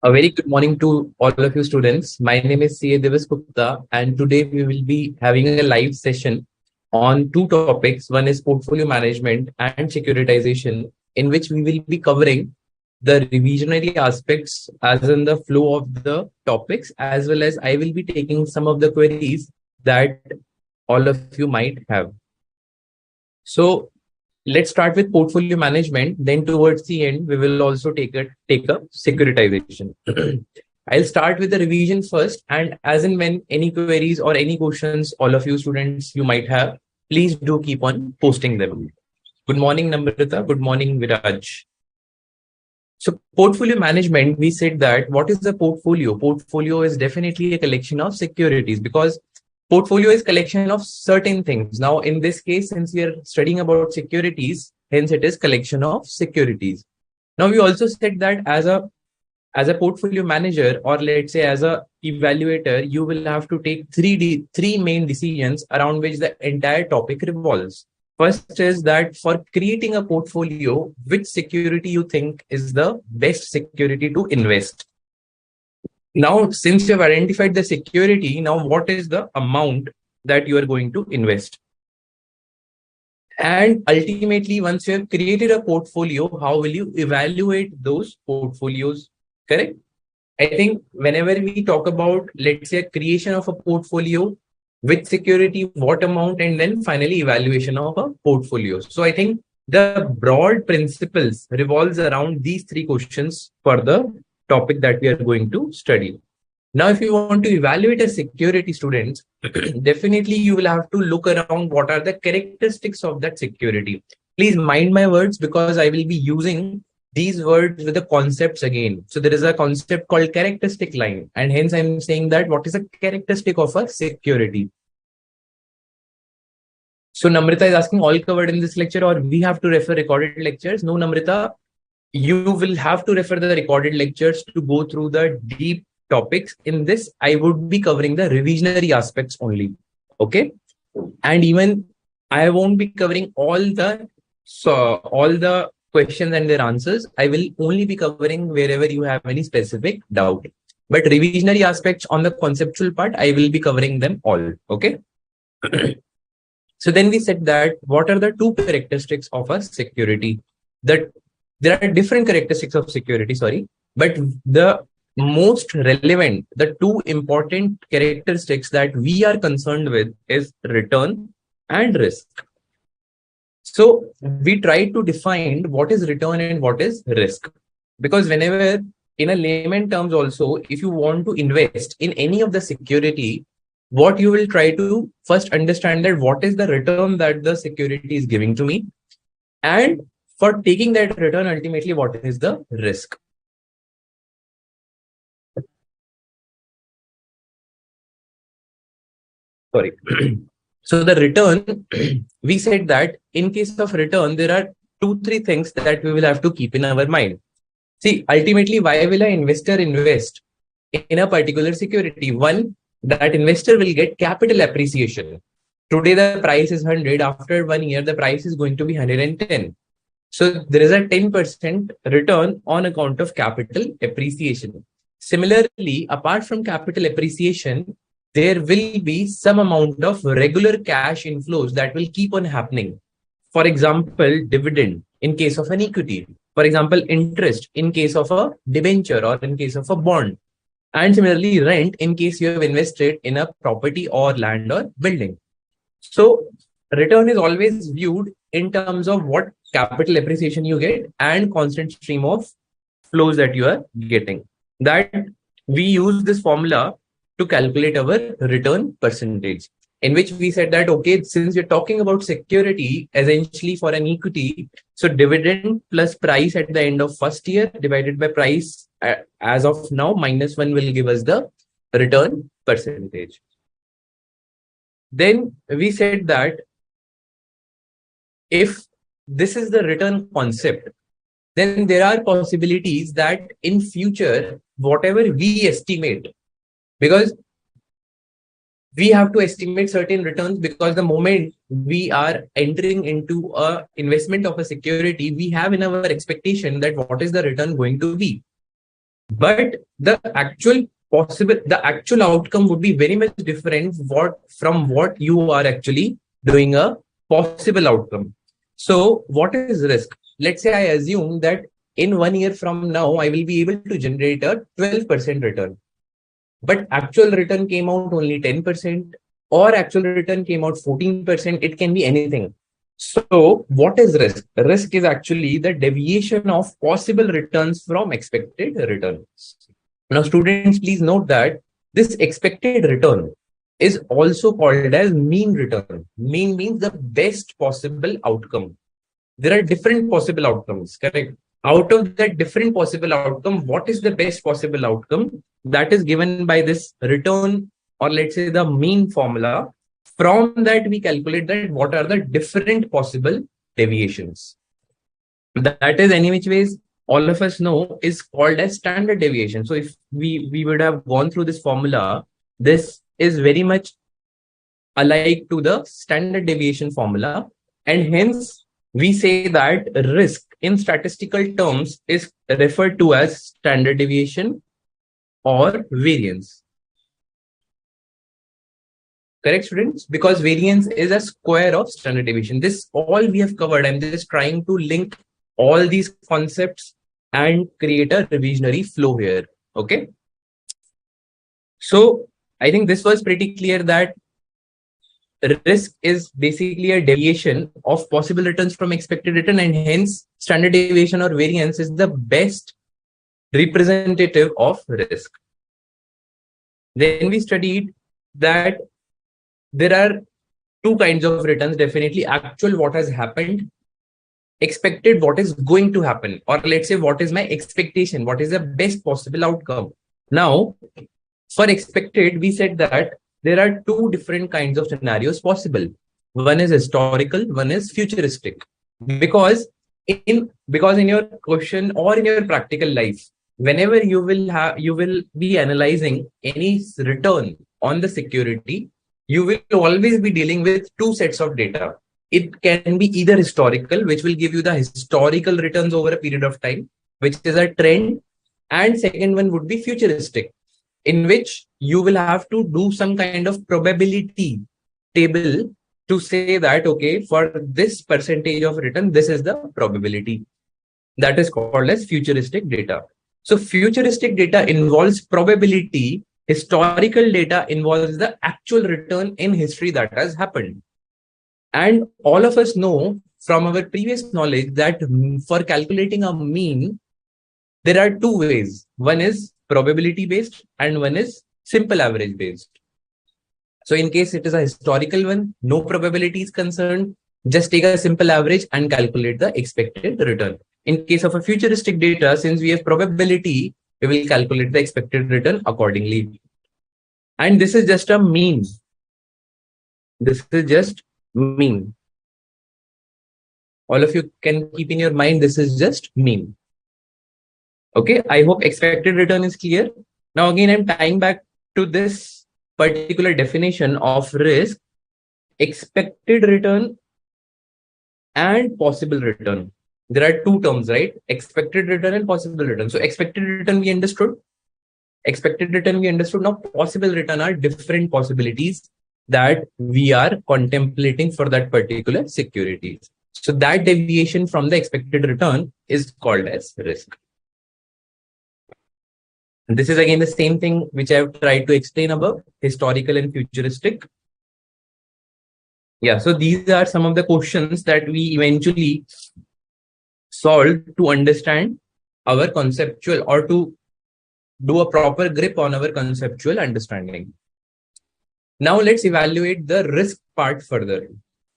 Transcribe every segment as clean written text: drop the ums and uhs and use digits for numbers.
A very good morning to all of you students. My name is CA Devis Gupta, and today we will be having a live session on two topics. One is portfolio management and securitization, in which we will be covering the revisionary aspects as in the flow of the topics, as well as I will be taking some of the queries that all of you might have. So let's start with portfolio management. Then towards the end, we will also take a securitization. I'll start with the revision first, and as and when any queries or any questions, all of you students you might have, please do keep on posting them. Good morning, Namrita. Good morning, Viraj. So portfolio management, we said that what is the portfolio? Portfolio is definitely a collection of securities because portfolio is collection of certain things. Now, in this case, since we are studying about securities, hence it is collection of securities. Now, we also said that as a portfolio manager, or let's say as a evaluator, you will have to take three main decisions around which the entire topic revolves. First is that for creating a portfolio, which security you think is the best security to invest. Now, since you have identified the security, now what is the amount that you are going to invest? And ultimately, once you have created a portfolio, how will you evaluate those portfolios? Correct? I think whenever we talk about, let's say, creation of a portfolio, with security, what amount, and then finally evaluation of a portfolio. So I think the broad principles revolves around these three questions for the topic that we are going to study. Now, if you want to evaluate a security, students, definitely you will have to look around what are the characteristics of that security. Please mind my words because I will be using these words with the concepts again. So there is a concept called characteristic line, and hence I'm saying that what is a characteristic of a security. So Namrita is asking all covered in this lecture, or we have to refer recorded lectures? No, Namrita, you will have to refer the recorded lectures to go through the deep topics. In this, I would be covering the revisionary aspects only. Okay. And even I won't be covering all the questions and their answers. I will only be covering wherever you have any specific doubt. But revisionary aspects on the conceptual part, I will be covering them all. Okay. So then we said that what are the two characteristics of a security? That there are different characteristics of security, sorry, but the most relevant, the two important characteristics that we are concerned with is return and risk. So we try to define what is return and what is risk. Because whenever in a layman terms also, if you want to invest in any of the security, what you will try to first understand that what is the return that the security is giving to me, and for taking that return, ultimately, what is the risk? Sorry. So the return, we said that in case of return, there are three things that we will have to keep in our mind. See, ultimately, why will an investor invest in a particular security? One, that investor will get capital appreciation. Today, the price is 100. After 1 year, the price is going to be 110. So there is a 10% return on account of capital appreciation. Similarly, apart from capital appreciation, there will be some amount of regular cash inflows that will keep on happening. For example, dividend in case of an equity. For example, interest in case of a debenture or in case of a bond. And similarly, rent in case you have invested in a property or land or building. So return is always viewed in terms of what capital appreciation you get and constant stream of flows that you are getting. That we use this formula to calculate our return percentage, in which we said that, okay, since you're talking about security, essentially for an equity, so dividend plus price at the end of first year divided by price as of now -1 will give us the return percentage. Then we said that if this is the return concept, then there are possibilities that in future, whatever we estimate, because we have to estimate certain returns, because the moment we are entering into a investment of a security, we have in our expectation that what is the return going to be. But the actual outcome would be very much different from what you are actually doing a possible outcome. So what is risk? Let's say I assume that in 1 year from now, I will be able to generate a 12% return, but actual return came out only 10%, or actual return came out 14%. It can be anything. So what is risk? Risk is actually the deviation of possible returns from expected returns. Now, students, please note that this expected return is also called as mean return. Mean means the best possible outcome. There are different possible outcomes, correct? Out of that different possible outcome, what is the best possible outcome? That is given by this return, or let's say the mean formula. From that, we calculate that what are the different possible deviations. That is, any which ways, all of us know is called as standard deviation. So if we would have gone through this formula, this is very much alike to the standard deviation formula, and hence we say that risk in statistical terms is referred to as standard deviation or variance. Correct, students? Because variance is a square of standard deviation. This all we have covered. I'm just trying to link all these concepts and create a revisionary flow here. Okay. So I think this was pretty clear that risk is basically a deviation of possible returns from expected return, and hence standard deviation or variance is the best representative of risk. Then we studied that there are two kinds of returns, definitely: actual, what has happened; expected, what is going to happen, or let's say what is my expectation, what is the best possible outcome. Now, for expected, we said that there are two different kinds of scenarios possible. One is historical, one is futuristic. Because in your question or in your practical life, whenever you will be analyzing any return on the security, you will always be dealing with two sets of data. It can be either historical, which will give you the historical returns over a period of time, which is a trend, and second one would be futuristic, in which you will have to do some kind of probability table to say that, okay, for this percentage of return, this is the probability. That is called as futuristic data. So futuristic data involves probability. Historical data involves the actual return in history that has happened. And all of us know from our previous knowledge that for calculating a mean, there are two ways. One is probability based and one is simple average based. So in case it is a historical one, no probability is concerned, just take a simple average and calculate the expected return. In case of a futuristic data, since we have probability, we will calculate the expected return accordingly. And this is just a mean. This is just mean. All of you can keep in your mind, this is just mean. Okay, I hope expected return is clear. Now again, I'm tying back to this particular definition of risk: expected return and possible return. There are two terms, right? Expected return and possible return. So expected return we understood. Expected return we understood. Now possible return are different possibilities that we are contemplating for that particular securities. So that deviation from the expected return is called as risk. This is again the same thing which I have tried to explain above: historical and futuristic. Yeah, so these are some of the questions that we eventually solved to understand our conceptual, or to do a proper grip on our conceptual understanding. Now let's evaluate the risk part further.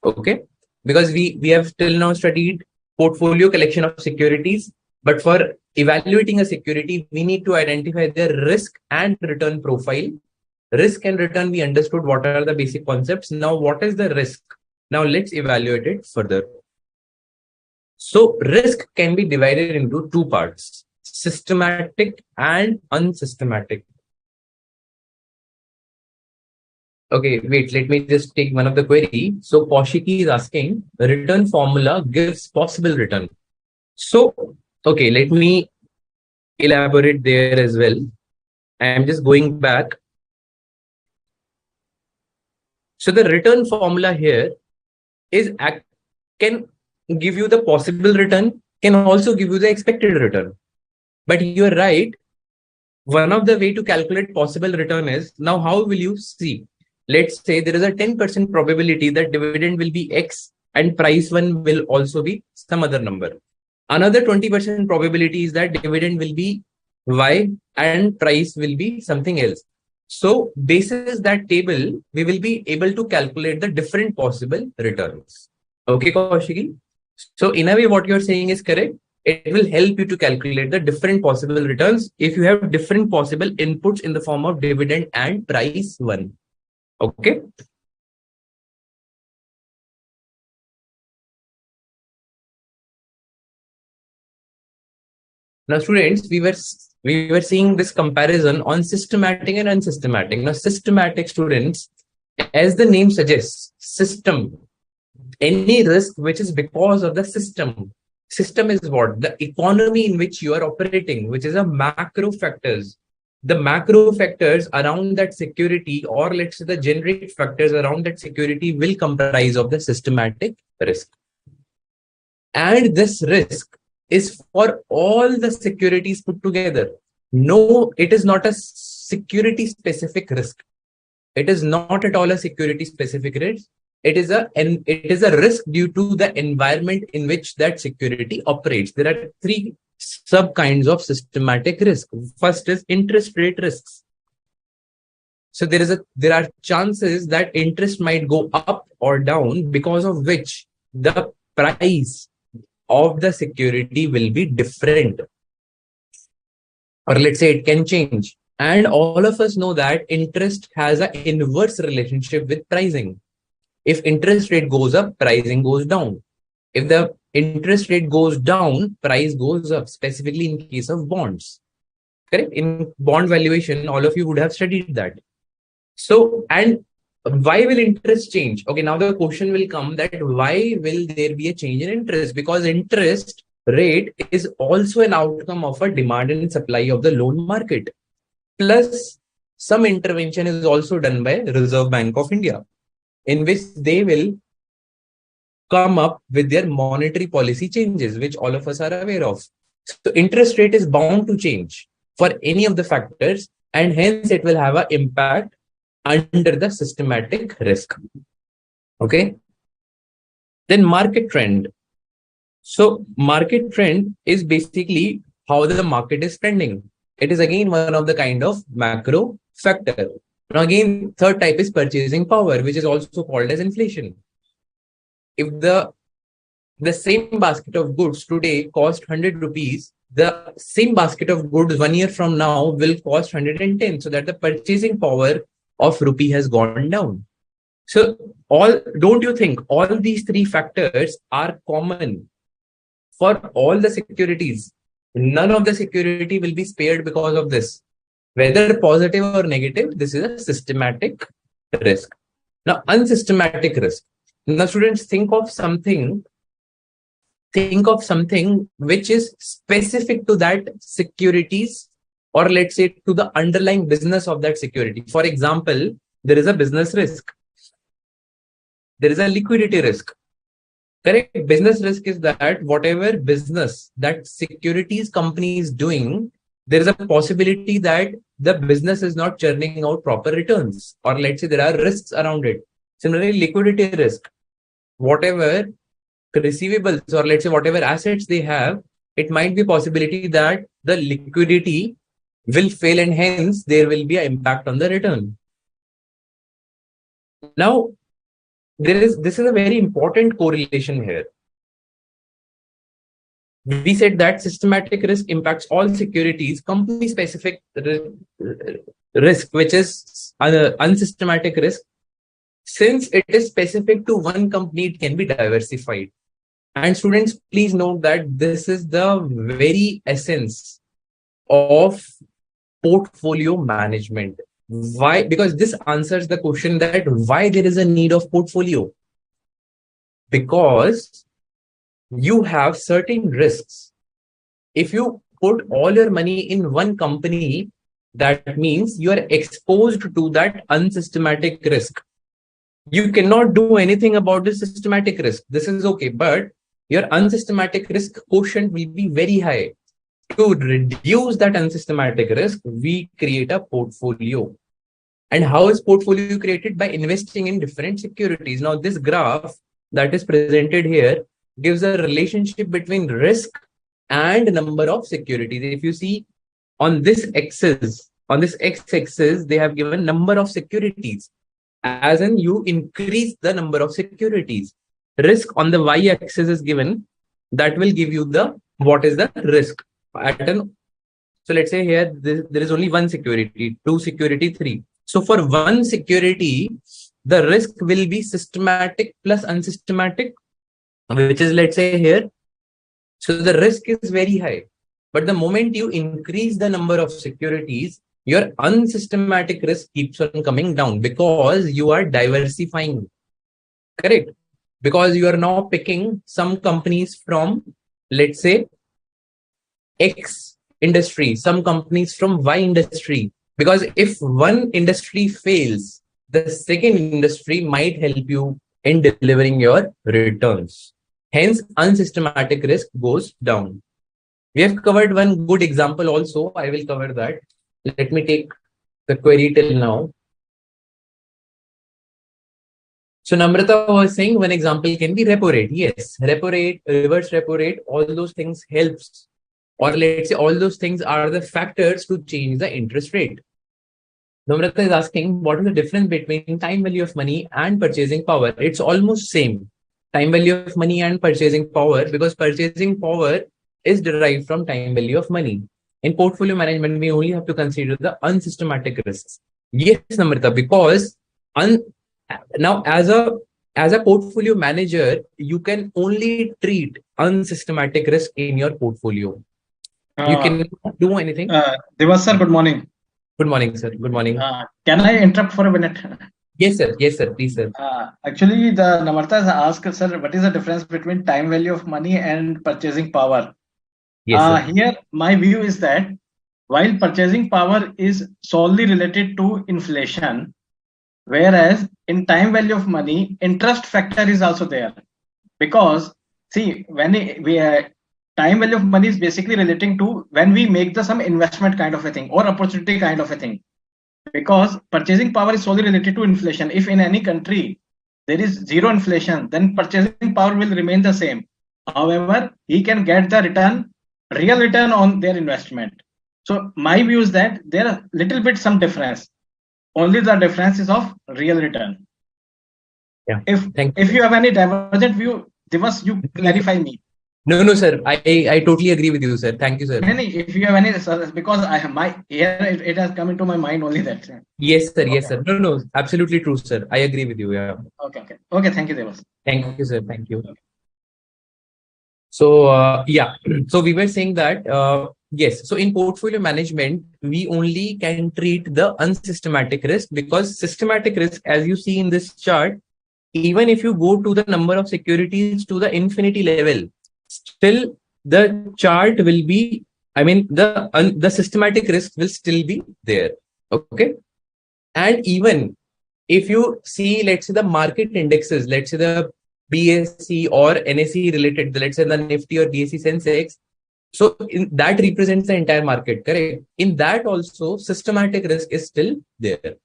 Okay, because we have till now studied portfolio collection of securities, but for evaluating a security, we need to identify the risk and return profile. Risk and return, we understood what are the basic concepts. Now, what is the risk? Now, let's evaluate it further. So, risk can be divided into two parts: systematic and unsystematic. Okay, wait, let me just take one of the query. So, Paushiki is asking, return formula gives possible return. So, okay, let me elaborate there as well. I am just going back. So the return formula here is can give you the possible return, can also give you the expected return. But you're right. One of the way to calculate possible return is, now how will you see? Let's say there is a 10% probability that dividend will be X and price one will also be some other number. Another 20% probability is that dividend will be Y and price will be something else. So basis that table, we will be able to calculate the different possible returns. Okay, Kaushiki? So in a way, what you're saying is correct. It will help you to calculate the different possible returns if you have different possible inputs in the form of dividend and price one. Okay. Now, students, we were seeing this comparison on systematic and unsystematic. Now, systematic students, as the name suggests, system, any risk which is because of the system. System is what? The economy in which you are operating, which is a macro factors. The macro factors around that security, or let's say the generic factors around that security, will comprise of the systematic risk. And this risk is for all the securities put together. No, it is not a security specific risk. It is not at all a security specific risk. It is a risk due to the environment in which that security operates. There are three sub kinds of systematic risk. First is interest rate risks. So there are chances that interest might go up or down, because of which the price of the security will be different. Or let's say it can change. And all of us know that interest has an inverse relationship with pricing. If interest rate goes up, pricing goes down. If the interest rate goes down, price goes up, specifically in case of bonds. Correct? In bond valuation, all of you would have studied that. So, and why will interest change? Okay, now the question will come that why will there be a change in interest? Because interest rate is also an outcome of a demand and supply of the loan market. Plus, some intervention is also done by Reserve Bank of India, in which they will come up with their monetary policy changes, which all of us are aware of. So interest rate is bound to change for any of the factors, and hence it will have an impact under the systematic risk. Okay. Then market trend. So market trend is basically how the market is trending. It is again one of the kind of macro factor. Now again, third type is purchasing power, which is also called as inflation. If the same basket of goods today cost 100 rupees, the same basket of goods 1 year from now will cost 110. So that the purchasing power of rupee has gone down. So don't you think all these three factors are common for all the securities? None of the security will be spared because of this. Whether positive or negative, this is a systematic risk. Now, unsystematic risk. Now, students, think of something which is specific to that securities, or let's say to the underlying business of that security. For example, there is a business risk. There is a liquidity risk. Correct? Business risk is that whatever business that securities company is doing, there is a possibility that the business is not churning out proper returns, or let's say there are risks around it. Similarly, liquidity risk, whatever receivables or let's say whatever assets they have, it might be possibility that the liquidity will fail and hence there will be an impact on the return. Now, this is a very important correlation here. We said that systematic risk impacts all securities. Company specific risk, which is unsystematic risk, since it is specific to one company, it can be diversified. And students, please note that this is the very essence of portfolio management. Why? Because this answers the question that why there is a need of portfolio. Because you have certain risks. If you put all your money in one company, that means you are exposed to that unsystematic risk. You cannot do anything about the systematic risk. This is okay, but your unsystematic risk quotient will be very high. To reduce that unsystematic risk, we create a portfolio. And how is portfolio created? By investing in different securities. Now, this graph that is presented here gives a relationship between risk and number of securities. If you see on this x-axis, they have given number of securities. As in, you increase the number of securities. Risk on the y-axis is given. That will give you the what is the risk at an. So let's say here there is only one security, two security, three. So for one security, the risk will be systematic plus unsystematic, which is, let's say here. So the risk is very high. But the moment you increase the number of securities, your unsystematic risk keeps on coming down because you are diversifying. Correct? Because you are now picking some companies from, let's say, X industry, some companies from Y industry. Because if one industry fails, the second industry might help you in delivering your returns. Hence, unsystematic risk goes down. We have covered one good example also. I will cover that. Let me take the query till now. So Namrata was saying one example can be repo rate. Yes, repo rate, reverse repo rate, all those things helps. Or let's say all those things are the factors to change the interest rate. Namrata is asking, what is the difference between time value of money and purchasing power? It's almost same. Time value of money and purchasing power, because purchasing power is derived from time value of money. In portfolio management, we only have to consider the unsystematic risks. Yes, Namrata, because now as a portfolio manager, you can only treat unsystematic risk in your portfolio. You can do anything. Devas sir, good morning. Good morning, sir. Good morning. Can I interrupt for a minute? Yes, sir. Yes, sir. Please, sir. Actually, the Namrata has asked, sir, what is the difference between time value of money and purchasing power? Yes, sir. Here, my view is that while purchasing power is solely related to inflation, whereas in time value of money, interest factor is also there. Because, see, when time value of money is basically relating to when we make some investment kind of a thing or opportunity kind of a thing. Because purchasing power is solely related to inflation. If in any country there is zero inflation, then purchasing power will remain the same. However, he can get the real return on their investment. So my view is that there are little bit some difference. Only the difference is of real return. Yeah. If you have any divergent view, Devas, you clarify me. No, sir. I totally agree with you, sir. Thank you, sir. If you have any, sir, because I have it has come into my mind only that. Yes, sir. Yes, sir. No, absolutely true, sir. I agree with you. Yeah. Okay. Thank you, Devas. Thank you, sir. Thank you. So yeah. So we were saying that yes. So in portfolio management, we only can treat the unsystematic risk, because systematic risk, as you see in this chart, even if you go to the number of securities to the infinity level, still the chart will be, I mean, the systematic risk will still be there. Okay. And even if you see, let's say the market indexes, let's say the BSE or NSE related, let's say the Nifty or BSE Sensex. So that represents the entire market, correct? In that also, systematic risk is still there.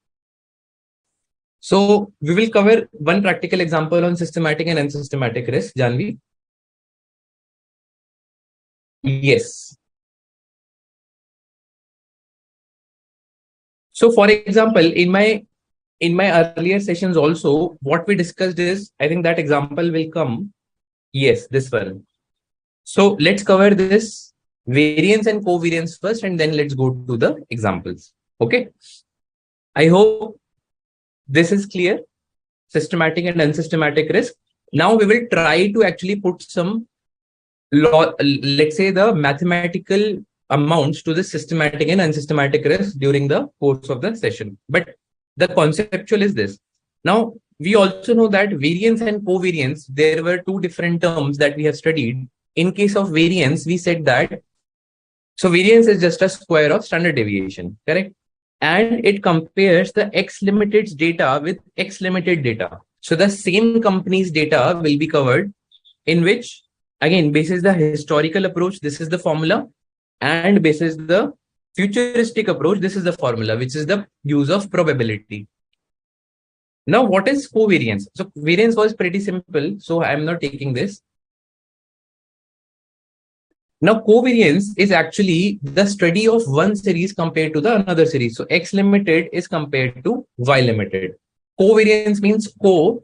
So we will cover one practical example on systematic and unsystematic risk, Janvi. Yes. So for example, in my earlier sessions also, what we discussed is, I think that example will come. Yes, this one. So let's cover this variance and covariance first, and then let's go to the examples. Okay. I hope this is clear. Systematic and unsystematic risk. Now we will try to actually put some let's say the mathematical amounts to the systematic and unsystematic risk during the course of the session. But the conceptual is this. Now, we also know that variance and covariance, there were two different terms that we have studied. In case of variance, we said that So variance is just a square of standard deviation, correct? And it compares the X limited's data with X limited data. So the same company's data will be covered, in which, again, basis the historical approach, this is the formula, and basis the futuristic approach, this is the formula, which is the use of probability. Now, what is covariance? So variance was pretty simple, so I'm not taking this. Now, covariance is actually the study of one series compared to the another series. So X limited is compared to Y limited. Covariance means co,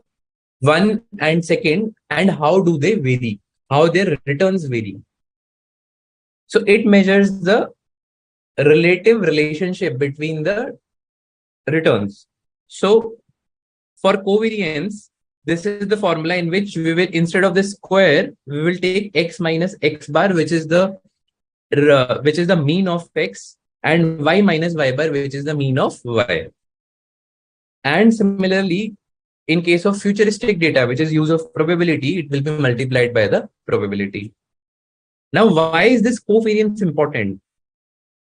one and second, and how do they vary, how their returns vary. So it measures the relative relationship between the returns. So for covariance, this is the formula in which we will, instead of the square, we will take X minus X bar, which is the mean of X, and Y minus Y bar, which is the mean of Y. And similarly, in case of futuristic data, which is use of probability, it will be multiplied by the probability. Now, why is this covariance important?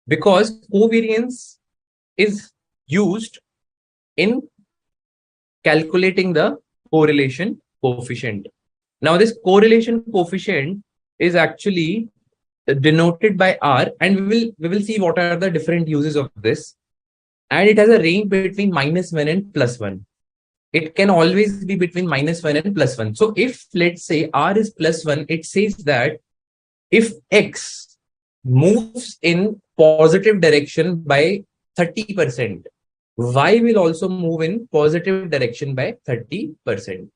Because covariance is used in calculating the correlation coefficient. Now, this correlation coefficient is actually denoted by R, and we will see what are the different uses of this. And it has a range between -1 and +1. It can always be between -1 and +1. So if, let's say, R is +1, it says that if X moves in positive direction by 30%, Y will also move in positive direction by 30%.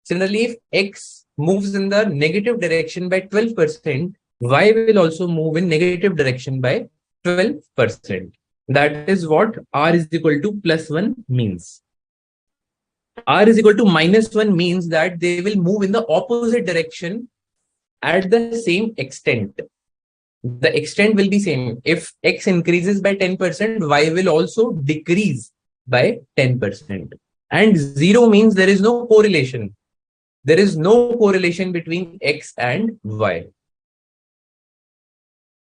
Similarly, if X moves in the negative direction by 12%, Y will also move in negative direction by 12%. That is what R is equal to +1 means. R is equal to -1 means that they will move in the opposite direction at the same extent. The extent will be same. If X increases by 10%, Y will also decrease by 10%. And 0 means there is no correlation. There is no correlation between X and Y.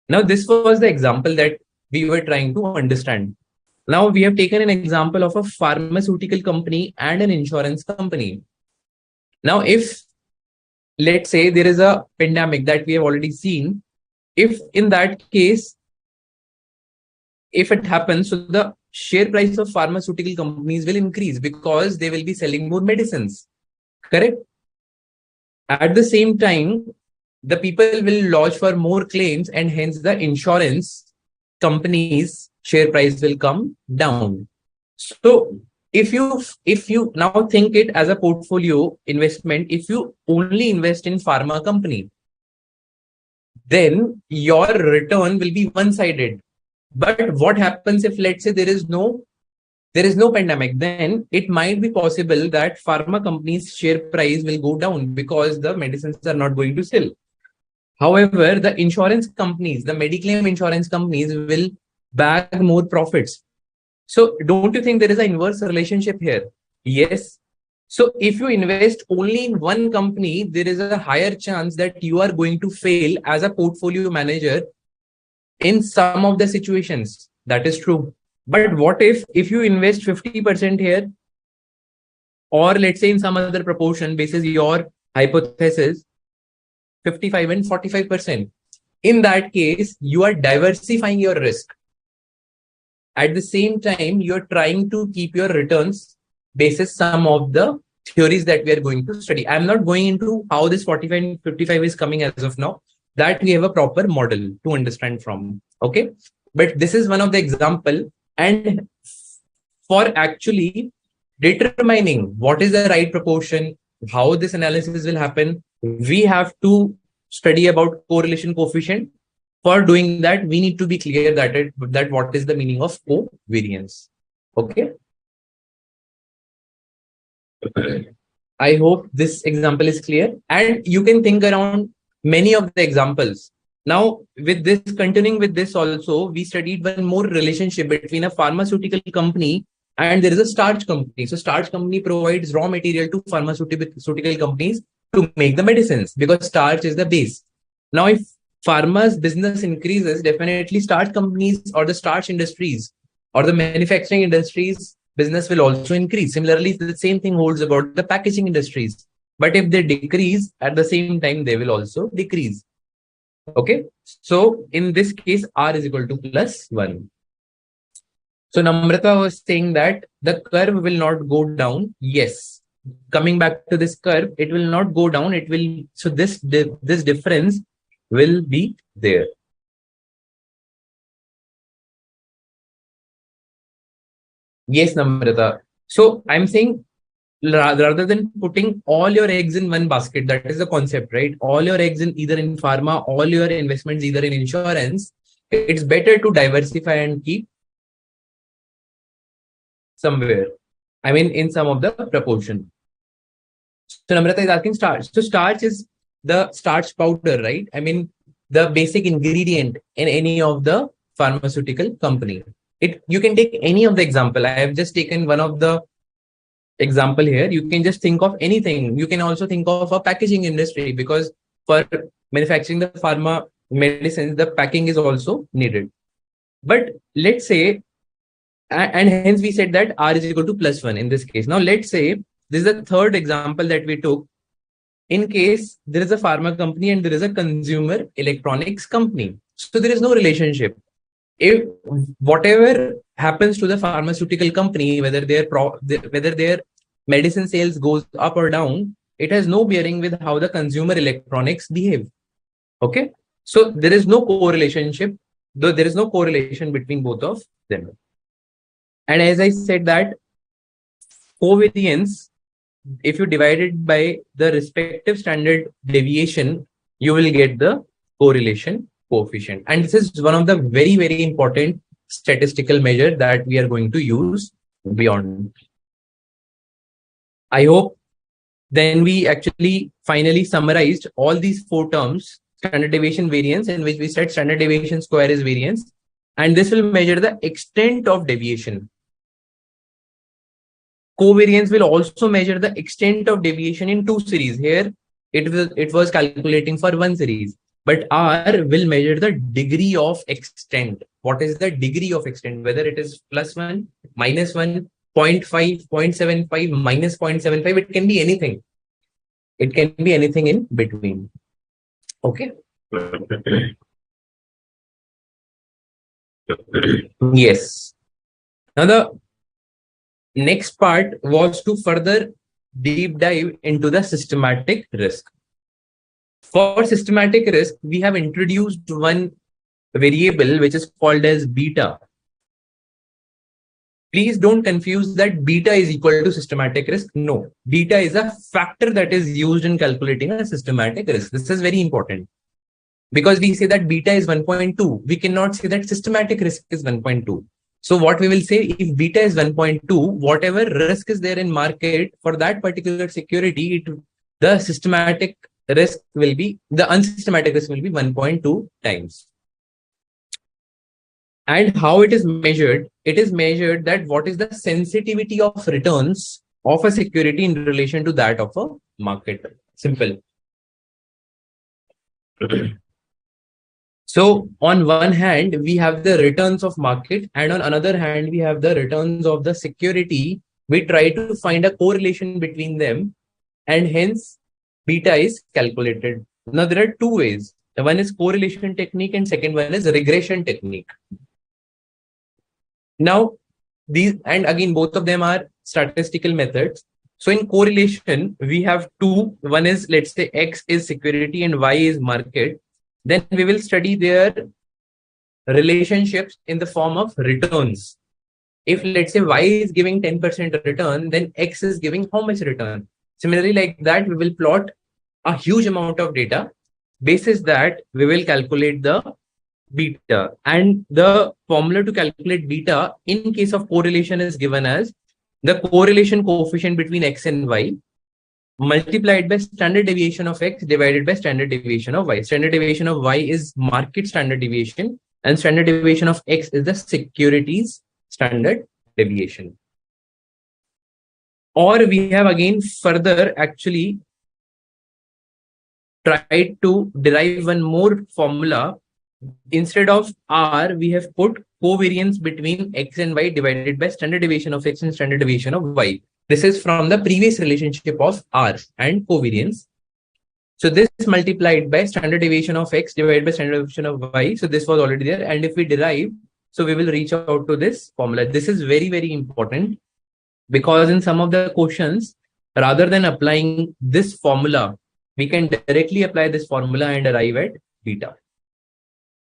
Now, this was the example that we were trying to understand. Now, we have taken an example of a pharmaceutical company and an insurance company. Now, if, let's say, there is a pandemic that we have already seen, if in that case, if it happens, so the share price of pharmaceutical companies will increase because they will be selling more medicines, correct? At the same time, the people will lodge for more claims, and hence the insurance companies' share price will come down. So if you now think it as a portfolio investment, if you only invest in pharma company, then your return will be one-sided. But what happens if, let's say, there is no pandemic? Then it might be possible that pharma companies' share price will go down because the medicines are not going to sell. However, the insurance companies, the Mediclaim insurance companies, will bag more profits. So don't you think there is an inverse relationship here? Yes. So if you invest only in one company, there is a higher chance that you are going to fail as a portfolio manager in some of the situations. That is true. But what if you invest 50% here, or let's say in some other proportion basis your hypothesis, 55 and 45%. In that case, you are diversifying your risk. At the same time, you're trying to keep your returns basis some of the theories that we are going to study. I'm not going into how this 45 and 55 is coming as of now. That we have a proper model to understand from. Okay. But this is one of the example. And for actually determining what is the right proportion, how this analysis will happen, we have to study about correlation coefficient. For doing that, we need to be clear that what is the meaning of covariance. Okay. I hope this example is clear, and you can think around many of the examples. Now, with this, continuing with this also, we studied one more relationship between a pharmaceutical company and there is a starch company. So starch company provides raw material to pharmaceutical companies to make the medicines because starch is the base. Now, if pharma's business increases, definitely starch companies or the starch industries or the manufacturing industries business will also increase. Similarly, the same thing holds about the packaging industries. But if they decrease, at the same time, they will also decrease. Okay. So in this case, R is equal to plus 1. So Namrata was saying that the curve will not go down. Yes. Coming back to this curve, it will not go down. It will, so this difference will be there. Yes, Namrata. So I'm saying rather than putting all your eggs in one basket, that is the concept, right? All your eggs in either in pharma, all your investments either in insurance, it's better to diversify and keep somewhere. I mean, in some of the proportion. So Namrata is asking starch. So starch is the starch powder, right? I mean, the basic ingredient in any of the pharmaceutical company. You can take any of the example. I have just taken one of the example here. You can just think of anything. You can also think of a packaging industry, because for manufacturing the pharma medicines, the packing is also needed. But let's say, and hence we said that R is equal to plus 1 in this case. Now let's say this is the third example that we took. In case there is a pharma company and there is a consumer electronics company, so there is no relationship. If whatever happens to the pharmaceutical company, whether their medicine sales goes up or down, it has no bearing with how the consumer electronics behave. Okay, so there is no correlation, though there is no correlation between both of them. And as I said that covariance, if you divide it by the respective standard deviation, you will get the correlation coefficient. And this is one of the very, very important statistical measure that we are going to use beyond. I hope then we actually finally summarized all these four terms: standard deviation, variance, in which we said standard deviation square is variance, and this will measure the extent of deviation. Covariance will also measure the extent of deviation in two series. Here, it was calculating for one series, but R will measure the degree of extent. What is the degree of extent? Whether it is plus 1, minus 1, 0.5, 0.75, minus 0.75, it can be anything. It can be anything in between. Okay. Yes. Now the next part was to further deep dive into the systematic risk. For systematic risk, we have introduced one variable which is called as beta. Please don't confuse that beta is equal to systematic risk. No, beta is a factor that is used in calculating a systematic risk. This is very important, because we say that beta is 1.2. We cannot say that systematic risk is 1.2. So what we will say, if beta is 1.2, whatever risk is there in market for that particular security, the systematic risk will be, the unsystematic risk will be 1.2 times. And how it is measured? It is measured that what is the sensitivity of returns of a security in relation to that of a market. Simple. So on one hand, we have the returns of market, and on another hand, we have the returns of the security. We try to find a correlation between them, and hence beta is calculated. Now there are two ways. One is correlation technique and second one is regression technique. Now these, and again, both of them are statistical methods. So in correlation, we have two. One is, let's say X is security and Y is market. Then we will study their relationships in the form of returns. If let's say Y is giving 10% return, then X is giving how much return? Similarly, like that, we will plot a huge amount of data. Basis that, we will calculate the beta. And the formula to calculate beta in case of correlation is given as the correlation coefficient between X and Y multiplied by standard deviation of X divided by standard deviation of Y. Standard deviation of Y is market standard deviation, and standard deviation of X is the securities standard deviation. Or we have again further actually tried to derive one more formula. Instead of R, we have put covariance between X and Y divided by standard deviation of X and standard deviation of Y. This is from the previous relationship of R and covariance. So this multiplied by standard deviation of X divided by standard deviation of Y. So this was already there. And if we derive, so we will reach out to this formula. This is very, very important because in some of the questions, rather than applying this formula, we can directly apply this formula and arrive at beta.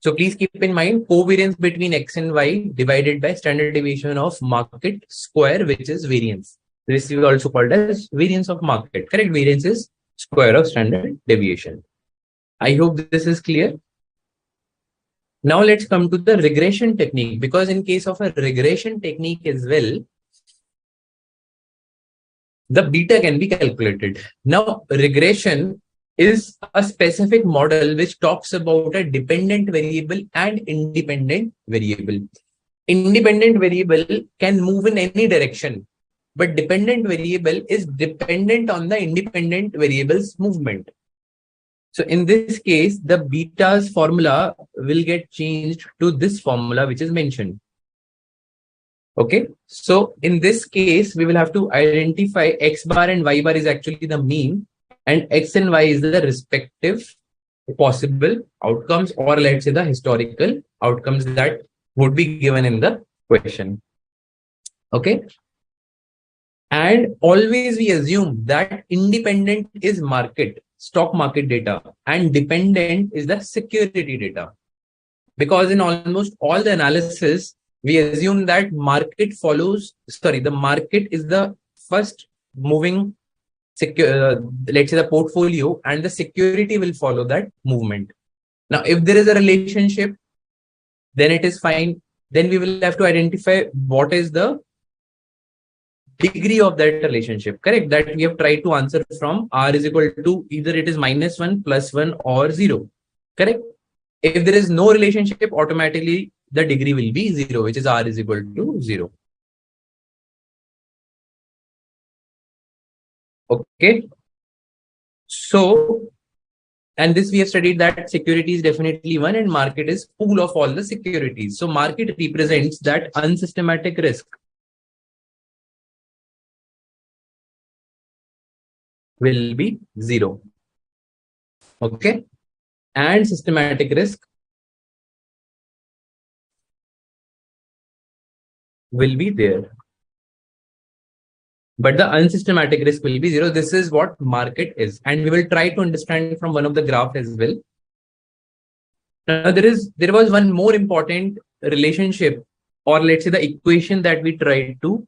So please keep in mind covariance between X and Y divided by standard deviation of market square, which is variance. This is also called as variance of market. Correct? Variance is square of standard deviation. I hope this is clear. Now let's come to the regression technique, because in case of a regression technique as well, the beta can be calculated. Now, regression is a specific model which talks about a dependent variable and independent variable. Independent variable can move in any direction, but dependent variable is dependent on the independent variable's movement. So in this case, the beta's formula will get changed to this formula which is mentioned. Okay, so in this case, we will have to identify X bar and Y bar is actually the mean, and X and Y is the respective possible outcomes, or let's say the historical outcomes that would be given in the question. Okay. And always we assume that independent is market, stock market data, and dependent is the security data. Because in almost all the analysis, we assume that the market is the first moving let's say the portfolio, and the security will follow that movement. Now, if there is a relationship, then it is fine. Then we will have to identify what is the degree of that relationship, correct? That we have tried to answer from R is equal to either it is -1, +1 or 0, correct? If there is no relationship, automatically the degree will be 0, which is R is equal to 0. Okay. So, and this we have studied that security is definitely one and market is pool of all the securities. So market represents that unsystematic risk. Will be 0. Okay. And systematic risk will be there. But the unsystematic risk will be 0. This is what market is. And we will try to understand from one of the graph as well. Now there was one more important relationship, or let's say the equation that we tried to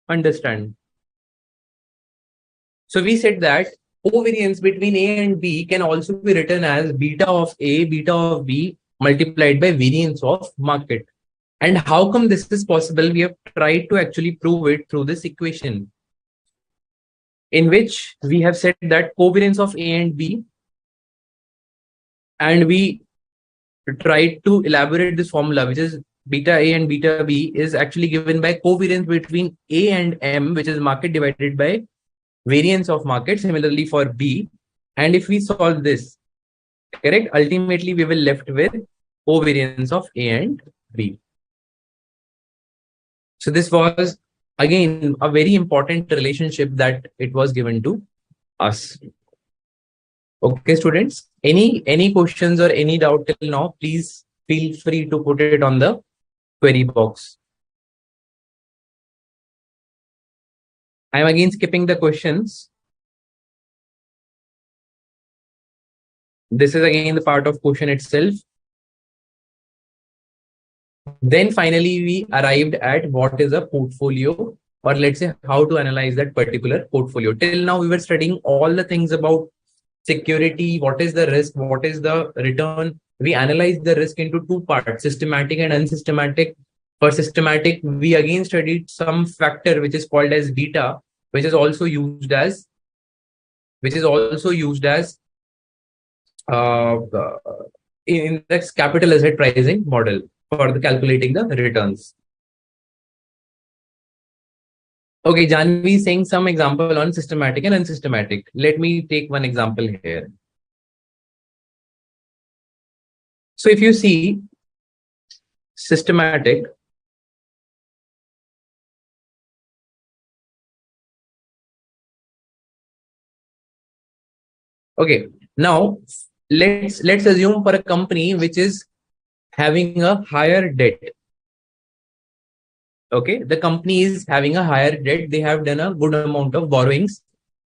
understand. So we said that covariance between A and B can also be written as beta of A, beta of B multiplied by variance of market. And how come this is possible? We have tried to actually prove it through this equation, in which we have said that covariance of A and B, and we tried to elaborate this formula, which is beta A and beta B is actually given by covariance between A and M, which is market divided by variance of market, similarly for B. And if we solve this, correct, ultimately we will left with covariance of A and B. So this was again a very important relationship that it was given to us. Okay, students, any questions or any doubt till now, please feel free to put it on the query box. I'm again skipping the questions. This is again the part of question itself. Then finally, we arrived at what is a portfolio, or let's say how to analyze that particular portfolio. Till now, we were studying all the things about security, what is the risk, what is the return. We analyzed the risk into two parts, systematic and unsystematic. For systematic, we again studied some factor which is called as beta, which is also used as in the capital asset pricing model for the calculating the returns. Okay, Janvi is saying some example on systematic and unsystematic. Let me take one example here. So if you see systematic, okay, now let's assume for a company which is having a higher debt. Okay, the company is having a higher debt. They have done a good amount of borrowings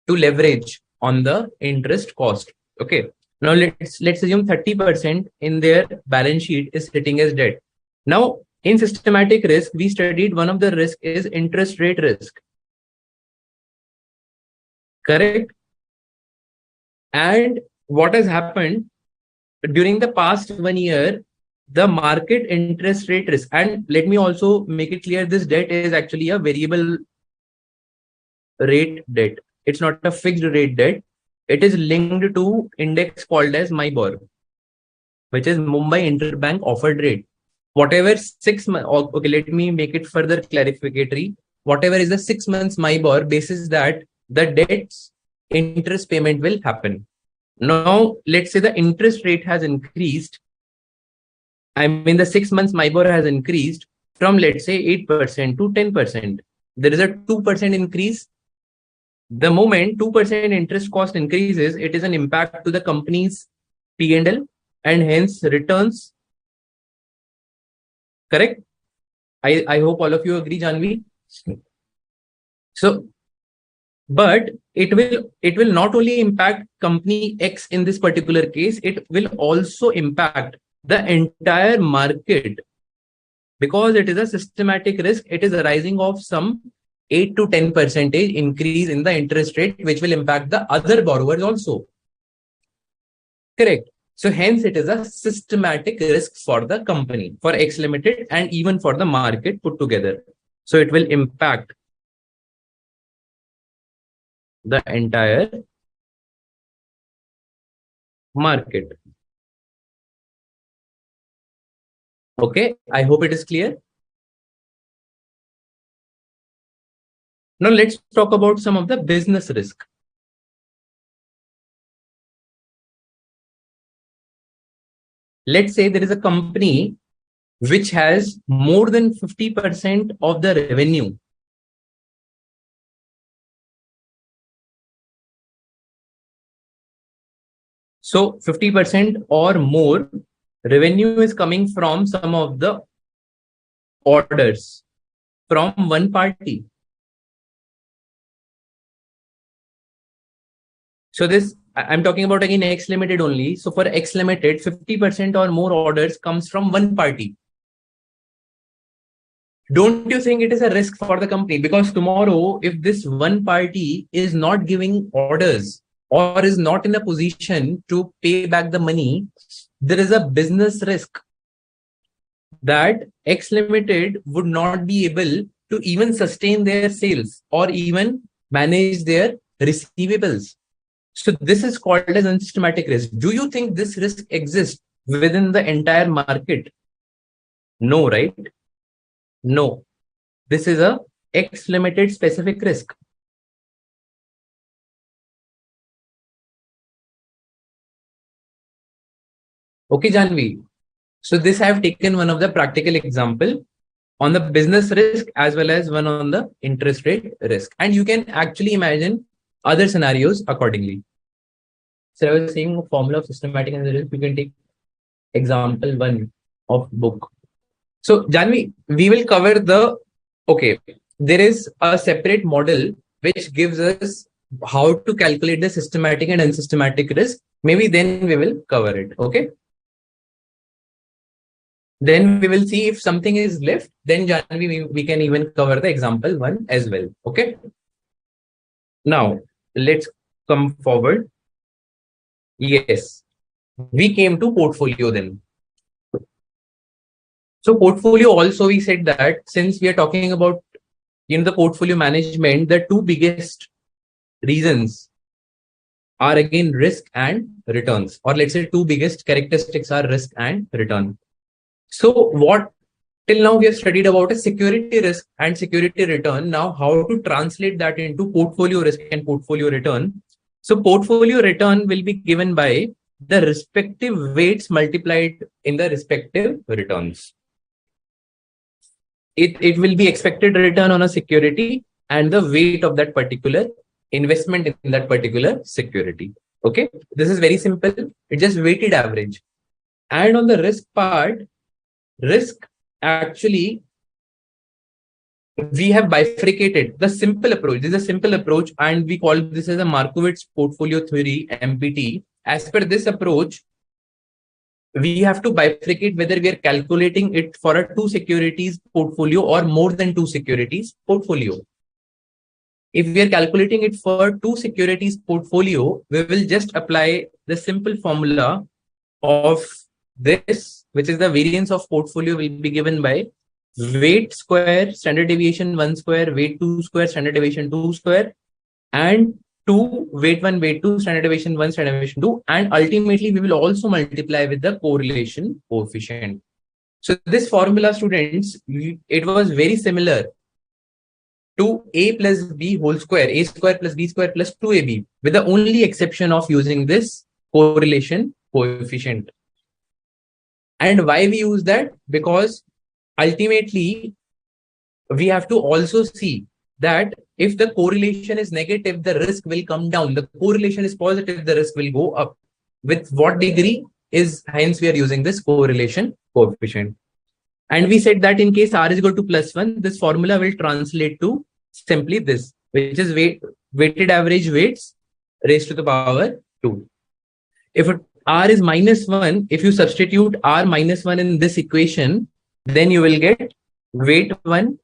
to leverage on the interest cost. Okay, now let's assume 30% in their balance sheet is sitting as debt. Now in systematic risk, we studied one of the risk is interest rate risk. Correct. And what has happened during the past 1 year, the market interest rate risk, and let me also make it clear, this debt is actually a variable rate debt. It's not a fixed rate debt. It is linked to index called as MIBOR, which is Mumbai Interbank Offered Rate. Whatever 6 months, okay, let me make it further clarificatory. Whatever is the 6 months MIBOR, basis that the debt's interest payment will happen. Now, let's say the interest rate has increased. I mean, the 6 months MIBOR has increased from, let's say, 8% to 10%. There is a 2% increase. The moment 2% interest cost increases, it is an impact to the company's P&L and hence returns. Correct? I hope all of you agree, Janvi. So, but it will not only impact company X in this particular case, it will also impact the entire market, because it is a systematic risk. It is arising of some 8 to 10% increase in the interest rate, which will impact the other borrowers also. Correct. So hence it is a systematic risk for the company, for X Limited, and even for the market put together. So it will impact the entire market. Okay, I hope it is clear. Now let's talk about some of the business risk. Let's say there is a company which has more than 50% of the revenue. So 50% or more revenue is coming from some of the orders from one party. So this, I'm talking about again X Limited only. So for X Limited, 50% or more orders comes from one party. Don't you think it is a risk for the company? Because tomorrow, if this one party is not giving orders or is not in a position to pay back the money, there is a business risk that X Limited would not be able to even sustain their sales or even manage their receivables. So this is called as unsystematic risk. Do you think this risk exists within the entire market? No, right? No. This is a X Limited specific risk. Okay, Janvi. So this I have taken one of the practical example on the business risk as well as one on the interest rate risk. And you can actually imagine other scenarios accordingly. So I was saying formula of systematic analysis, we can take example 1 of book. So Janvi, we will cover the, okay, there is a separate model which gives us how to calculate the systematic and unsystematic risk. Maybe then we will cover it. Okay. Then we will see if something is left, then Janvi, we can even cover the example 1 as well. Okay. Now let's come forward. Yes, we came to portfolio then. So portfolio also, we said that since we are talking about the portfolio management, the two biggest reasons are again risk and returns, or let's say two biggest characteristics are risk and return. So what till now we have studied about a security risk and security return. Now how to translate that into portfolio risk and portfolio return. So portfolio return will be given by the respective weights multiplied in the respective returns. It will be expected return on a security and the weight of that particular investment in that particular security. Okay, this is very simple. It's just weighted average. And on the risk part, risk actually we have bifurcated the simple approach. This is a simple approach, and we call this as a Markowitz portfolio theory, MPT. As per this approach, we have to bifurcate whether we are calculating it for a two securities portfolio or more than two securities portfolio. If we are calculating it for two securities portfolio, we will just apply the simple formula of this, which is the variance of portfolio will be given by weight square, standard deviation 1 square, weight 2 square, standard deviation 2 square, and 2, weight 1, weight 2, standard deviation 1, standard deviation 2. And ultimately, we will also multiply with the correlation coefficient. So this formula, students, it was very similar to a plus b whole square, a square plus b square plus 2ab, with the only exception of using this correlation coefficient. And why we use that? Because ultimately, we have to also see that if the correlation is negative, the risk will come down. The correlation is positive, the risk will go up. With what degree is, hence we are using this correlation coefficient. And we said that in case r is equal to +1, this formula will translate to simply this, which is weighted average weights raised to the power 2. If r is -1, if you substitute r -1 in this equation, then you will get weight 1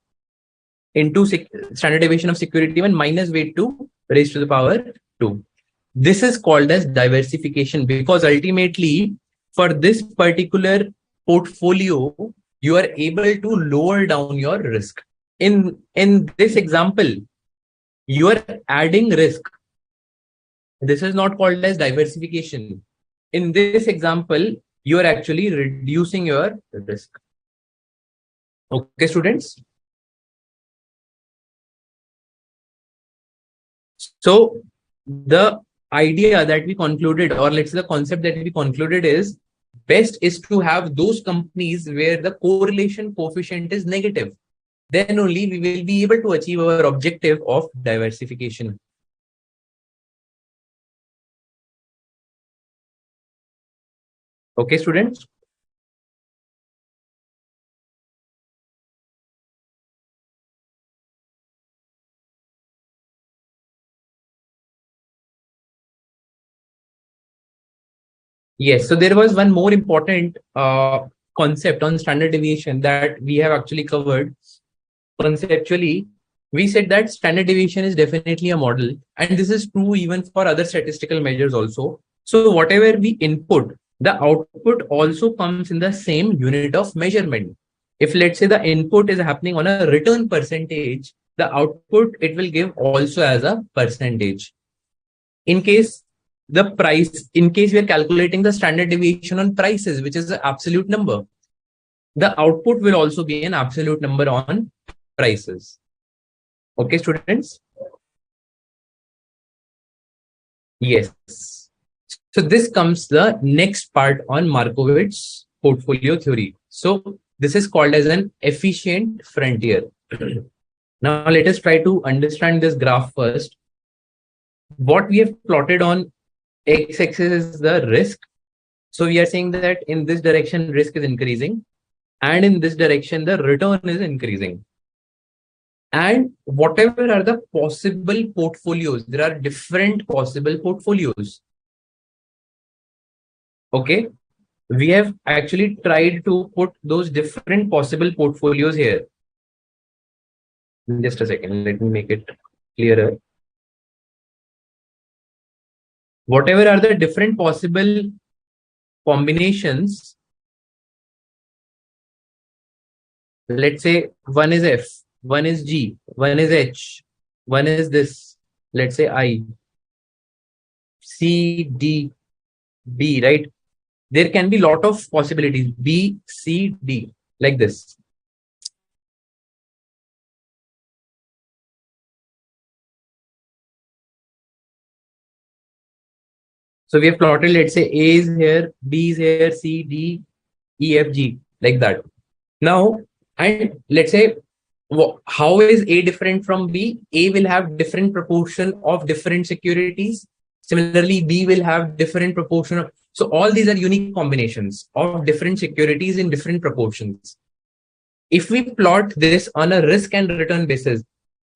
into standard deviation of security 1 minus weight 2 raised to the power 2. This is called as diversification, because ultimately for this particular portfolio, you are able to lower down your risk. In this example, you are adding risk. This is not called as diversification. In this example, you are actually reducing your risk. Okay, students? So the idea that we concluded, or let's say the concept that we concluded is, best is to have those companies where the correlation coefficient is negative. Then only we will be able to achieve our objective of diversification. Okay, students? Yes, so there was one more important concept on standard deviation that we have actually covered. Conceptually, we said that standard deviation is definitely a model, and this is true even for other statistical measures also. So whatever we input, the output also comes in the same unit of measurement. If let's say the input is happening on a return percentage, the output it will give also as a percentage. In case in case we are calculating the standard deviation on prices, which is the absolute number, the output will also be an absolute number on prices. Okay, students? Yes. So this comes the next part on Markowitz portfolio theory. So this is called as an efficient frontier. Now let us try to understand this graph first. What we have plotted on x-axis is the risk. So we are saying that in this direction, risk is increasing, and in this direction, the return is increasing. And whatever are the possible portfolios, there are different possible portfolios. Okay, we have actually tried to put those different possible portfolios here. Just a second, let me make it clearer. Whatever are the different possible combinations, let's say one is F, one is G, one is H, one is this, let's say I, C, D, B, right? There can be a lot of possibilities, B, C, D, like this. So we have plotted, let's say A is here, B is here, C, D, E, F, G, like that. Now, and let's say, how is A different from B? A will have different proportion of different securities. Similarly, B will have different proportion of, so all these are unique combinations of different securities in different proportions. If we plot this on a risk and return basis,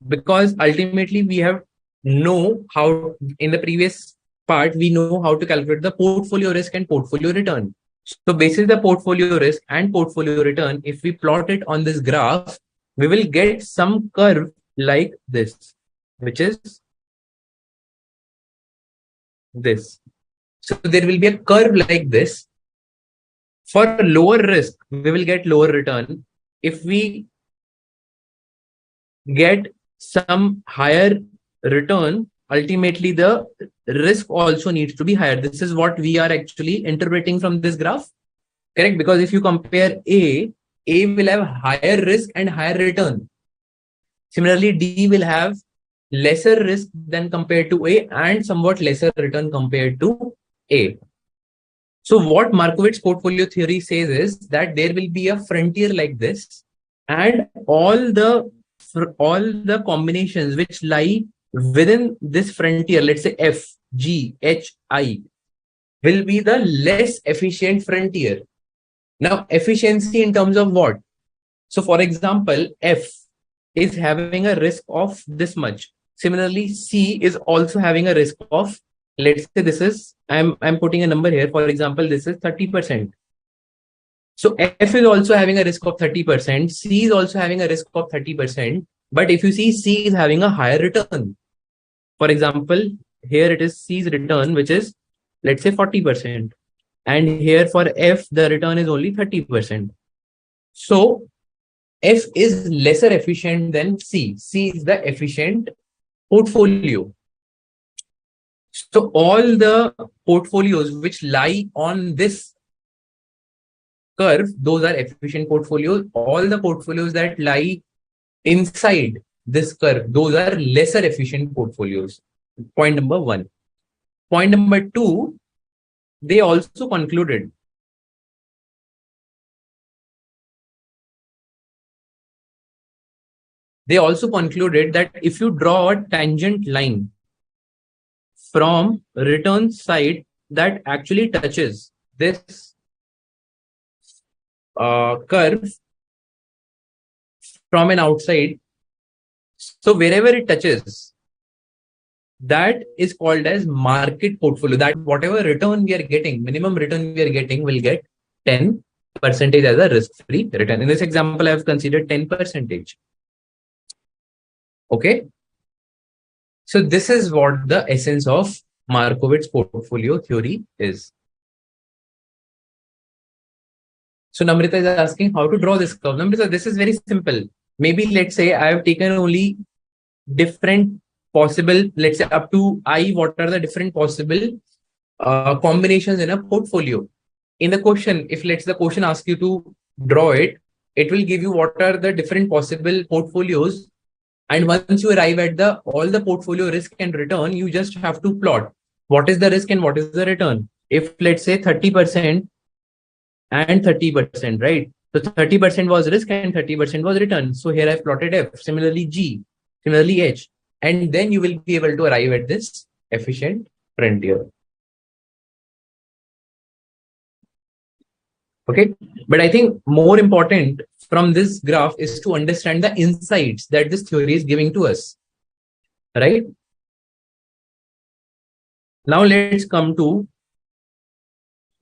because ultimately we have know how in the previous part, we know how to calculate the portfolio risk and portfolio return. So basis the portfolio risk and portfolio return, if we plot it on this graph, we will get some curve like this, which is this. So there will be a curve like this. For lower risk, we will get lower return. If we get some higher return, ultimately the risk also needs to be higher. This is what we are actually interpreting from this graph, correct? Because if you compare A will have higher risk and higher return. Similarly, D will have lesser risk than compared to A and somewhat lesser return compared to A. So what Markowitz portfolio theory says is that there will be a frontier like this, and all the combinations which lie within this frontier, let's say F, G, H, I, will be the less efficient frontier. Now, efficiency in terms of what? So for example, F is having a risk of this much. Similarly, C is also having a risk of, let's say this is, I'm putting a number here. For example, this is 30%. So F is also having a risk of 30%. C is also having a risk of 30%. But if you see, C is having a higher return. For example, here it is C's return, which is, let's say 40%. And here for F, the return is only 30%. So F is lesser efficient than C. C is the efficient portfolio. So all the portfolios which lie on this curve, those are efficient portfolios. All the portfolios that lie inside this curve, those are lesser efficient portfolios. Point number one. Point number two, they also concluded that if you draw a tangent line from return side that actually touches this curve from an outside, so wherever it touches, that is called as market portfolio. That whatever return we are getting, minimum return we are getting, will get 10% as a risk-free return. In this example, I have considered 10%. Okay. So this is what the essence of Markowitz portfolio theory is. So Namrita is asking how to draw this curve. Namrita, this is very simple. Maybe let's say I have taken only different possible, let's say up to I, what are the different possible combinations in a portfolio. In the question, if let's the question asks you to draw it, it will give you what are the different possible portfolios. And once you arrive at all the portfolio risk and return, you just have to plot what is the risk and what is the return. If let's say 30% and 30%, right? So 30% was risk and 30% was return. So here I've plotted F, similarly G, similarly H. And then you will be able to arrive at this efficient frontier. Okay, but I think more important from this graph is to understand the insights that this theory is giving to us, right? Now let's come to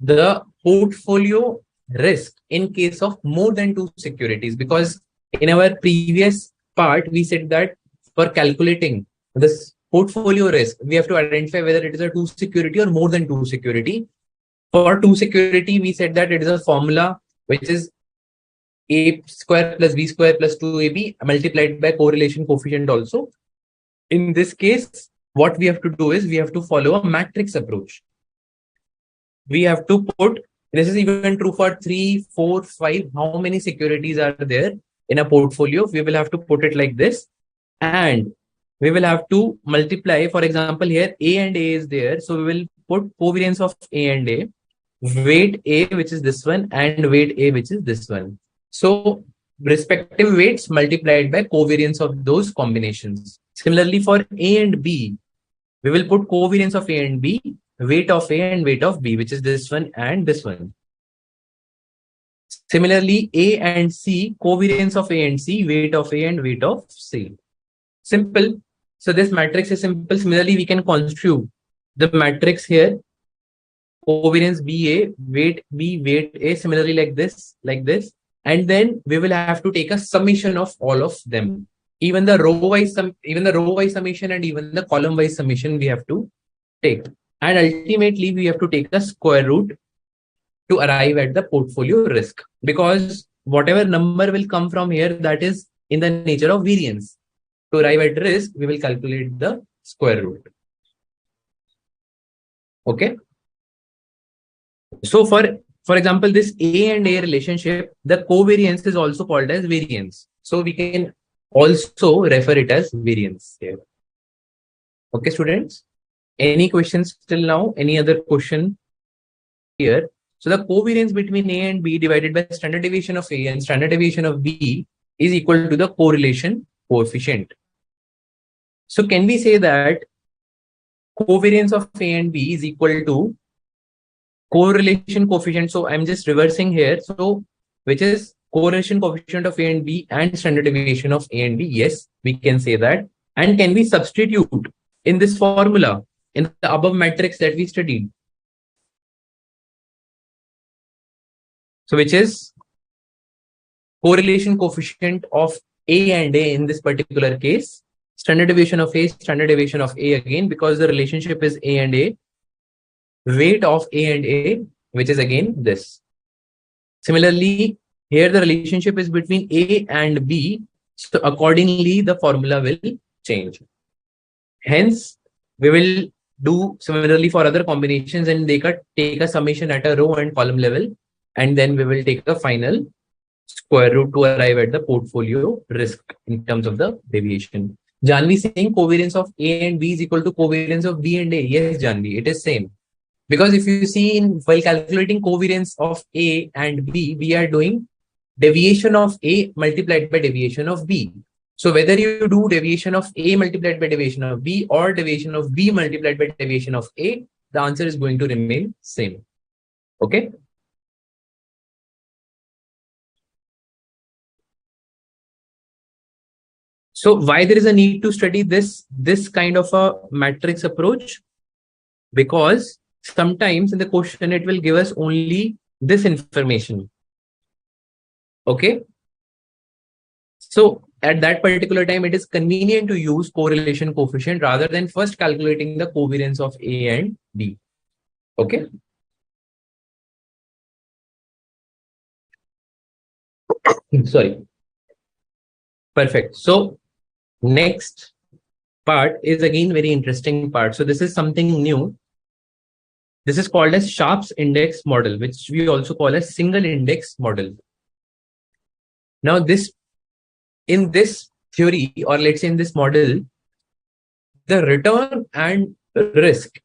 the portfolio risk in case of more than two securities, because in our previous part, we said that for calculating this portfolio risk, we have to identify whether it is a two security or more than two security. For two security, we said that it is a formula which is A square plus B square plus 2AB multiplied by correlation coefficient also. In this case, what we have to do is we have to follow a matrix approach. We have to put, this is even true for 3, 4, 5, how many securities are there in a portfolio. We will have to put it like this. And we will have to multiply, for example, here A and A is there. So we will put covariance of A and A, weight A, which is this one, and weight A, which is this one. So respective weights multiplied by covariance of those combinations. Similarly, for A and B, we will put covariance of A and B, weight of A and weight of B, which is this one and this one. Similarly, A and C, covariance of A and C, weight of A and weight of C. Simple. So this matrix is simple. Similarly, we can construe the matrix here, covariance BA, weight B, weight A, similarly like this, and then we will have to take a summation of all of them. Even the row-wise summation and even the column-wise summation we have to take. And ultimately, we have to take the square root to arrive at the portfolio risk, because whatever number will come from here, that is in the nature of variance. To arrive at risk, we will calculate the square root. Okay. So for example, this A and A relationship, the covariance is also called as variance. So we can also refer it as variance here. Okay, students. Any questions till now? Any other question here? So the covariance between A and B divided by standard deviation of A and standard deviation of B is equal to the correlation coefficient. So can we say that covariance of A and B is equal to correlation coefficient? So I'm just reversing here. So which is correlation coefficient of A and B and standard deviation of A and B? Yes, we can say that. And can we substitute in this formula in the above matrix that we studied? So which is correlation coefficient of A and A in this particular case, standard deviation of A, standard deviation of A again, because the relationship is A and A, weight of A and A, which is again this. Similarly, here the relationship is between A and B, so accordingly the formula will change. Hence, we will do similarly for other combinations and they could take a summation at a row and column level, and then we will take a final square root to arrive at the portfolio risk in terms of the deviation. Janvi saying covariance of A and B is equal to covariance of B and A. Yes, Janvi, it is same. Because if you see while calculating covariance of A and B, we are doing deviation of A multiplied by deviation of B. So whether you do deviation of A multiplied by deviation of B or deviation of B multiplied by deviation of A, the answer is going to remain same. Okay. So why there is a need to study this kind of a matrix approach? Because sometimes in the question, it will give us only this information. Okay. So at that particular time, it is convenient to use correlation coefficient rather than first calculating the covariance of A and B. Okay. Sorry. Perfect. So next part is again very interesting part. So this is something new. This is called as Sharpe's index model, which we also call as single index model. Now in this theory, or let's say in this model, the return and risk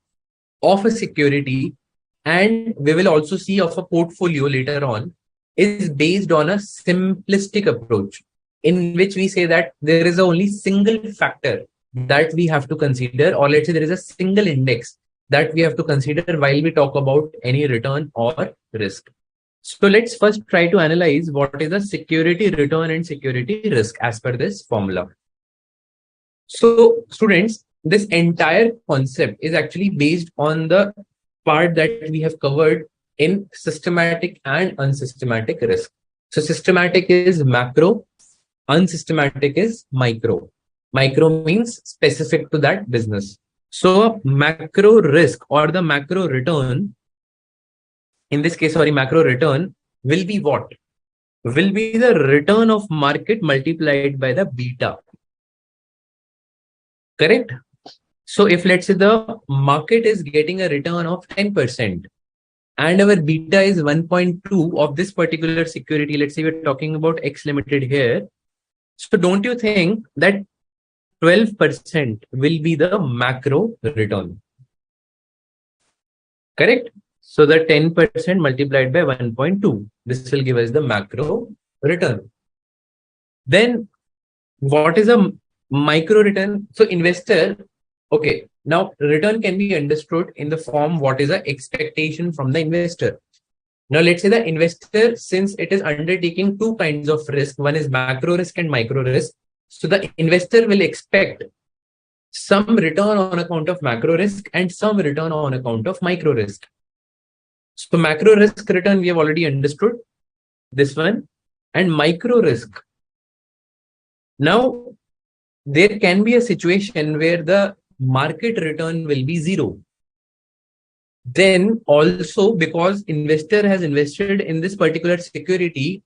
of a security, and we will also see of a portfolio later on, is based on a simplistic approach in which we say that there is only single factor that we have to consider, or let's say there is a single index that we have to consider while we talk about any return or risk. So let's first try to analyze what is a security return and security risk as per this formula. So students, this entire concept is actually based on the part that we have covered in systematic and unsystematic risk. So systematic is macro, unsystematic is micro. Micro means specific to that business. So macro risk or the macro return, in this case, sorry, macro return will be what? Will be the return of market multiplied by the beta. Correct? So if let's say the market is getting a return of 10% and our beta is 1.2 of this particular security, let's say we're talking about X Limited here. So don't you think that 12% will be the macro return? correct? So the 10% multiplied by 1.2, this will give us the macro return. Then what is a micro return? So investor, okay, now return can be understood in the form what is the expectation from the investor. Now let's say the investor, since it is undertaking two kinds of risk, one is macro risk and micro risk. So the investor will expect some return on account of macro risk and some return on account of micro risk. So macro risk return, we have already understood this one, and micro risk. Now, there can be a situation where the market return will be zero. Then also, because investor has invested in this particular security,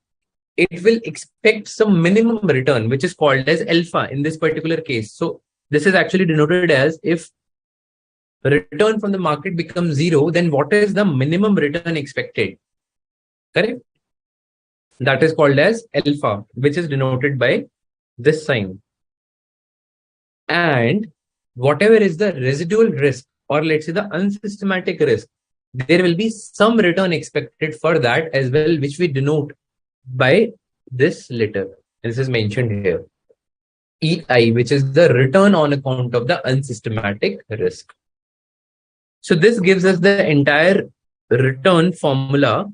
it will expect some minimum return, which is called as alpha in this particular case. So this is actually denoted as if return from the market becomes zero, then what is the minimum return expected? Correct? That is called as alpha, which is denoted by this sign. And whatever is the residual risk, or let's say the unsystematic risk, there will be some return expected for that as well, which we denote by this letter. This is mentioned here. EI, which is the return on account of the unsystematic risk. So this gives us the entire return formula.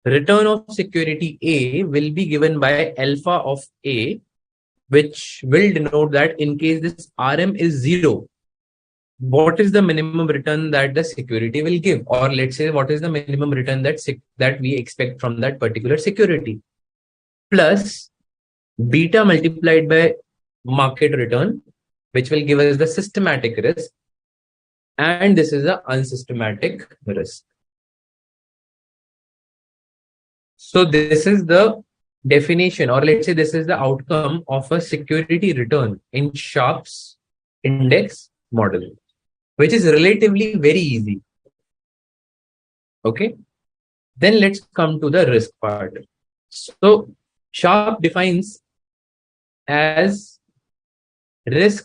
Return of security A will be given by alpha of A, which will denote that in case this RM is zero, what is the minimum return that the security will give? Or let's say, what is the minimum return that we expect from that particular security? Plus beta multiplied by market return, which will give us the systematic risk. And this is the unsystematic risk. So this is the definition, or let's say this is the outcome of a security return in Sharpe's index model, which is relatively very easy. Okay. Then let's come to the risk part. So Sharpe defines as risk,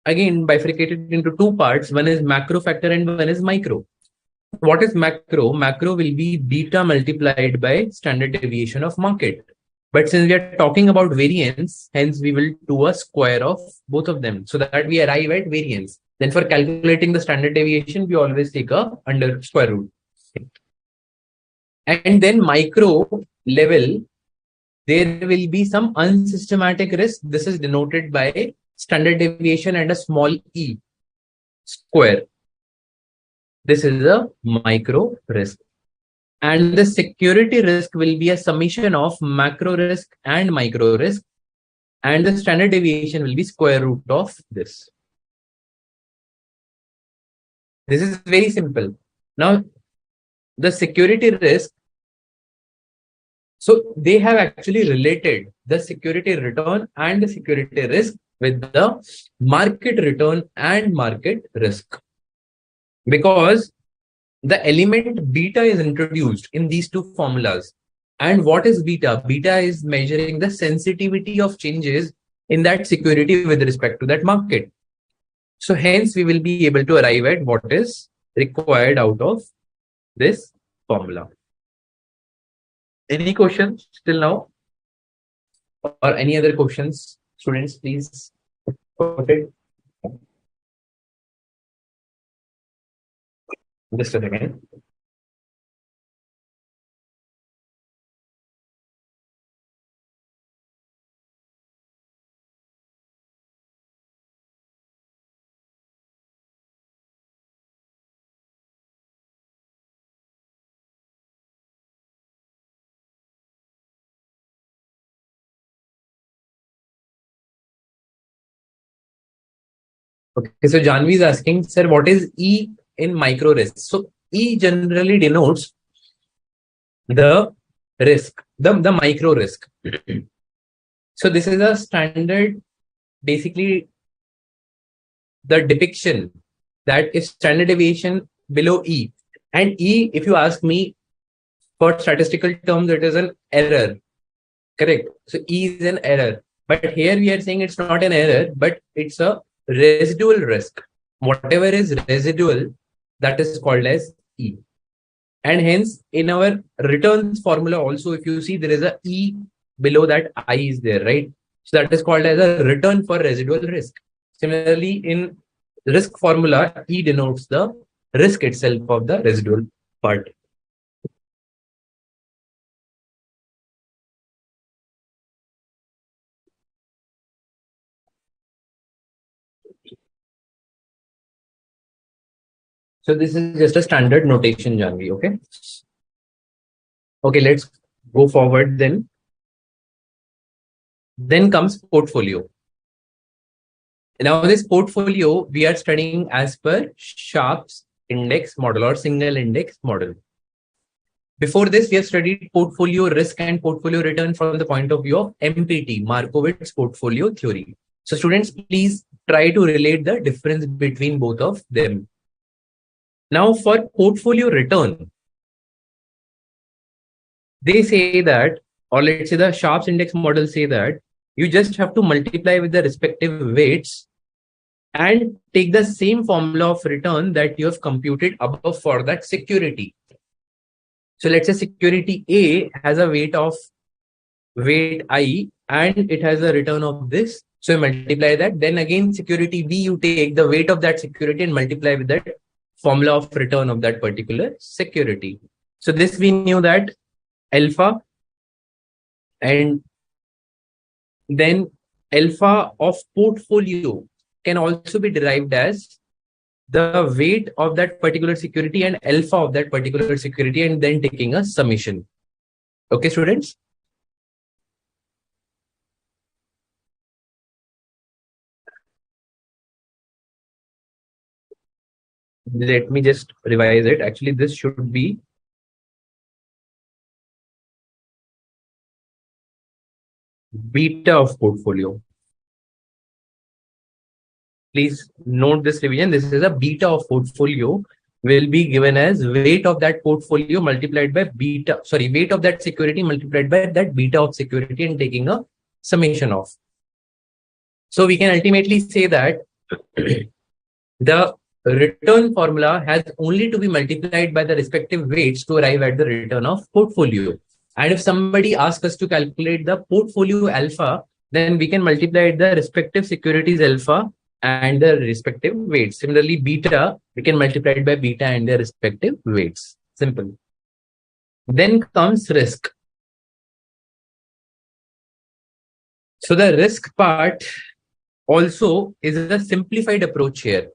again, bifurcated into two parts. One is macro factor and one is micro. What is macro? Macro will be beta multiplied by standard deviation of market. But since we are talking about variance, hence we will do a square of both of them so that we arrive at variance. Then for calculating the standard deviation, we always take a under square root. And then micro level, there will be some unsystematic risk. This is denoted by standard deviation and a small e square. This is a micro risk. And the security risk will be a summation of macro risk and micro risk. And the standard deviation will be square root of this. This is very simple. Now, the security risk, so they have actually related the security return and the security risk with the market return and market risk. Because the element beta is introduced in these two formulas. And what is beta? Beta is measuring the sensitivity of changes in that security with respect to that market. So hence we will be able to arrive at what is required out of this formula. Any questions till now? Or any other questions? Students, please put it. Just a second. Okay, so Janvi is asking, sir, what is E in micro risk? So E generally denotes the risk, the micro risk. So this is a standard, basically the depiction that if standard deviation below E, and E, if you ask me, for statistical terms, it is an error. Correct. So E is an error. But here we are saying it's not an error, but it's a residual risk. whatever is residual, that is called as E. And hence in our returns formula also, if you see, there is a E below that I is there, right? So that is called as a return for residual risk. Similarly, in risk formula, E denotes the risk itself of the residual part. So this is just a standard notation, Janvi, okay? Okay, let's go forward then. Then comes portfolio. Now this portfolio, we are studying as per Sharpe's index model or single index model. Before this, we have studied portfolio risk and portfolio return from the point of view of MPT, Markowitz portfolio theory. So students, please try to relate the difference between both of them. Now for portfolio return, they say that, or let's say the Sharpe's index model say that you just have to multiply with the respective weights and take the same formula of return that you have computed above for that security. So let's say security A has a weight I and it has a return of this. So you multiply that. Then again, security B, you take the weight of that security and multiply with that formula of return of that particular security. So this we knew that alpha, and then alpha of portfolio can also be derived as the weight of that particular security and alpha of that particular security, and then taking a summation. Okay, students? Let me just revise it. Actually, this should be beta of portfolio. Please note this revision. This is a beta of portfolio will be given as weight of that portfolio multiplied by beta, sorry, weight of that security multiplied by that beta of security and taking a summation of. So we can ultimately say that the return formula has only to be multiplied by the respective weights to arrive at the return of portfolio. And if somebody asks us to calculate the portfolio alpha, then we can multiply the respective securities alpha and the respective weights. Similarly, beta, we can multiply it by beta and their respective weights. Simple. Then comes risk. So the risk part also is a simplified approach here.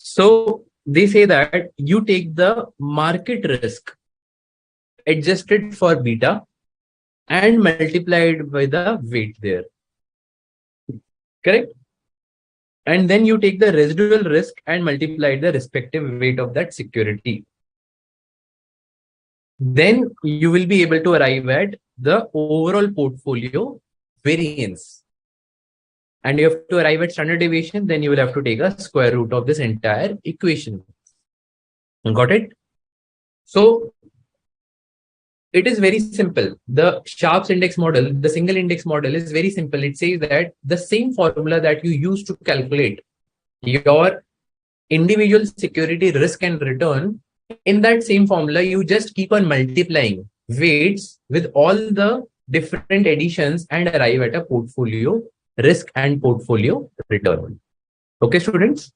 So they say that you take the market risk adjusted for beta and multiplied by the weight there. Correct? And then you take the residual risk and multiply the respective weight of that security. Then you will be able to arrive at the overall portfolio variance. And you have to arrive at standard deviation, then you will have to take a square root of this entire equation. Got it? So it is very simple. The Sharpe's index model, the single index model is very simple. It says that the same formula that you use to calculate your individual security risk and return, in that same formula, you just keep on multiplying weights with all the different additions and arrive at a portfolio risk and portfolio return. Okay, students?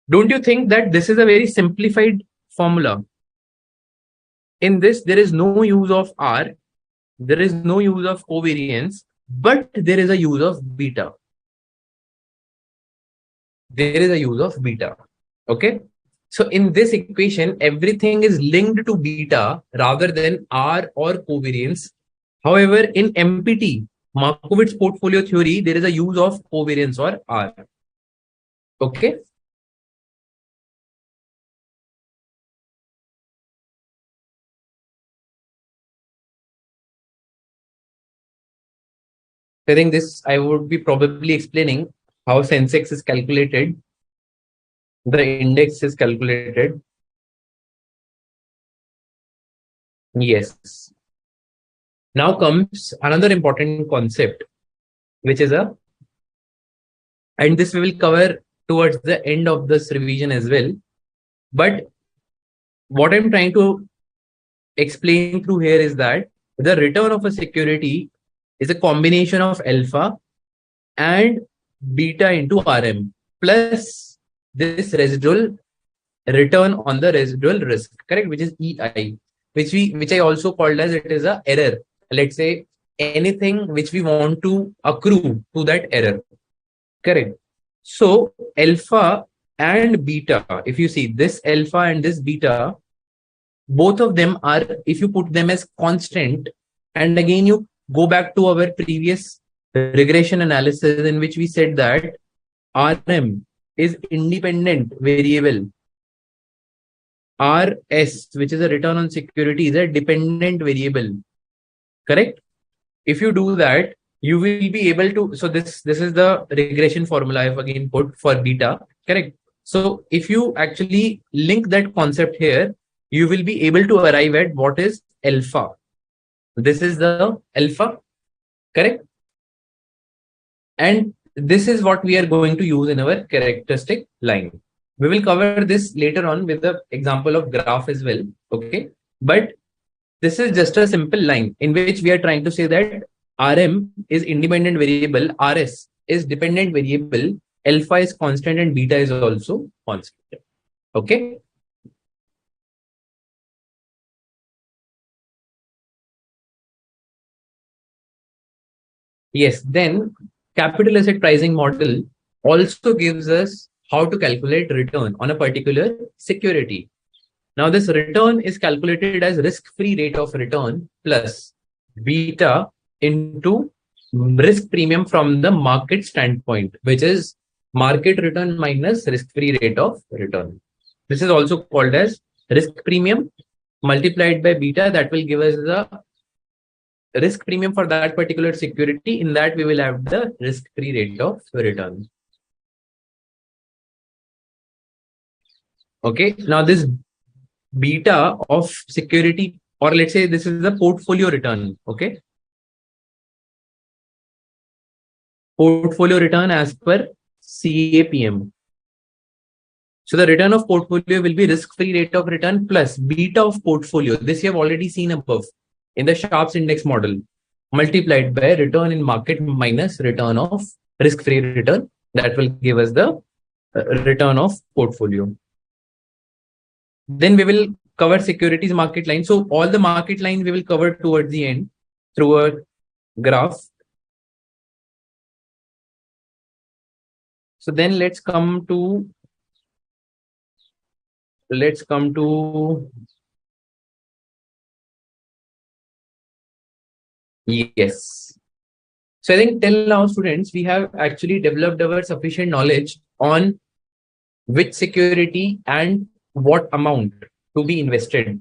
Don't you think that this is a very simplified formula? In this, there is no use of R, there is no use of covariance, but there is a use of beta. There is a use of beta. Okay. So in this equation, everything is linked to beta rather than R or covariance. However, in MPT, Markowitz portfolio theory, there is a use of covariance or R. Okay. I think this, I would be probably explaining how Sensex is calculated. The index is calculated. Yes. Now comes another important concept, which is and this we will cover towards the end of this revision as well. But what I'm trying to explain through here is that the return of a security is a combination of alpha and beta into RM plus this residual return on the residual risk, correct, which is EI, which I also called as it is a error. Let's say anything which we want to accrue to that error, correct. So alpha and beta, if you see this alpha and this beta, both of them are, if you put them as constant, and again you go back to our previous regression analysis in which we said that RM is independent variable, RS, which is a return on security, is a dependent variable, correct. If you do that, you will be able to, so this is the regression formula I've again put for beta, correct. So if you actually link that concept here, you will be able to arrive at what is alpha. This is the alpha, correct. And this is what we are going to use in our characteristic line. We will cover this later on with the example of graph as well, okay. But this is just a simple line in which we are trying to say that RM is independent variable, RS is dependent variable, alpha is constant, and beta is also constant. Okay. Yes, then capital asset pricing model also gives us how to calculate return on a particular security. Now this return is calculated as risk-free rate of return plus beta into risk premium from the market standpoint, which is market return minus risk-free rate of return. This is also called as risk premium multiplied by beta. That will give us the risk premium for that particular security. In that we will have the risk-free rate of return. Okay, now this beta of security, or let's say this is the portfolio return. Okay, portfolio return as per CAPM. So the return of portfolio will be risk-free rate of return plus beta of portfolio. This you have already seen above in the Sharpe's index model, multiplied by return in market minus return of risk-free return. That will give us the return of portfolio. Then we will cover securities market line. So all the market lines we will cover towards the end through a graph. So then let's come to yes. So I think till now, students, we have actually developed our sufficient knowledge on which security and what amount to be invested.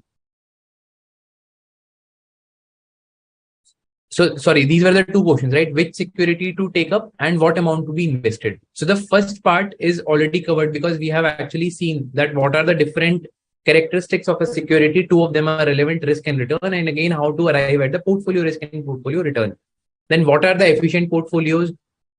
So sorry, these were the two questions, right? Which security to take up and what amount to be invested. So the first part is already covered because we have actually seen that what are the different characteristics of a security. Two of them are relevant, risk and return, and again how to arrive at the portfolio risk and portfolio return. Then what are the efficient portfolios?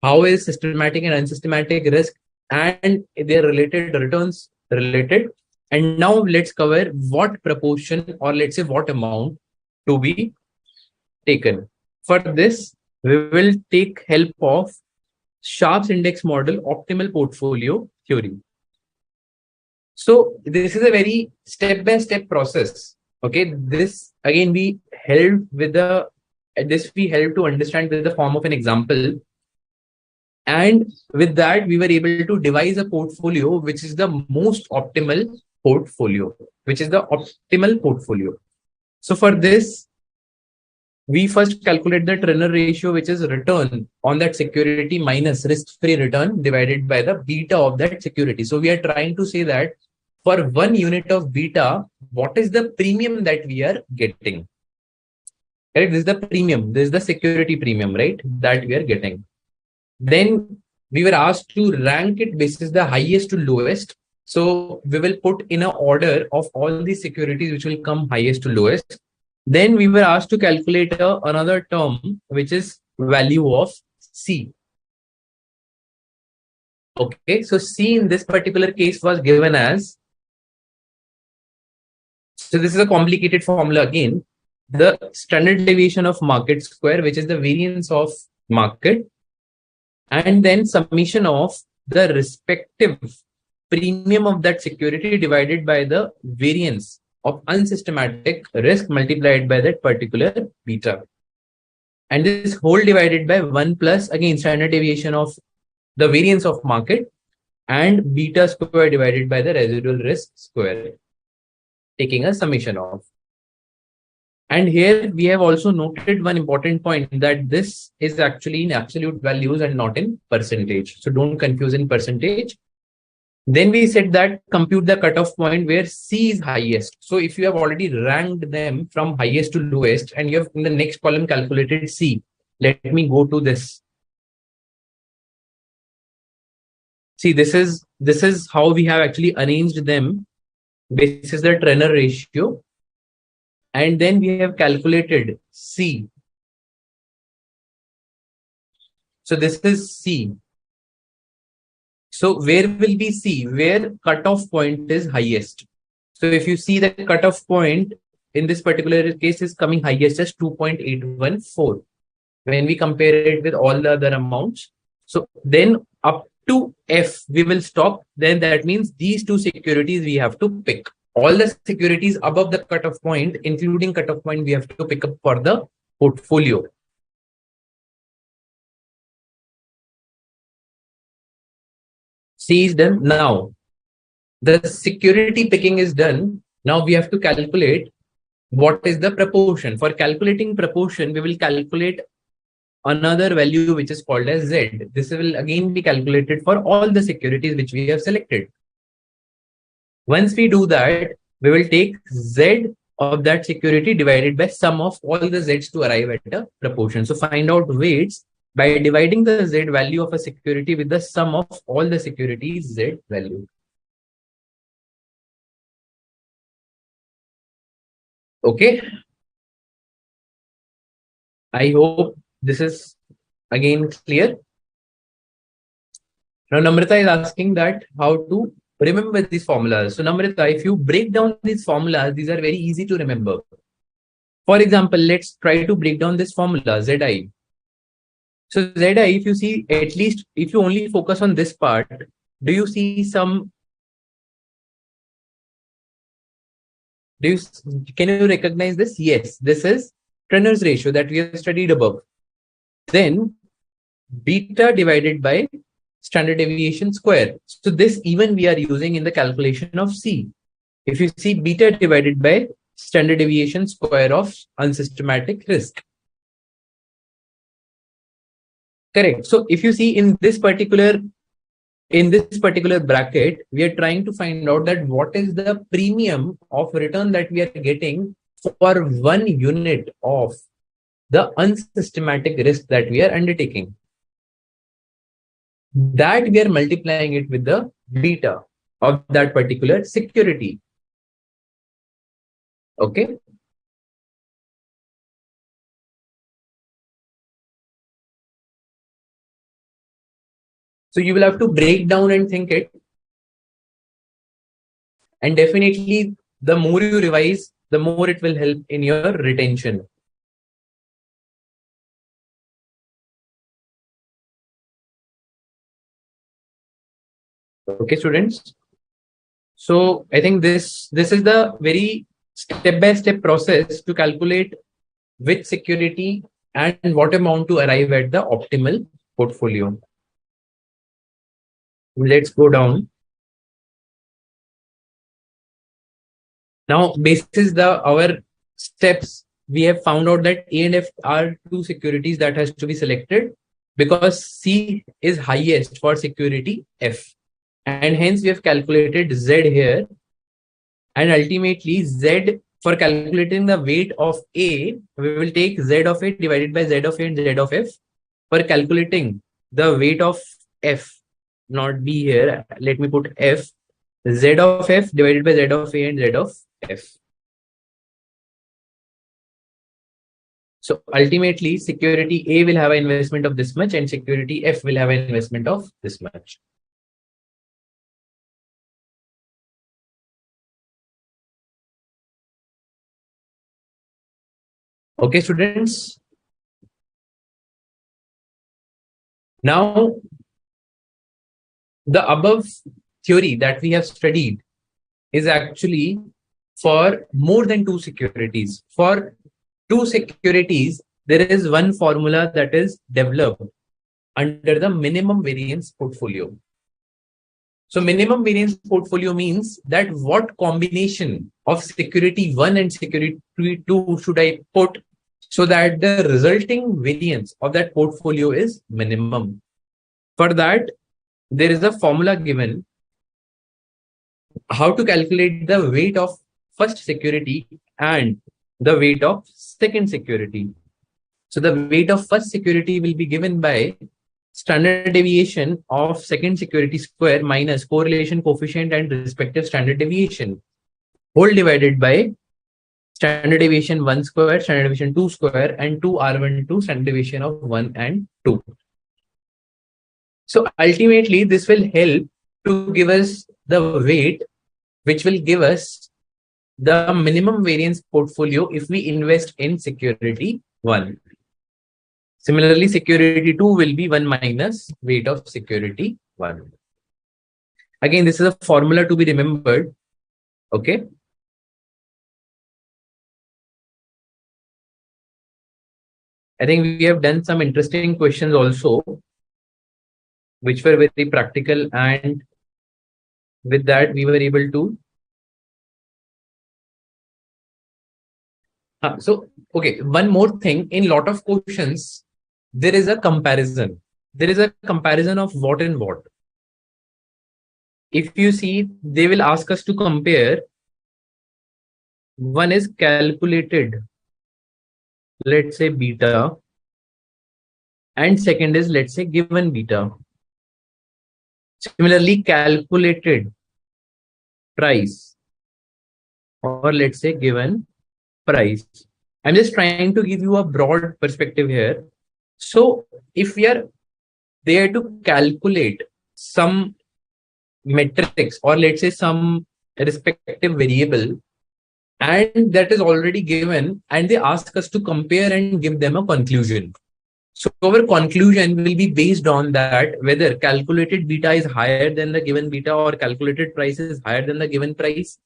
How is systematic and unsystematic risk and their related returns related? And now let's cover what proportion, or let's say what amount to be taken. For this, we will take help of Sharpe's index model optimal portfolio theory. So this is a very step-by-step process. Okay, this again we helped with the we helped to understand with the form of an example. And with that, we were able to devise a portfolio which is the most optimal portfolio, So for this, we first calculate the Turner ratio, which is return on that security minus risk-free return divided by the beta of that security. So we are trying to say that for 1 unit of beta, what is the premium that we are getting? Right? This is the premium. This is the security premium, right? That we are getting. Then we were asked to rank it basis the highest to lowest. So we will put in an order of all the securities which will come highest to lowest. Then we were asked to calculate another term, which is value of C. Okay, so C in this particular case was given as, so this is a complicated formula again, the standard deviation of market square, which is the variance of market, and then summation of the respective premium of that security divided by the variance of unsystematic risk multiplied by that particular beta. And this whole divided by 1 plus, again, standard deviation of the variance of market and beta square divided by the residual risk square, taking a summation of. And here we have also noted one important point, that this is actually in absolute values and not in percentage. So don't confuse in percentage. Then we said that compute the cutoff point where C is highest. So if you have already ranked them from highest to lowest and you have in the next column calculated C, let me go to this. See, this is how we have actually arranged them. This is the Trenner ratio. And then we have calculated C. So this is C. So where will be C? Where cutoff point is highest. So if you see the cutoff point in this particular case is coming highest as 2.814 when we compare it with all the other amounts. So then up to F we will stop. Then that means these two securities we have to pick. All the securities above the cutoff point, including cutoff point, we have to pick up for the portfolio. C is done. Now the security picking is done. Now we have to calculate what is the proportion. For calculating proportion, we will calculate another value which is called as Z. This will again be calculated for all the securities which we have selected. Once we do that, we will take Z of that security divided by sum of all the Z's to arrive at a proportion. So find out weights by dividing the Z value of a security with the sum of all the securities Z value. Okay. I hope this is again clear. Now Namrata is asking that how to remember these formulas. So Namrata, if you break down these formulas, these are very easy to remember. For example, let's try to break down this formula Zi. So Zi, if you see, at least if you only focus on this part, do you see some, can you recognize this? Yes, this is Trenner's ratio that we have studied above. Then beta divided by standard deviation square. So this even we are using in the calculation of C. If you see beta divided by standard deviation square of unsystematic risk. Correct. So if you see in this particular bracket, we are trying to find out that what is the premium of return that we are getting for 1 unit of the unsystematic risk that we are undertaking. That we are multiplying it with the beta of that particular security. Okay. So you will have to break down and think it. And definitely the more you revise, the more it will help in your retention. Okay, students. So I think this is the very step-by-step process to calculate which security and what amount to arrive at the optimal portfolio. Let's go down. Now, basis our steps, we have found out that A and F are two securities that has to be selected because C is highest for security F. And hence we have calculated Z here. And ultimately Z, for calculating the weight of A, we will take Z of A divided by Z of A and Z of F. For calculating the weight of F, not B here, let me put F, Z of F divided by Z of A and Z of F. So ultimately, security A will have an investment of this much and security F will have an investment of this much. Okay, students. Now, the above theory that we have studied is actually for more than two securities. For two securities, there is one formula that is developed under the minimum variance portfolio. So minimum variance portfolio means that what combination of security 1 and security 2 should I put so that the resulting variance of that portfolio is minimum. For that, there is a formula given how to calculate the weight of first security and the weight of second security. So the weight of first security will be given by standard deviation of second security square minus correlation coefficient and respective standard deviation, whole divided by standard deviation 1 square, standard deviation 2 square, and 2R12 standard deviation of 1 and 2. So ultimately, this will help to give us the weight, which will give us the minimum variance portfolio if we invest in security 1. Similarly, security 2 will be 1 minus weight of security 1. Again, this is a formula to be remembered. Okay. I think we have done some interesting questions also, which were very practical, and with that we were able to okay, one more thing. In lot of questions, there is a comparison. There is a comparison of what and what. If you see, they will ask us to compare. One is calculated, let's say beta, and second is, let's say, given beta. Similarly, calculated price, or let's say given price. I'm just trying to give you a broad perspective here. So if we are there to calculate some metrics, or let's say some respective variable, and that is already given, and they ask us to compare and give them a conclusion. So our conclusion will be based on that, whether calculated beta is higher than the given beta or calculated price is higher than the given price.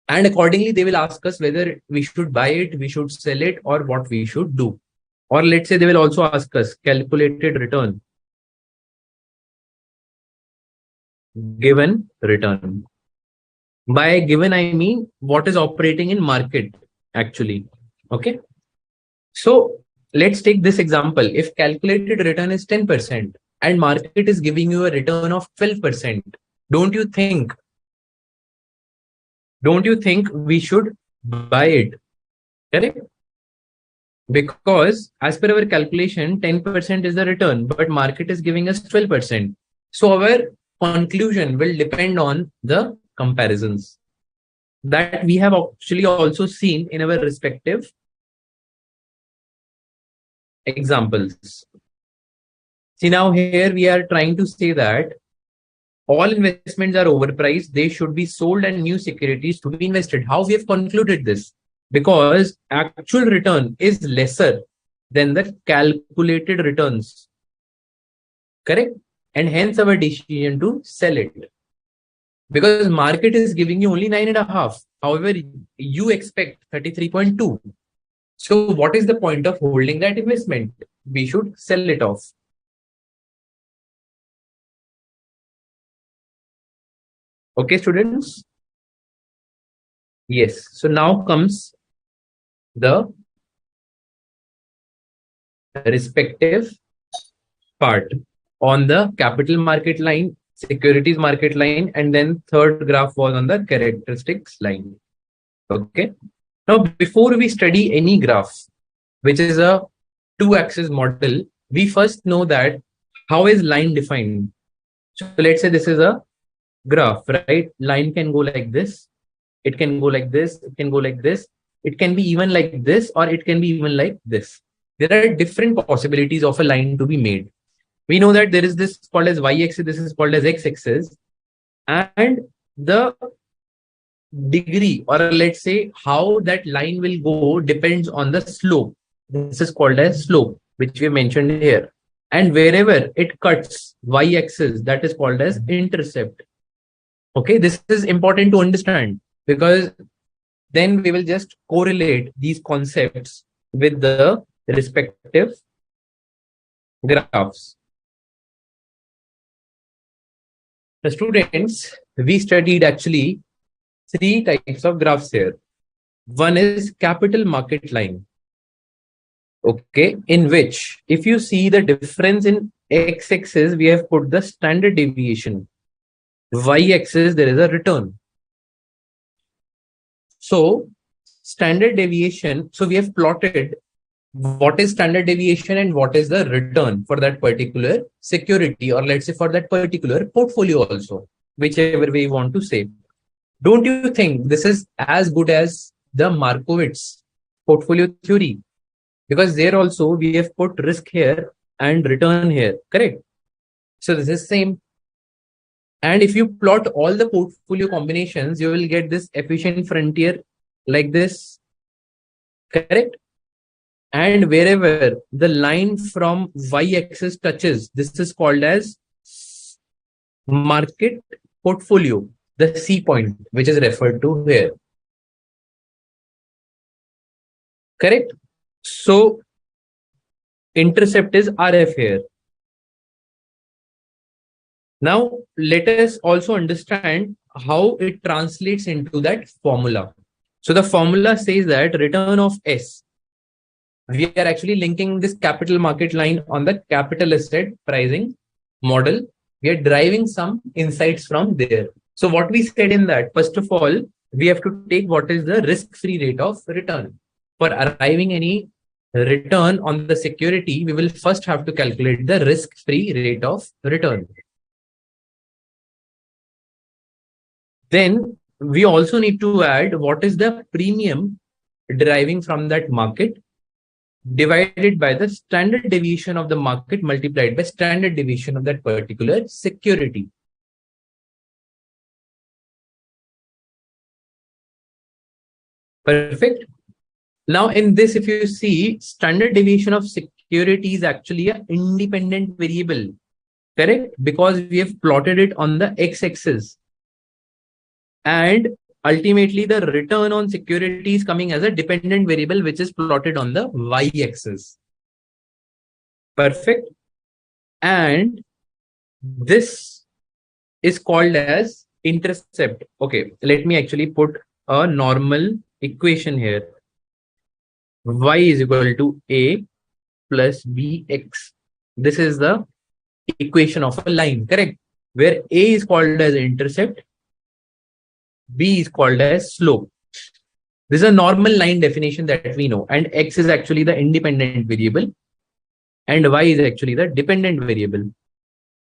And accordingly, they will ask us whether we should buy it, we should sell it, or what we should do. Or let's say they will also ask us calculated return, given return. By given, I mean what is operating in market actually. Okay. So let's take this example. If calculated return is 10% and market is giving you a return of 12%, don't you think we should buy it? Correct? Because as per our calculation, 10% is the return, but market is giving us 12%. So our conclusion will depend on the comparisons that we have actually also seen in our respective examples. See, now here we are trying to say that all investments are overpriced. They should be sold and new securities to be invested. How we have concluded this? Because actual return is lesser than the calculated returns. Correct? And hence our decision to sell it. Because market is giving you only 9.5. However, you expect 33.2. So what is the point of holding that investment? We should sell it off. Okay, students? Yes. So now comes the respective part on the capital market line, securities market line, and then third graph was on the characteristics line. Okay. Now, before we study any graph, which is a two-axis model, we first know that how is line defined. So let's say this is a graph, right? Line can go like this. It can go like this. It can go like this. It can be even like this, or it can be even like this. There are different possibilities of a line to be made. We know that there is this called as y-axis, this is called as x-axis, and the degree, or let's say how that line will go, depends on the slope. This is called as slope, which we mentioned here. And wherever it cuts y-axis, that is called as intercept. Okay, this is important to understand, because then we will just correlate these concepts with the respective graphs. The students, we studied actually three types of graphs here. One is capital market line. Okay, in which if you see the difference in x-axis, we have put the standard deviation. Y-axis, there is a return. So standard deviation, so we have plotted what is standard deviation and what is the return for that particular security, or let's say for that particular portfolio also, whichever way you want to say. Don't you think this is as good as the Markowitz portfolio theory? Because there also we have put risk here and return here, correct? So this is same. And if you plot all the portfolio combinations, you will get this efficient frontier like this, correct? And wherever the line from y-axis touches, this is called as market portfolio, the C point, which is referred to here. Correct? So intercept is RF here. Now let us also understand how it translates into that formula. So the formula says that return of S, we are actually linking this capital market line on the capital asset pricing model. We are deriving some insights from there. So what we said in that, first of all, we have to take what is the risk-free rate of return. For arriving any return on the security, we will first have to calculate the risk-free rate of return. Then we also need to add what is the premium deriving from that market, divided by the standard deviation of the market multiplied by standard deviation of that particular security. Perfect. Now in this, if you see, standard deviation of security is actually an independent variable, correct? Because we have plotted it on the x-axis. And ultimately the return on security is coming as a dependent variable, which is plotted on the y-axis. Perfect. And this is called as intercept. Okay, let me actually put a normal equation here. Y is equal to A plus Bx. This is the equation of a line, correct? Where A is called as intercept, B is called as slope. This is a normal line definition that we know, and X is actually the independent variable and Y is actually the dependent variable.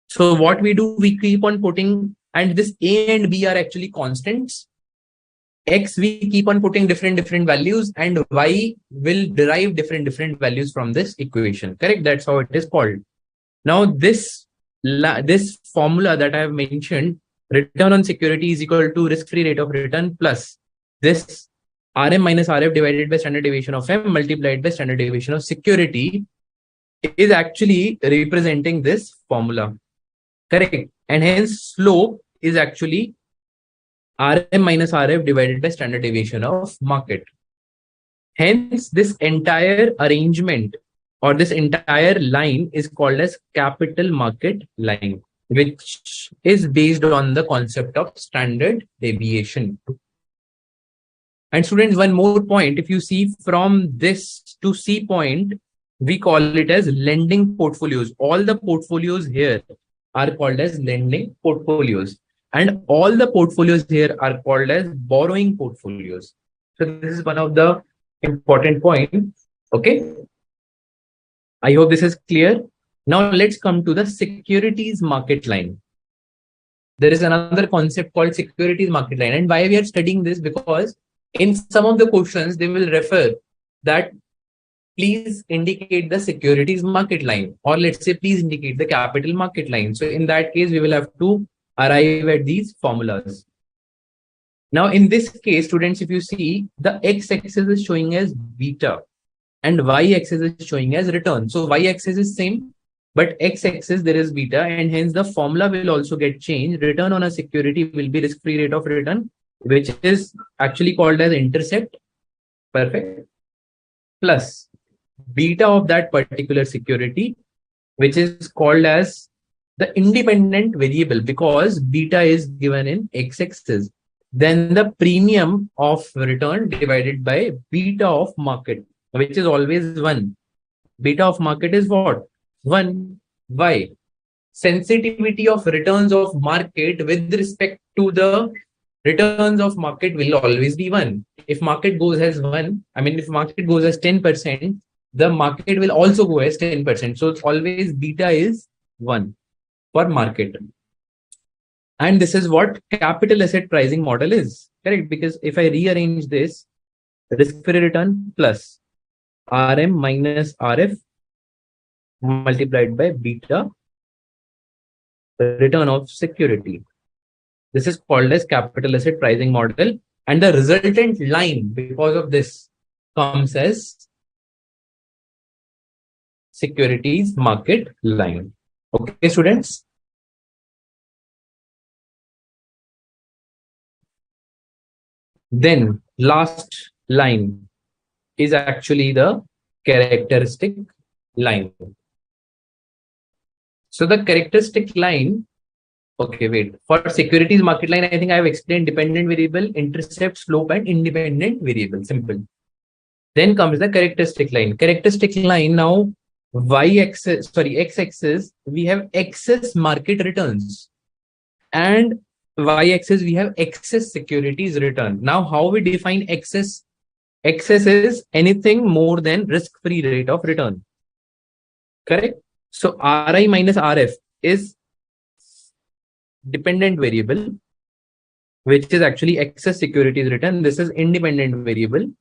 So what we do, we keep on putting, and this A and B are actually constants. X, we keep on putting different values, and Y will derive different values from this equation, correct? That's how it is called. Now this formula that I have mentioned, return on security is equal to risk-free rate of return plus this RM minus RF divided by standard deviation of M multiplied by standard deviation of security, is actually representing this formula, correct? And hence slope is actually RM minus RF divided by standard deviation of market. Hence this entire arrangement or this entire line is called as capital market line, which is based on the concept of standard deviation. And students, one more point, if you see from this to C point, we call it as lending portfolios. All the portfolios here are called as lending portfolios, and all the portfolios here are called as borrowing portfolios. So this is one of the important points. Okay, I hope this is clear. Now let's come to the securities market line. There is another concept called securities market line, and why we are studying this, because in some of the questions they will refer that please indicate the securities market line, or let's say please indicate the capital market line. So in that case we will have to arrive at these formulas. Now, in this case, students, if you see, the x-axis is showing as beta and y-axis is showing as return. So y-axis is same, but x-axis there is beta, and hence the formula will also get changed. Return on a security will be risk-free rate of return, which is actually called as intercept, perfect, plus beta of that particular security, which is called as the independent variable because beta is given in x-axis. Then the premium of return divided by beta of market, which is always 1. Beta of market is what? 1. Why? Sensitivity of returns of market with respect to the returns of market will always be 1. If market goes as 1, I mean, if market goes as 10%, the market will also go as 10%. So it's always beta is 1 for market. And this is what capital asset pricing model is, correct? Because if I rearrange this, risk-free return plus RM minus RF multiplied by beta return of security. This is called as capital asset pricing model. And the resultant line because of this comes as securities market line. Okay, students? Then last line is actually the characteristic line. So the characteristic line, okay, wait. For securities market line, I think I have explained dependent variable, intercept, slope, and independent variable. Simple. Then comes the characteristic line. Characteristic line now, x-axis, we have excess market returns. And y-axis, we have excess securities return. Now, how we define excess? Excess is anything more than risk-free rate of return. Correct? So Ri minus Rf is dependent variable, which is actually excess securities return. This is independent variable.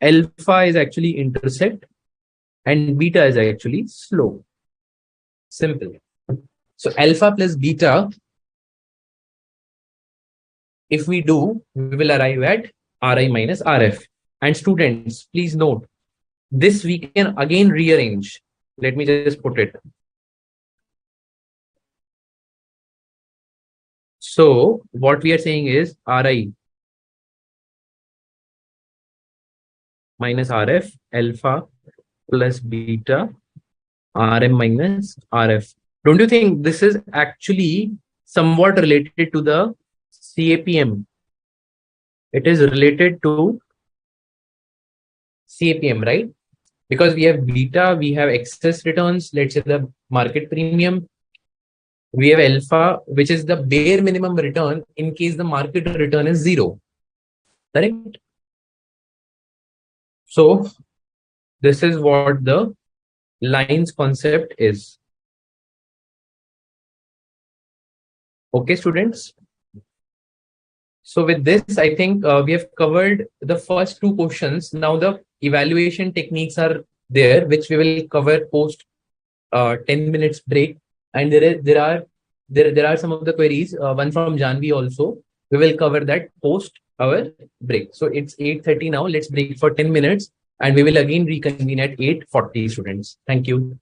Alpha is actually intercept and beta is actually slope. Simple. So alpha plus beta, if we do, we will arrive at Ri minus Rf. And students, please note, this we can again rearrange. Let me just put it. So what we are saying is Ri minus Rf, alpha plus beta, Rm minus Rf. Don't you think this is actually somewhat related to the CAPM? It is related to CAPM, right? Because we have beta, we have excess returns, let's say the market premium. We have alpha, which is the bare minimum return in case the market return is 0. Correct? So this is what the lines concept is. Okay, students? So with this, I think we have covered the first 2 questions. Now the evaluation techniques are there, which we will cover post 10 minutes break. And there are some of the queries, one from Janvi also. We will cover that post our break. So it's 8:30 now. Let's break for 10 minutes and we will again reconvene at 8:40, students. Thank you.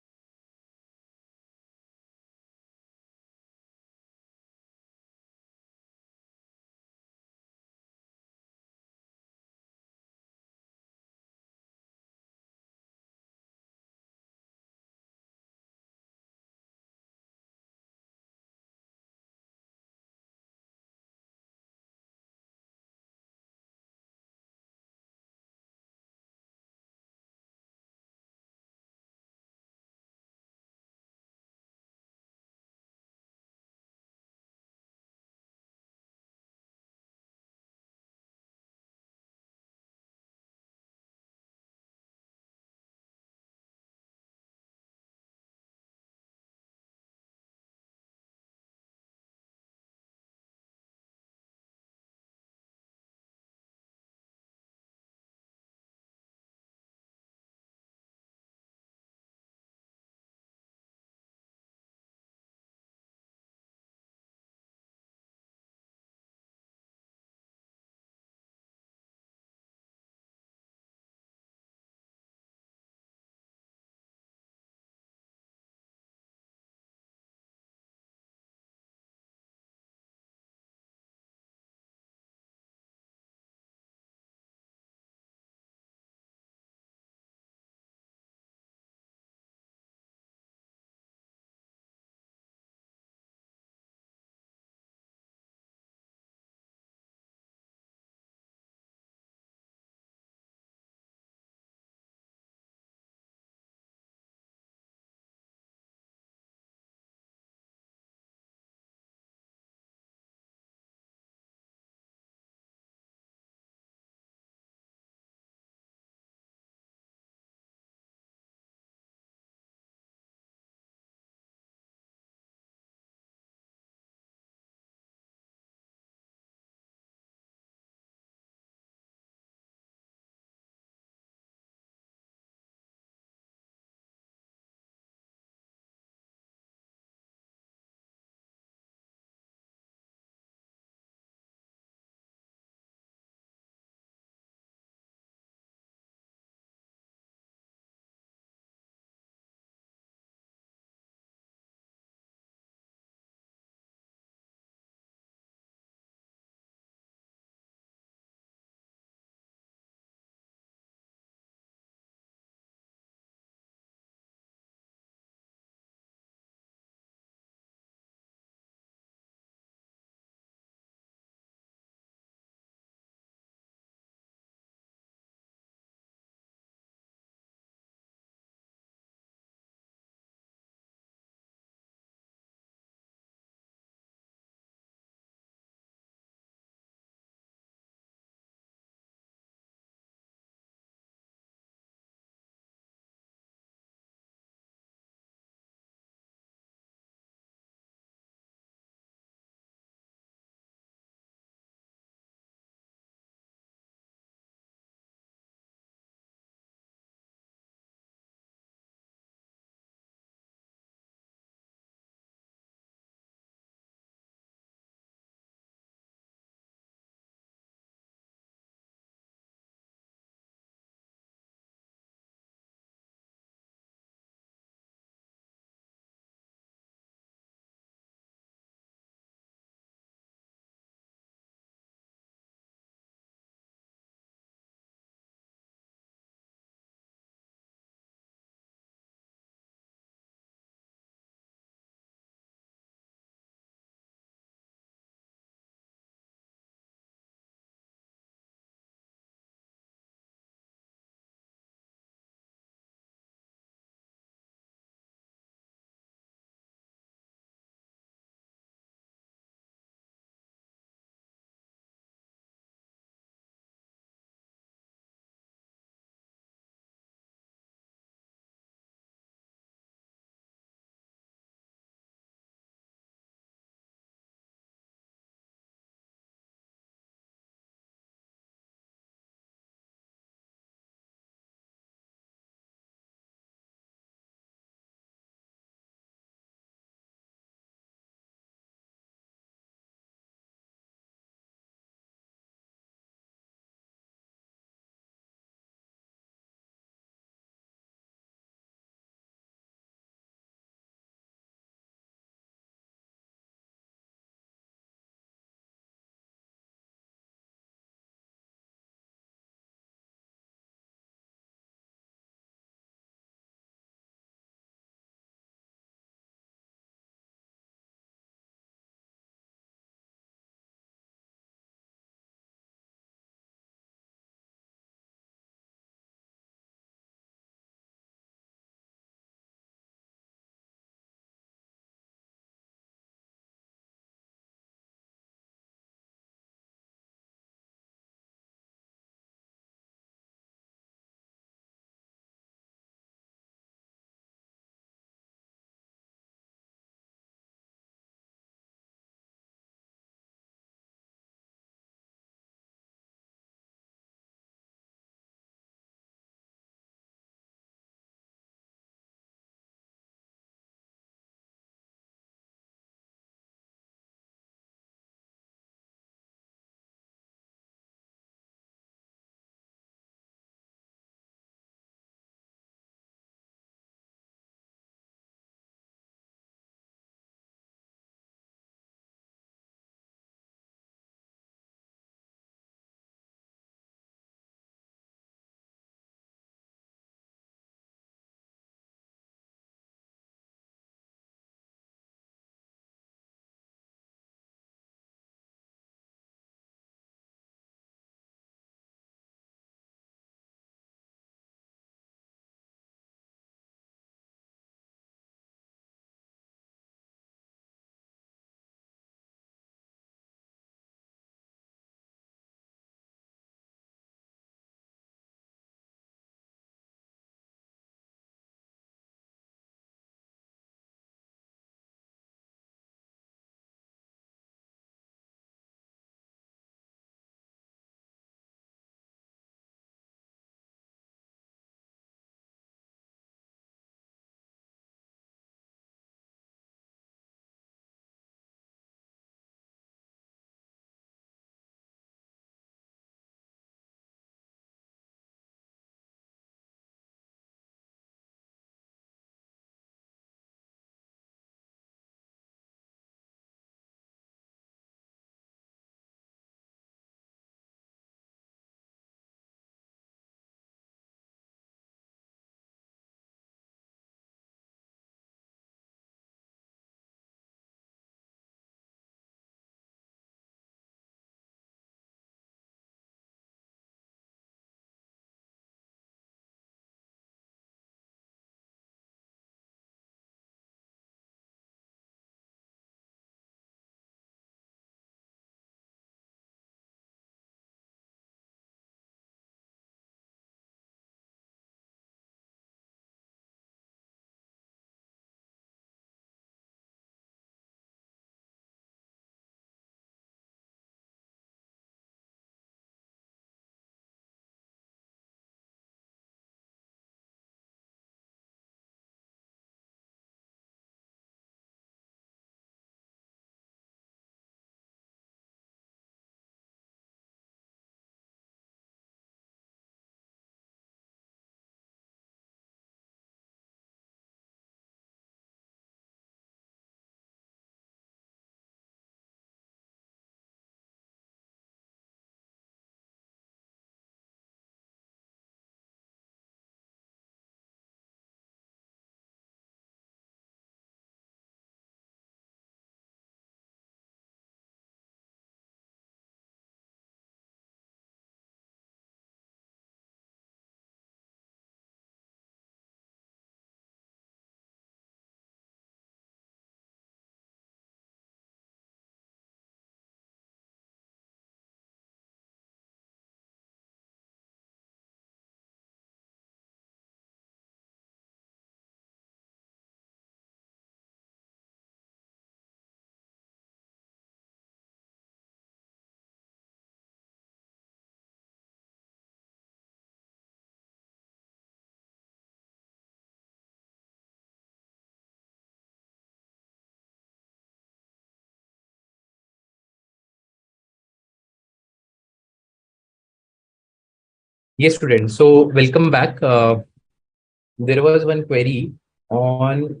Yes, students. So welcome back. There was one query on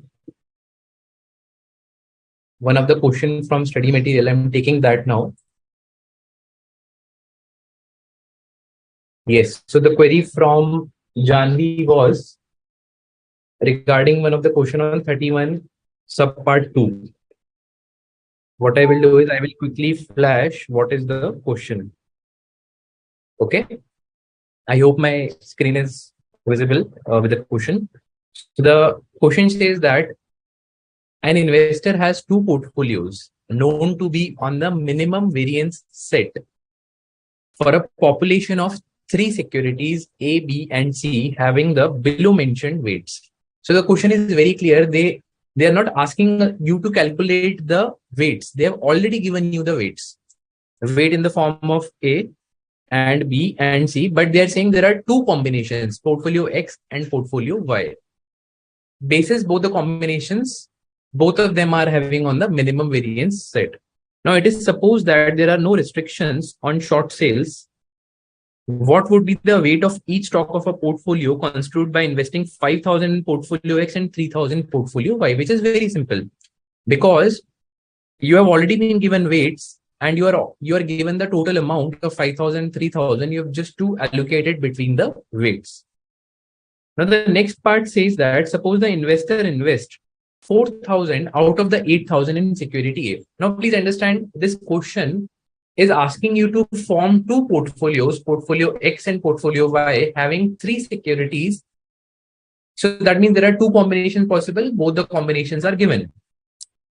one of the questions from study material. I'm taking that now. Yes. So the query from Janvi was regarding one of the question on 31 subpart 2. What I will do is I will quickly flash what is the question. Okay. I hope my screen is visible with the question. So the question says that an investor has two portfolios known to be on the minimum variance set for a population of three securities A, B, and C having the below mentioned weights. So the question is very clear. They are not asking you to calculate the weights. They have already given you the weights. Weight in the form of A and B and C, but they are saying there are two combinations, portfolio X and portfolio Y. Basis both the combinations, both of them are having on the minimum variance set. Now it is supposed that there are no restrictions on short sales. What would be the weight of each stock of a portfolio construed by investing 5,000 in portfolio X and 3,000 portfolio Y, which is very simple because you have already been given weights and you are given the total amount of 5,000, 3,000. You have just to allocate it between the weights. Now the next part says that suppose the investor invests 4,000 out of the 8,000 in security A. Now please understand this question is asking you to form two portfolios, portfolio X and portfolio Y, having three securities. So that means there are two combinations possible. Both the combinations are given.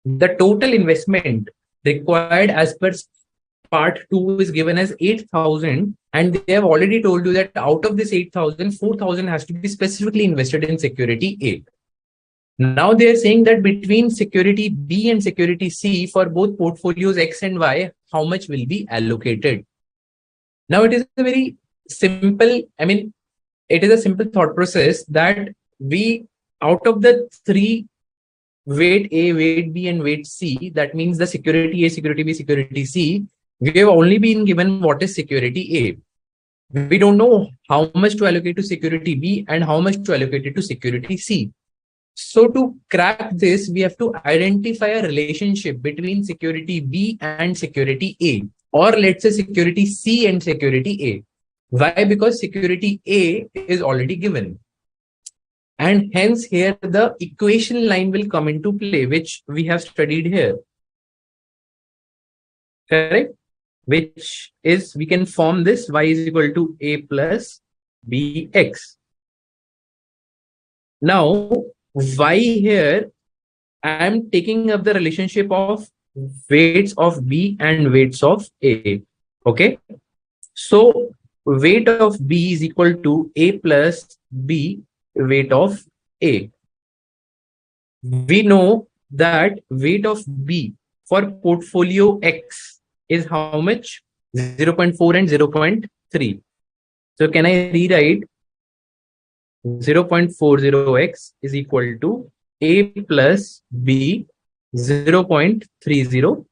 The total investment required as per part 2 is given as 8,000, and they have already told you that out of this 8,000, 4,000 has to be specifically invested in security A. Now they are saying that between security B and security C for both portfolios X and Y, how much will be allocated? Now it is a very simple, it is a simple thought process that we, out of the three, weight A, weight B, and weight C, that means the security A, security B, security C, we have only been given what is security A. We don't know how much to allocate to security B and how much to allocate it to security C. So to crack this, we have to identify a relationship between security B and security A, or let's say security C and security A. Why? Because security A is already given. And hence here the equation line will come into play, which we have studied here. Correct? Which is, we can form this y is equal to A plus bx. Now, y here, I am taking up the relationship of weights of B and weights of A. Okay. So weight of B is equal to A plus B weight of A. We know that weight of B for portfolio X is how much? 0.4 and 0.3. So can I rewrite 0.40x is equal to A plus B 0.30.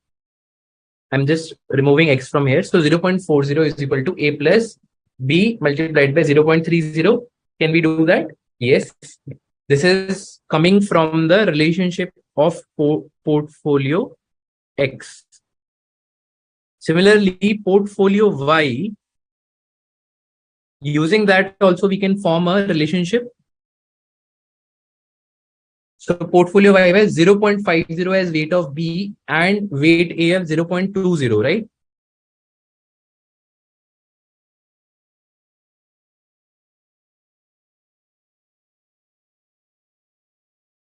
I'm just removing x from here. So 0.40 is equal to A plus B multiplied by 0.30. Can we do that? Yes. This is coming from the relationship of portfolio X. Similarly, portfolio Y, using that also we can form a relationship. So portfolio Y has 0.50 as weight of B and weight A of 0.20, right?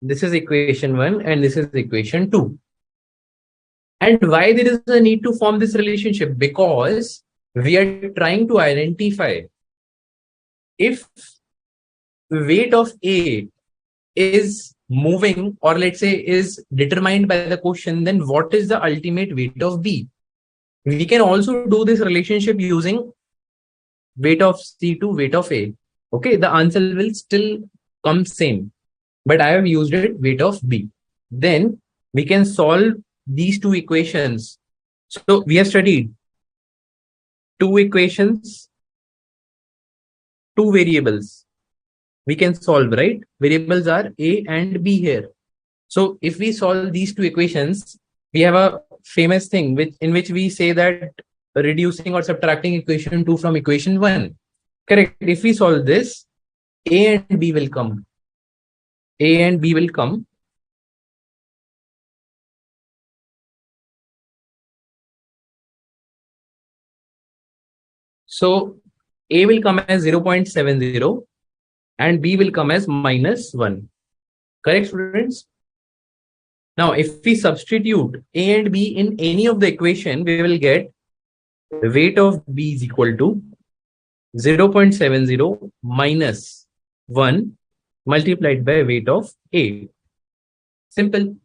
This is equation 1 and this is equation 2. And why there is a need to form this relationship? Because we are trying to identify if weight of A is moving, or let's say is determined by the question, then what is the ultimate weight of B? We can also do this relationship using weight of C to weight of A. Okay, the answer will still come same, but I have used it weight of B. Then we can solve these two equations. So we have studied two equations two variables. We can solve, right? Variables are A and B here. So if we solve these two equations, we have a famous thing in which we say that reducing or subtracting equation 2 from equation 1. Correct. If we solve this, A and B will come. A and B will come. So A will come as 0.70 and B will come as -1. Correct, students? Now, if we substitute A and B in any of the equation, we will get the weight of B is equal to 0.70 minus 1 multiplied by weight of A. Simple.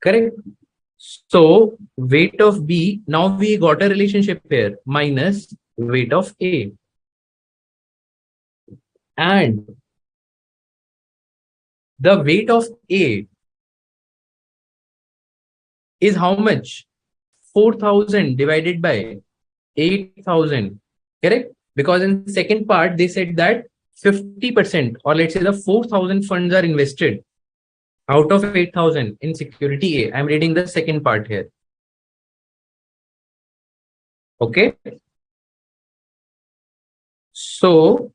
Correct. So weight of B, now we got a relationship here, minus weight of A. And the weight of A is how much? 4,000 divided by 8,000. Correct? Because in second part, they said that 50%, or let's say the 4,000 funds are invested out of 8,000 in security A. I'm reading the second part here. Okay. So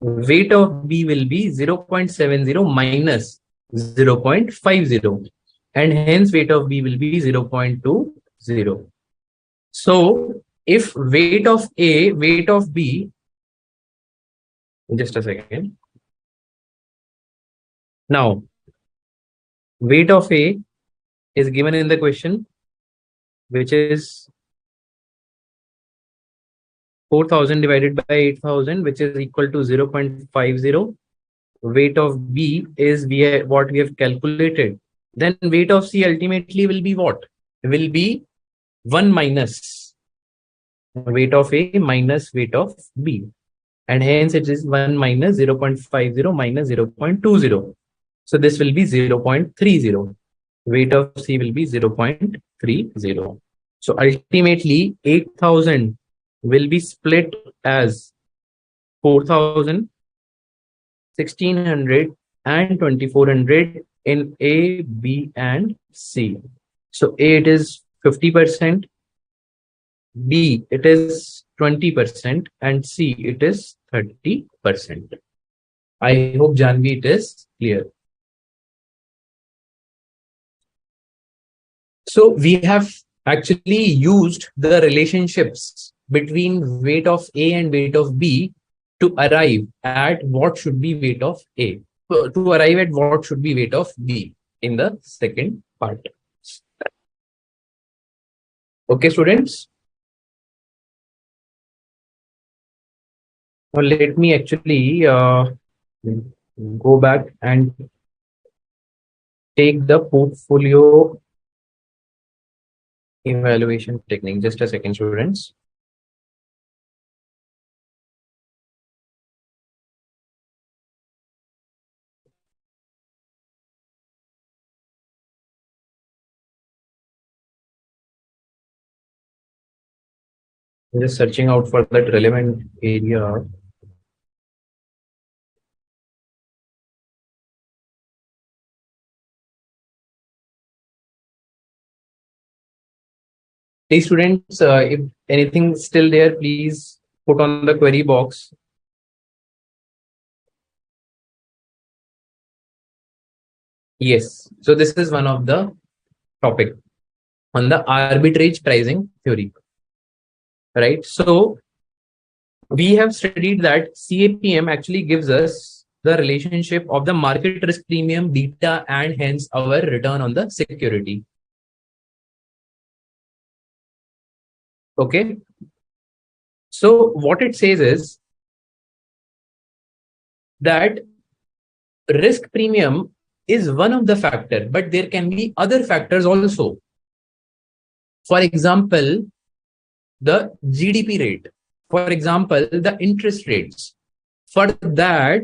weight of B will be 0.70 minus 0.50. And hence weight of B will be 0.20. So if weight of A, weight of B, just a second. Now, weight of A is given in the question, which is 4,000 divided by 8,000, which is equal to 0.50. Weight of B is what we have calculated. Then weight of C ultimately will be what? Will be 1 minus weight of A minus weight of B. And hence it is 1 minus 0.50 minus 0.20. So this will be 0.30. Weight of C will be 0.30. So ultimately 8,000 will be split as 4,000, 1,600 and 2,400 in A, B and C. So A it is 50%, B it is 20% and C it is 30%. I hope Janvi it is clear. So we have actually used the relationships between weight of A and weight of B to arrive at what should be weight of A, to arrive at what should be weight of B in the second part. Okay, students. Now let me actually go back and take the portfolio evaluation technique. Just a second, students. I'm just searching out for that relevant area. Please, students, if anything still there, please put on the query box. Yes, so this is one of the topic on the arbitrage pricing theory, right? So we have studied that CAPM actually gives us the relationship of the market risk premium, beta, and hence our return on the security. Okay. So what it says is that risk premium is one of the factors, but there can be other factors also. For example, the GDP rate. For example, the interest rates. For that,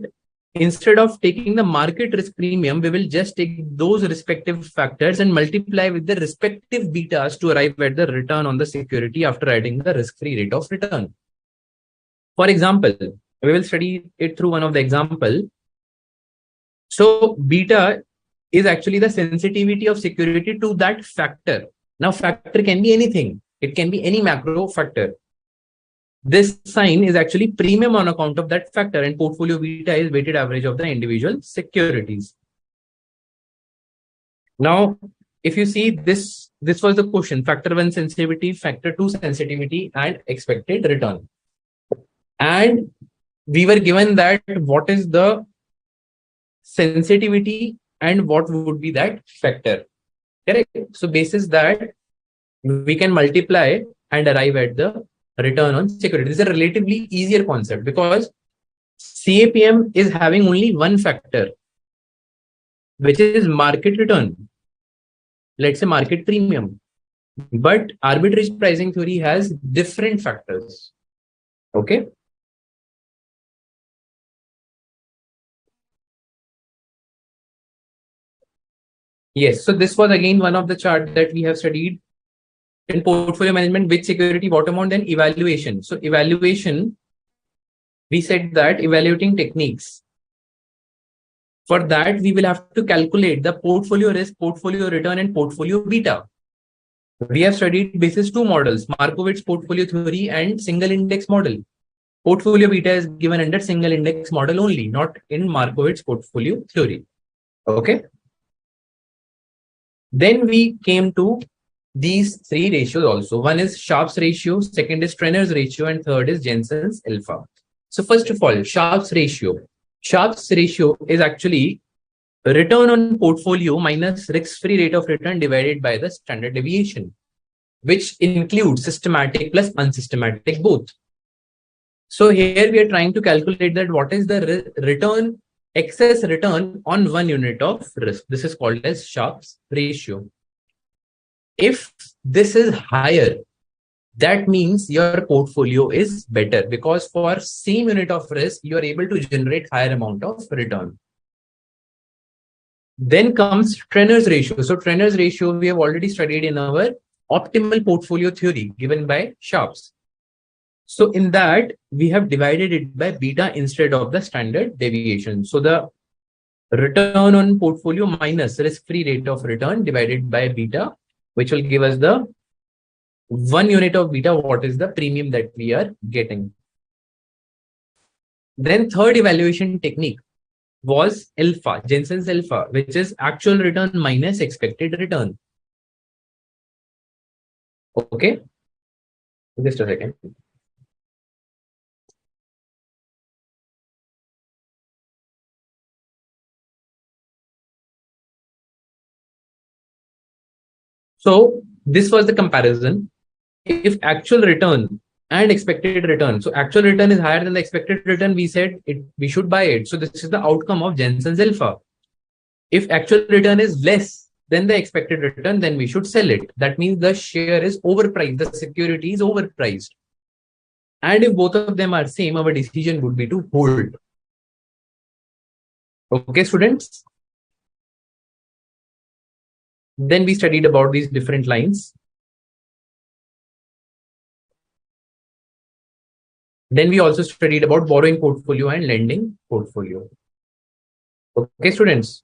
instead of taking the market risk premium, we will just take those respective factors and multiply with the respective betas to arrive at the return on the security after adding the risk-free rate of return. For example, we will study it through one of the example. So beta is actually the sensitivity of security to that factor. Now factor can be anything. It can be any macro factor. This sign is actually premium on account of that factor, and portfolio beta is weighted average of the individual securities. Now, if you see this was the question: factor 1 sensitivity, factor 2 sensitivity, and expected return. And we were given that what is the sensitivity and what would be that factor. Correct. So basis that we can multiply and arrive at the return on security. This is a relatively easier concept because CAPM is having only one factor, which is market return. Let's say market premium. But arbitrage pricing theory has different factors. Okay. Yes. So this was again one of the charts that we have studied in portfolio management with security bottom on, then evaluation. So evaluation, we said that evaluating techniques. For that, we will have to calculate the portfolio risk, portfolio return, and portfolio beta. We have studied basis two models, Markowitz portfolio theory and single index model. Portfolio beta is given under single index model only, not in Markowitz portfolio theory. Okay. Then we came to these three ratios also. One is Sharpe's ratio, second is Trenner's ratio, and third is Jensen's alpha. So first of all, Sharpe's ratio. Sharpe's ratio is actually return on portfolio minus risk-free rate of return divided by the standard deviation, which includes systematic plus unsystematic both. So here we are trying to calculate that what is the return, excess return on 1 unit of risk. This is called as Sharpe's ratio. If this is higher, that means your portfolio is better because for same unit of risk, you are able to generate higher amount of return. Then comes Trenner's ratio. So Trenner's ratio, we have already studied in our optimal portfolio theory given by Sharpe's. So in that, we have divided it by beta instead of the standard deviation. So the return on portfolio minus risk-free rate of return divided by beta, which will give us the 1 unit of beta, what is the premium that we are getting. Then third evaluation technique was alpha, Jensen's alpha, which is actual return minus expected return. Okay, just a second. So this was the comparison. If actual return and expected return, so actual return is higher than the expected return, we said we should buy it. So this is the outcome of Jensen's alpha. If actual return is less than the expected return, then we should sell it. That means the share is overpriced, the security is overpriced. And if both of them are same, our decision would be to hold. Okay, students? Then we studied about these different lines. Then we also studied about borrowing portfolio and lending portfolio. Okay, students.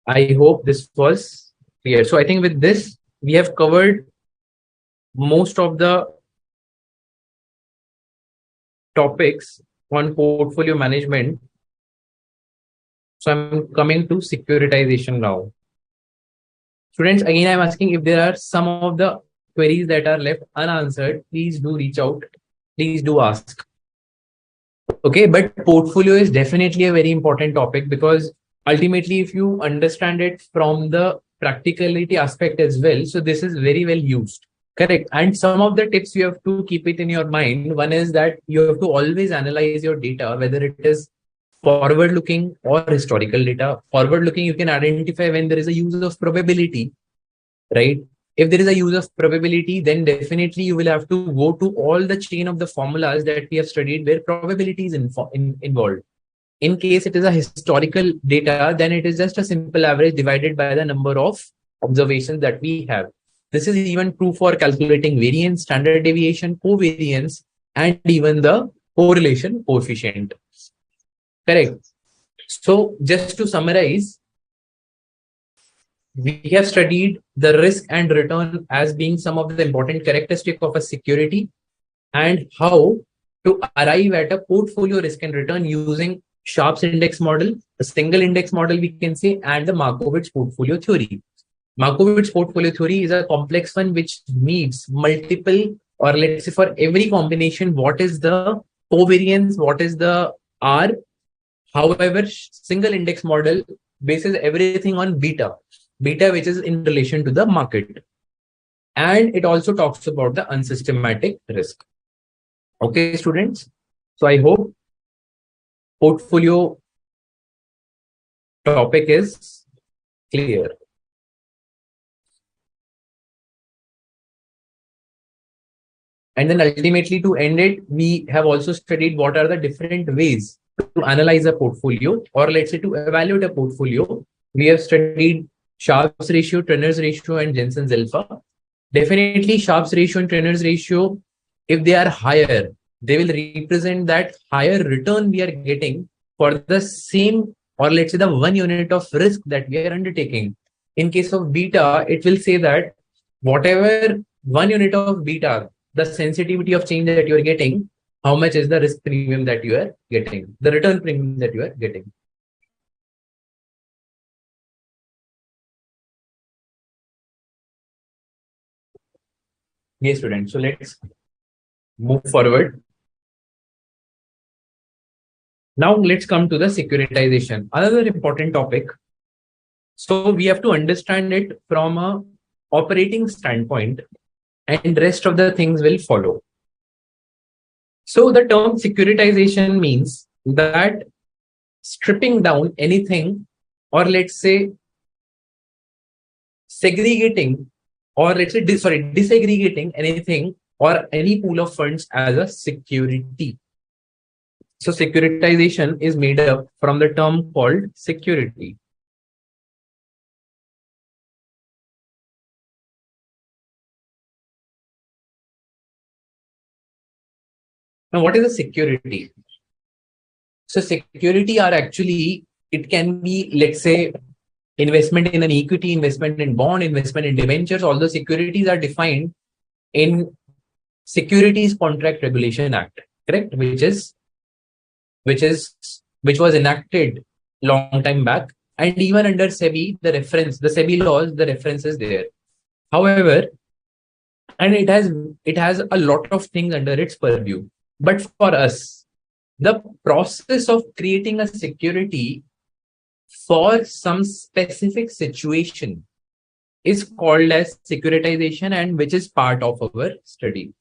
I hope this was clear. So I think with this, we have covered most of the topics on portfolio management. So I'm coming to securitization now. Students, again, I'm asking if there are some of the queries that are left unanswered, please do reach out. Please do ask. Okay, but portfolio is definitely a very important topic because ultimately, if you understand it from the practicality aspect as well, so this is very well used. Correct. And some of the tips you have to keep it in your mind. One is that you have to always analyze your data, whether it is forward looking or historical data. Forward looking, you can identify when there is a use of probability, right? If there is a use of probability, then definitely you will have to go to all the chain of the formulas that we have studied where probability is involved. In case it is a historical data, then it is just a simple average divided by the number of observations that we have. This is even true for calculating variance, standard deviation, covariance, and even the correlation coefficient. Correct. So just to summarize, we have studied the risk and return as being some of the important characteristics of a security and how to arrive at a portfolio risk and return using Sharpe's index model, a single index model we can say, and the Markowitz portfolio theory. Markowitz portfolio theory is a complex one which needs multiple, or let's say for every combination, what is the covariance, what is the R. However, single index model bases everything on beta which is in relation to the market. And it also talks about the unsystematic risk. Okay, students. So I hope portfolio topic is clear. And then ultimately to end it, we have also studied what are the different ways to analyze a portfolio, or let's say to evaluate a portfolio. We have studied Sharpe's ratio, Turner's ratio, and Jensen's alpha. Definitely Sharpe's ratio and Turner's ratio, if they are higher, they will represent that higher return we are getting for the same, or let's say the 1 unit of risk that we are undertaking. In case of beta, it will say that whatever 1 unit of beta, the sensitivity of change that you are getting, how much is the risk premium that you are getting, the return premium that you are getting. Yes, students. So let's move forward. Now let's come to the securitization, another important topic. So we have to understand it from a operating standpoint, and rest of the things will follow. So the term securitization means that stripping down anything, or let's say segregating, or let's say disaggregating anything or any pool of funds as a security. So securitization is made up from the term called security. Now, what is a security? So security are actually, it can be, let's say, investment in an equity, investment in bond, investment in debentures. All the securities are defined in Securities Contract Regulation Act, correct? Which was enacted long time back, and even under SEBI, the SEBI laws, the reference is there. However, and it has a lot of things under its purview. But for us, the process of creating a security for some specific situation is called as securitization, and which is part of our study.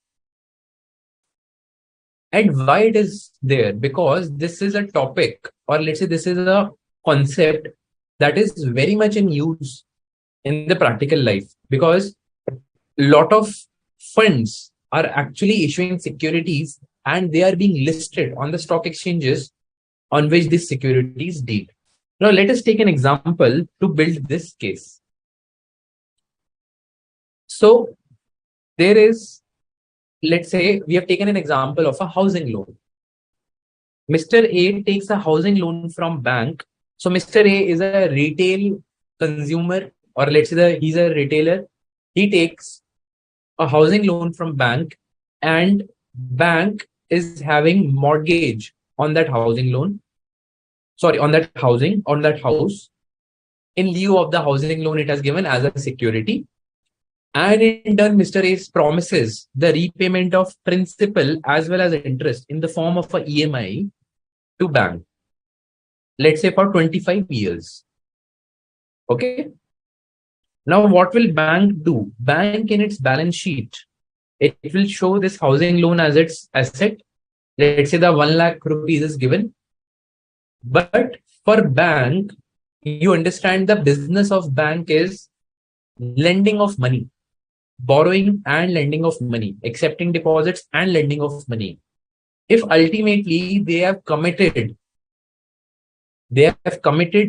And why it is there? Because this is a topic, or let's say this is a concept that is very much in use in the practical life, because a lot of funds are actually issuing securities and they are being listed on the stock exchanges on which these securities deal. Now, let us take an example to build this case. So there is, let's say we have taken an example of a housing loan. Mr. A takes a housing loan from bank. So Mr. A is a retail consumer, or let's say he's a retailer. He takes a housing loan from bank, and bank is having mortgage on that housing loan. Sorry, on that house. In lieu of the housing loan, it has given as a security. And in turn, Mr. A promises the repayment of principal as well as interest in the form of a EMI to bank. Let's say for 25 years. Okay. Now, what will bank do? Bank in its balance sheet, it will show this housing loan as its asset. Let's say the 1 lakh rupees is given. But for bank, you understand the business of bank is lending of money. borrowing and lending of money, accepting deposits and lending of money. If ultimately they have committed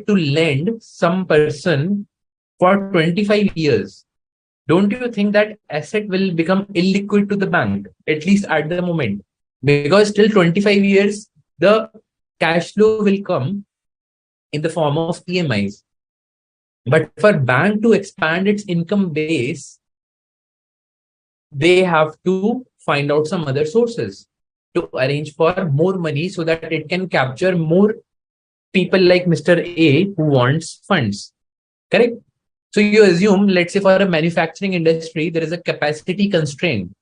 to lend some person for 25 years, don't you think that asset will become illiquid to the bank, at least at the moment? Because till 25 years, the cash flow will come in the form of EMIs. But for bank to expand its income base, they have to find out some other sources to arrange for more money so that it can capture more people like Mr. A who wants funds. Correct? So you assume, let's say for a manufacturing industry, there is a capacity constraint.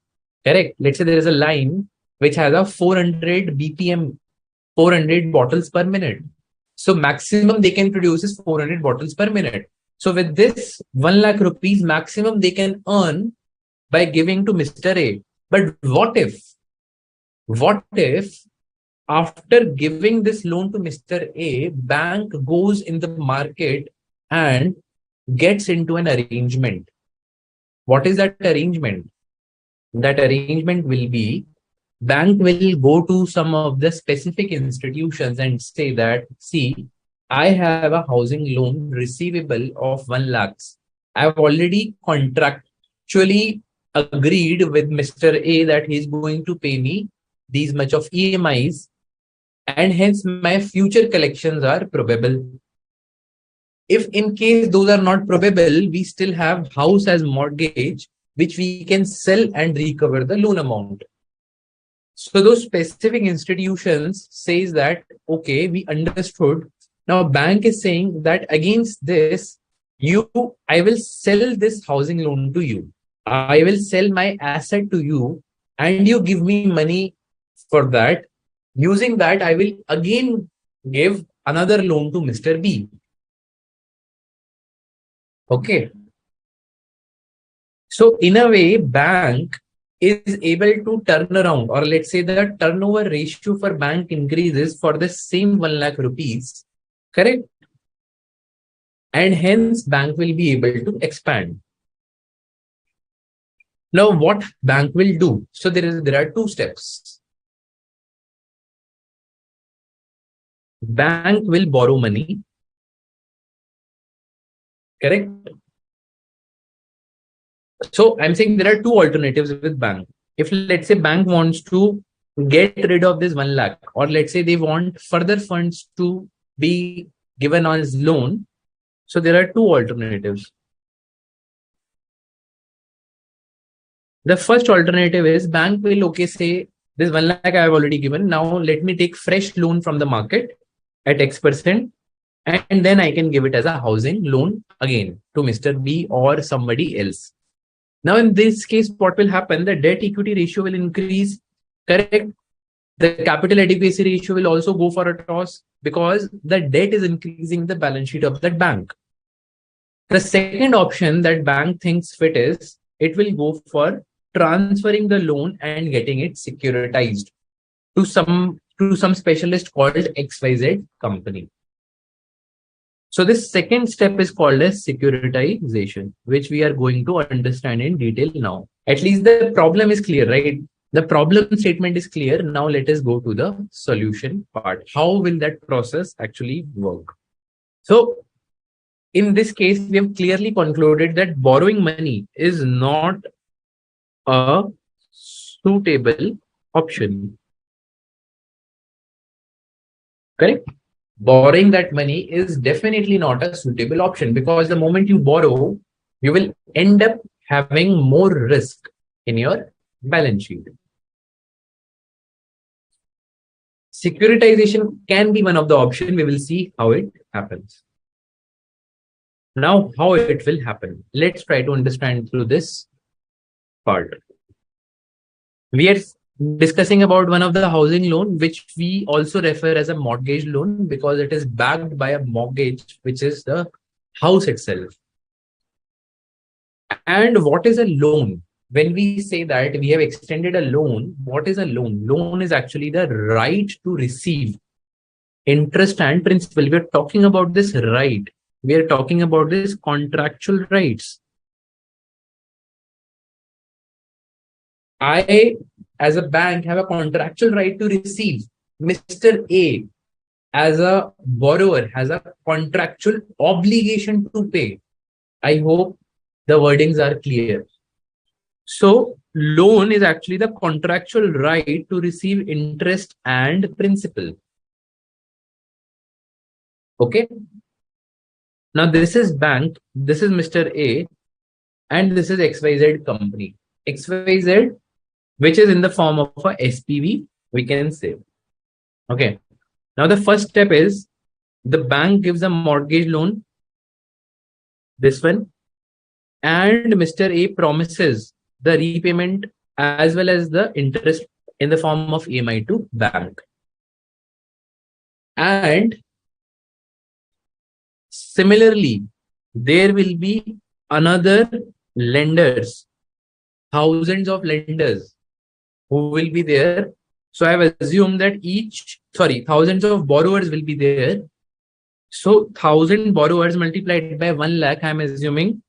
Correct? Let's say there is a line which has a 400 BPM, 400 bottles per minute. So maximum they can produce is 400 bottles per minute. So with this 1 lakh rupees maximum they can earn by giving to Mr. A. But what if after giving this loan to Mr. A, bank goes in the market and gets into an arrangement? What is that arrangement? That arrangement will be, bank will go to some of the specific institutions and say that, see, I have a housing loan receivable of 1 lakhs. I've already contractually agreed with Mr. A that he's going to pay me these much of EMIs, and hence my future collections are probable. If in case those are not probable, we still have house as mortgage, which we can sell and recover the loan amount. So those specific institutions says that, okay, we understood. Now bank is saying that against this, I will sell this housing loan to you. I will sell my asset to you and you give me money for that. Using that, I will again give another loan to Mr. B. Okay. So in a way, bank is able to turn around, or let's say the turnover ratio for bank increases for the same 1 lakh rupees, correct? And hence bank will be able to expand. Now what bank will do? So there are two steps. Bank will borrow money, correct? So I'm saying there are two alternatives with bank. If let's say bank wants to get rid of this 1 lakh, or let's say they want further funds to be given as loan, so there are two alternatives. The first alternative is bank will, okay, say this 1 lakh I have already given. Now let me take fresh loan from the market at X%, and then I can give it as a housing loan again to Mr. B or somebody else. Now, in this case, what will happen? The debt equity ratio will increase, correct? The capital adequacy ratio will also go for a toss because the debt is increasing the balance sheet of that bank. The second option that bank thinks fit is, it will go for transferring the loan and getting it securitized to some specialist called XYZ company. So this second step is called as securitization, which we are going to understand in detail now. At least the problem is clear, right? The problem statement is clear. Now let us go to the solution part. How will that process actually work? So in this case, we have clearly concluded that borrowing money is not a suitable option. Correct? Borrowing that money is definitely not a suitable option, because the moment you borrow, you will end up having more risk in your balance sheet. Securitization can be one of the options. We will see how it happens. Now, how it will happen. Let's try to understand through this part. We are discussing about one of the housing loan, which we also refer as a mortgage loan because it is backed by a mortgage, which is the house itself. And what is a loan? When we say that we have extended a loan, what is a loan? Loan is actually the right to receive interest and principal. We are talking about this right. We are talking about this contractual rights. I, as a bank, have a contractual right to receive. Mr. A, as a borrower, has a contractual obligation to pay. I hope the wordings are clear. So, loan is actually the contractual right to receive interest and principal. Okay. Now, this is bank, this is Mr. A, and this is XYZ company. XYZ, which is in the form of a SPV, we can say. Okay. Now, the first step is the bank gives a mortgage loan, this one, and Mr. A promises the repayment as well as the interest in the form of EMI to bank. And similarly, there will be another lenders, thousands of lenders who will be there. So I've assumed that thousands of borrowers will be there. So 1,000 borrowers multiplied by 1 lakh, I'm assuming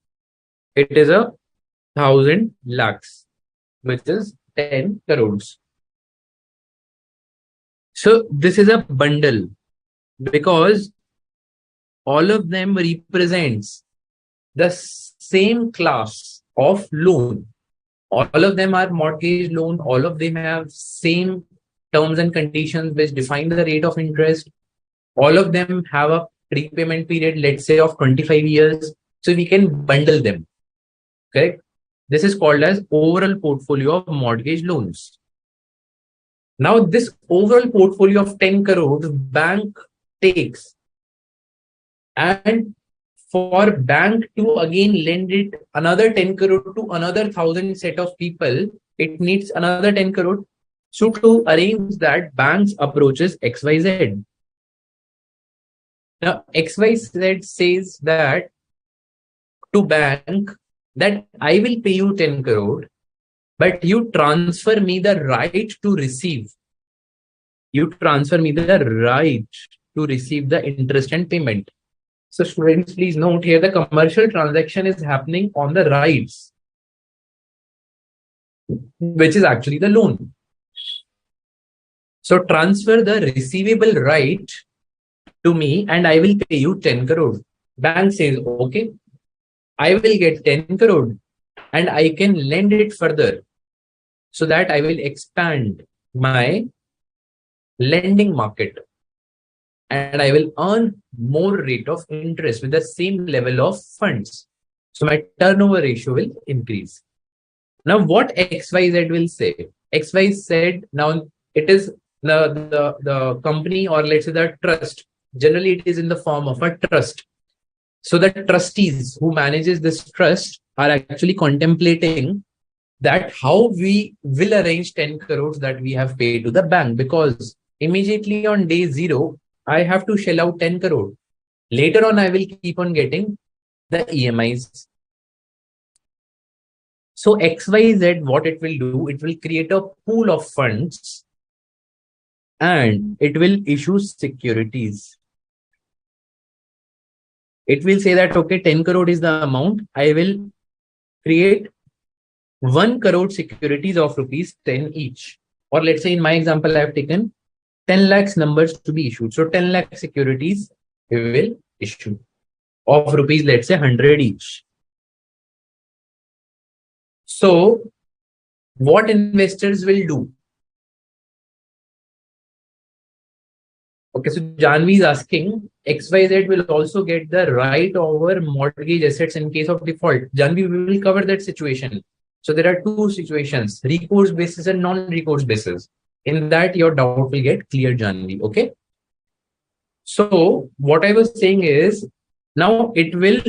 it is 1,000 lakhs, which is 10 crores. So this is a bundle because all of them represents the same class of loan. All of them are mortgage loan. All of them have same terms and conditions which define the rate of interest. All of them have a prepayment period, let's say of 25 years. So we can bundle them. Correct? This is called as overall portfolio of mortgage loans. Now this overall portfolio of 10 crores bank takes, and for bank to again lend it another 10 crore to another 1,000 set of people, it needs another 10 crore. So to arrange that, banks approaches XYZ. Now XYZ says that to bank that I will pay you 10 crore, but you transfer me the right to receive. You transfer me the right to receive the interest and payment. So students, please note here the commercial transaction is happening on the rights, which is actually the loan. So transfer the receivable right to me and I will pay you 10 crore. Bank says, okay, I will get 10 crore and I can lend it further so that I will expand my lending market and I will earn more rate of interest with the same level of funds. So my turnover ratio will increase. Now what XYZ will say? XYZ, now it is the company, or let's say the trust. Generally it is in the form of a trust. So the trustees who manages this trust are actually contemplating that how we will arrange 10 crores that we have paid to the bank, because immediately on day 0, I have to shell out 10 crore. Later on, I will keep on getting the EMIs. So XYZ, what it will do, it will create a pool of funds and it will issue securities. It will say that, okay, 10 crore is the amount. I will create 1 crore securities of rupees 10 each. Or let's say in my example, I have taken 10 lakhs numbers to be issued. So 10 lakh securities we will issue of rupees, let's say 100 each. So what investors will do? Okay, so Janvi is asking, XYZ will also get the right over mortgage assets in case of default. Janvi, we will cover that situation. So there are two situations, recourse basis and non-recourse basis. In that, your doubt will get clear, Janvi. Okay. So what I was saying is, now it will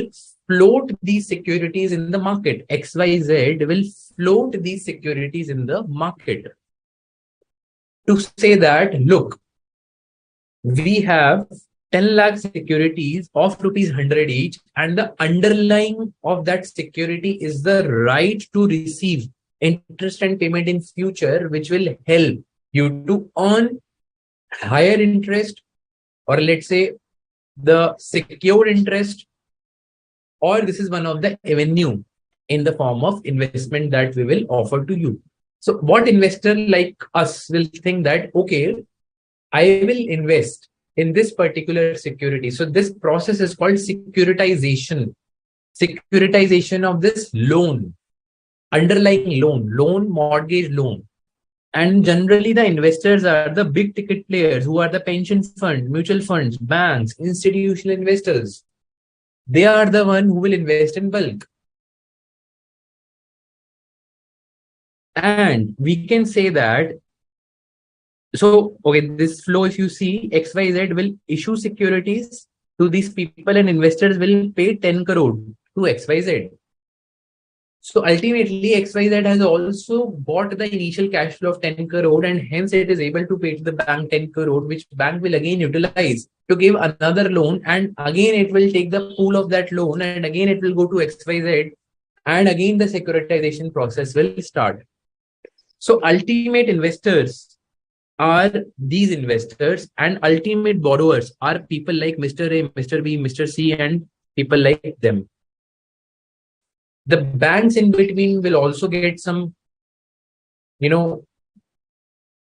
float these securities in the market. XYZ will float these securities in the market to say that, look, we have 10 lakh securities of rupees 100 each, and the underlying of that security is the right to receive interest and payment in future, which will help you to earn higher interest, or let's say the secured interest, or this is one of the avenue in the form of investment that we will offer to you. So what investor like us will think that, okay, I will invest in this particular security. So this process is called securitization. Securitization of this loan, underlying loan, mortgage loan. And generally the investors are the big ticket players who are the pension fund, mutual funds, banks, institutional investors. They are the one who will invest in bulk. And we can say that, so, okay, this flow, if you see, XYZ will issue securities to these people and investors will pay 10 crore to XYZ. So ultimately, XYZ has also bought the initial cash flow of 10 crore and hence it is able to pay to the bank 10 crore, which bank will again utilize to give another loan. And again, it will take the pool of that loan and again it will go to XYZ and again the securitization process will start. So ultimate investors are these investors and ultimate borrowers are people like Mr. A, Mr. B, Mr. C, and people like them. The banks in between will also get some, you know,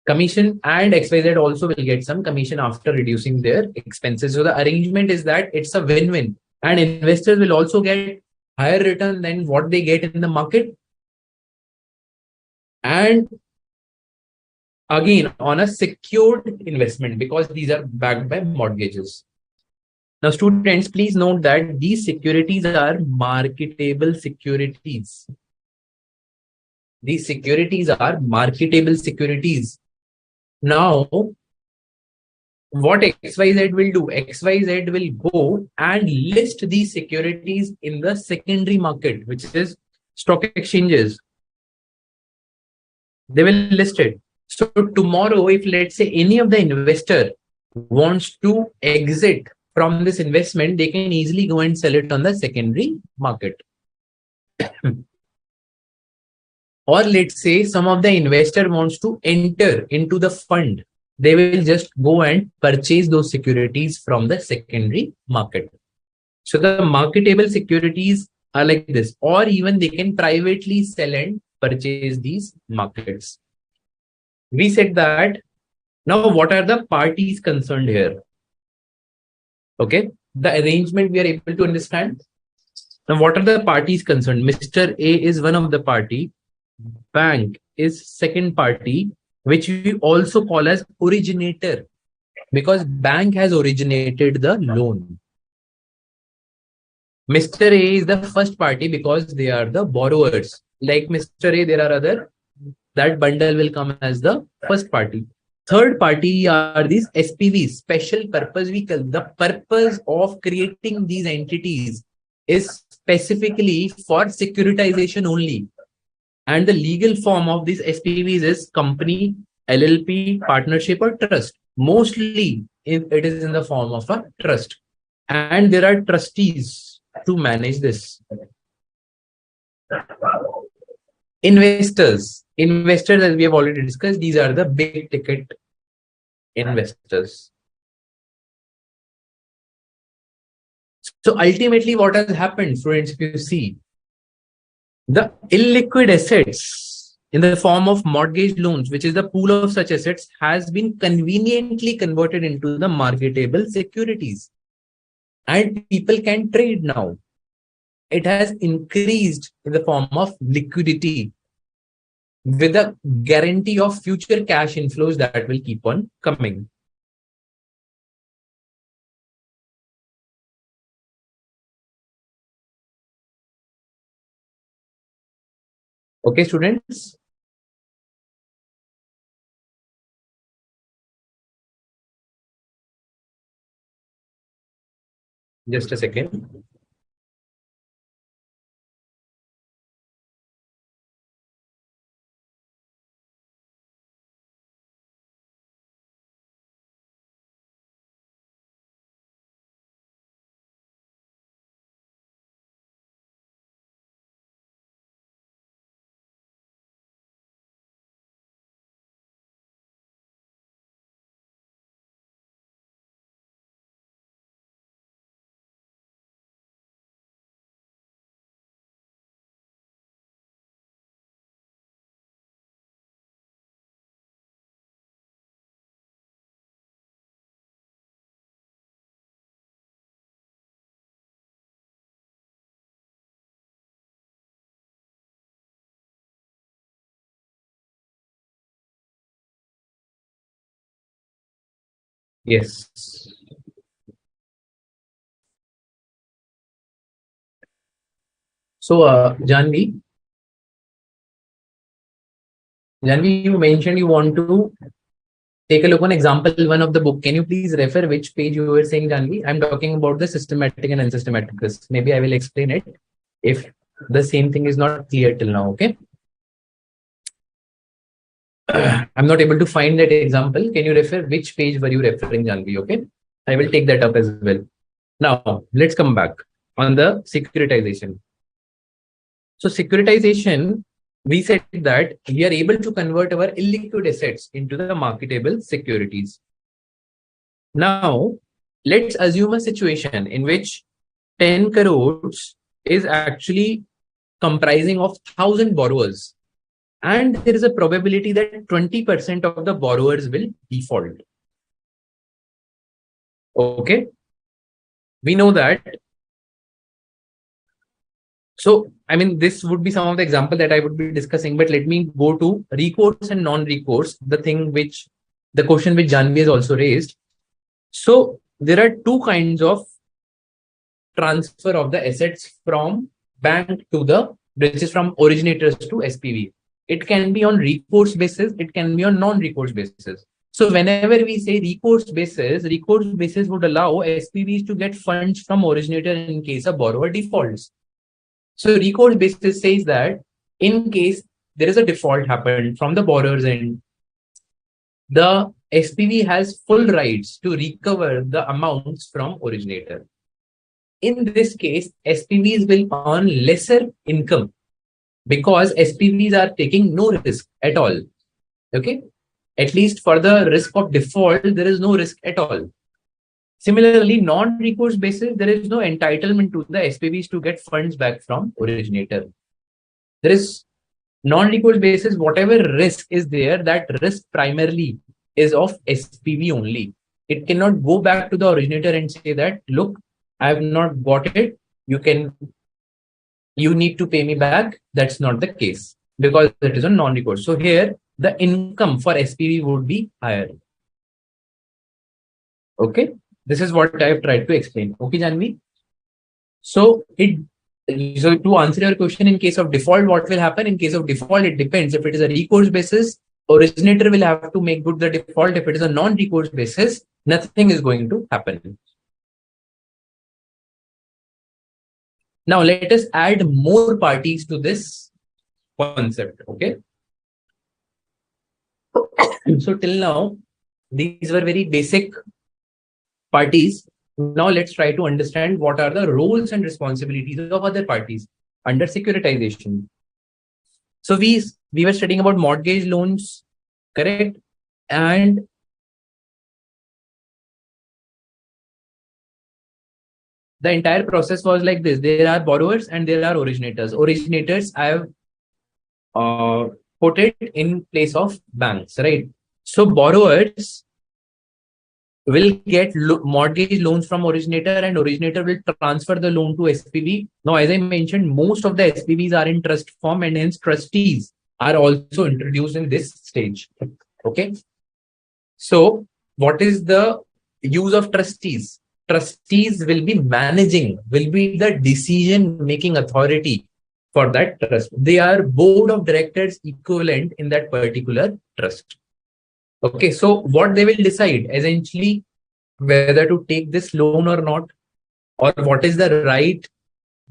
commission, and XYZ also will get some commission after reducing their expenses. So the arrangement is that it's a win-win, and investors will also get higher return than what they get in the market. And again, on a secured investment because these are backed by mortgages. Now, students, please note that these securities are marketable securities. These securities are marketable securities. Now, what XYZ will do? XYZ will go and list these securities in the secondary market, which is stock exchanges. They will list it. So tomorrow, if let's say any of the investor wants to exit from this investment, they can easily go and sell it on the secondary market. Or let's say some of the investor wants to enter into the fund, they will just go and purchase those securities from the secondary market. So the marketable securities are like this, or even they can privately sell and purchase these markets. We said that. Now, what are the parties concerned here? Okay, the arrangement we are able to understand. Now, what are the parties concerned? Mr. A is one of the party. Bank is second party, which we also call as originator, because bank has originated the loan. Mr. A is the first party because they are the borrowers. Like Mr. A, there are other, that bundle will come as the first party. Third party are these SPVs, special purpose vehicle. The purpose of creating these entities is specifically for securitization only. And the legal form of these SPVs is company, LLP, partnership, or trust. Mostly, if it is in the form of a trust. And there are trustees to manage this. Investors, as we have already discussed, these are the big ticket investors. So ultimately, what has happened, friends, if you see, the illiquid assets in the form of mortgage loans, which is the pool of such assets, has been conveniently converted into the marketable securities. And people can trade now. It has increased in the form of liquidity with a guarantee of future cash inflows that will keep on coming. Okay, students? Just a second. Yes. So, Janvi, you mentioned you want to take a look on example one of the book. Can you please refer which page you were saying, Janvi? I'm talking about the systematic and unsystematic risk. Maybe I will explain it if the same thing is not clear till now. Okay. I'm not able to find that example. Can you refer which page were you referring, Janvi? Okay. I will take that up as well. Now, let's come back on the securitization. So securitization, we said that we are able to convert our illiquid assets into the marketable securities. Now, let's assume a situation in which 10 crores is actually comprising of 1,000 borrowers. And there is a probability that 20% of the borrowers will default. Okay. We know that. So, I mean, this would be some of the example that I would be discussing, but let me go to recourse and non-recourse, the question which Janvi has also raised. So there are two kinds of transfer of the assets from bank to which is from originators to SPV. It can be on recourse basis, it can be on non-recourse basis. So whenever we say recourse basis would allow SPVs to get funds from originator in case a borrower defaults. So recourse basis says that in case there is a default happened from the borrower's end, the SPV has full rights to recover the amounts from originator. In this case, SPVs will earn lesser income because SPVs are taking no risk at all. Okay. At least for the risk of default, there is no risk at all. Similarly, non-recourse basis, there is no entitlement to the SPVs to get funds back from originator. There is non-recourse basis, whatever risk is there, that risk primarily is of SPV only. It cannot go back to the originator and say that, look, I have not got it. You need to pay me back. That's not the case because it is a non-recourse. So here the income for SPV would be higher. Okay. This is what I have tried to explain. Okay, Janvi. So to answer your question, in case of default, what will happen? In case of default, it depends. If it is a recourse basis, originator will have to make good the default. If it is a non-recourse basis, nothing is going to happen. Now let us add more parties to this concept. Okay. So till now, these were very basic parties. Now let's try to understand what are the roles and responsibilities of other parties under securitization. So we were studying about mortgage loans, correct? And the entire process was like this. There are borrowers and there are originators. Originators, I have put it in place of banks, right? So borrowers will get mortgage loans from originator and originator will transfer the loan to SPV. Now, as I mentioned, most of the SPVs are in trust form and hence trustees are also introduced in this stage. Okay. So what is the use of trustees? Trustees will be the decision-making authority for that trust. They are board of directors equivalent in that particular trust. Okay, so what they will decide essentially whether to take this loan or not, or what is the right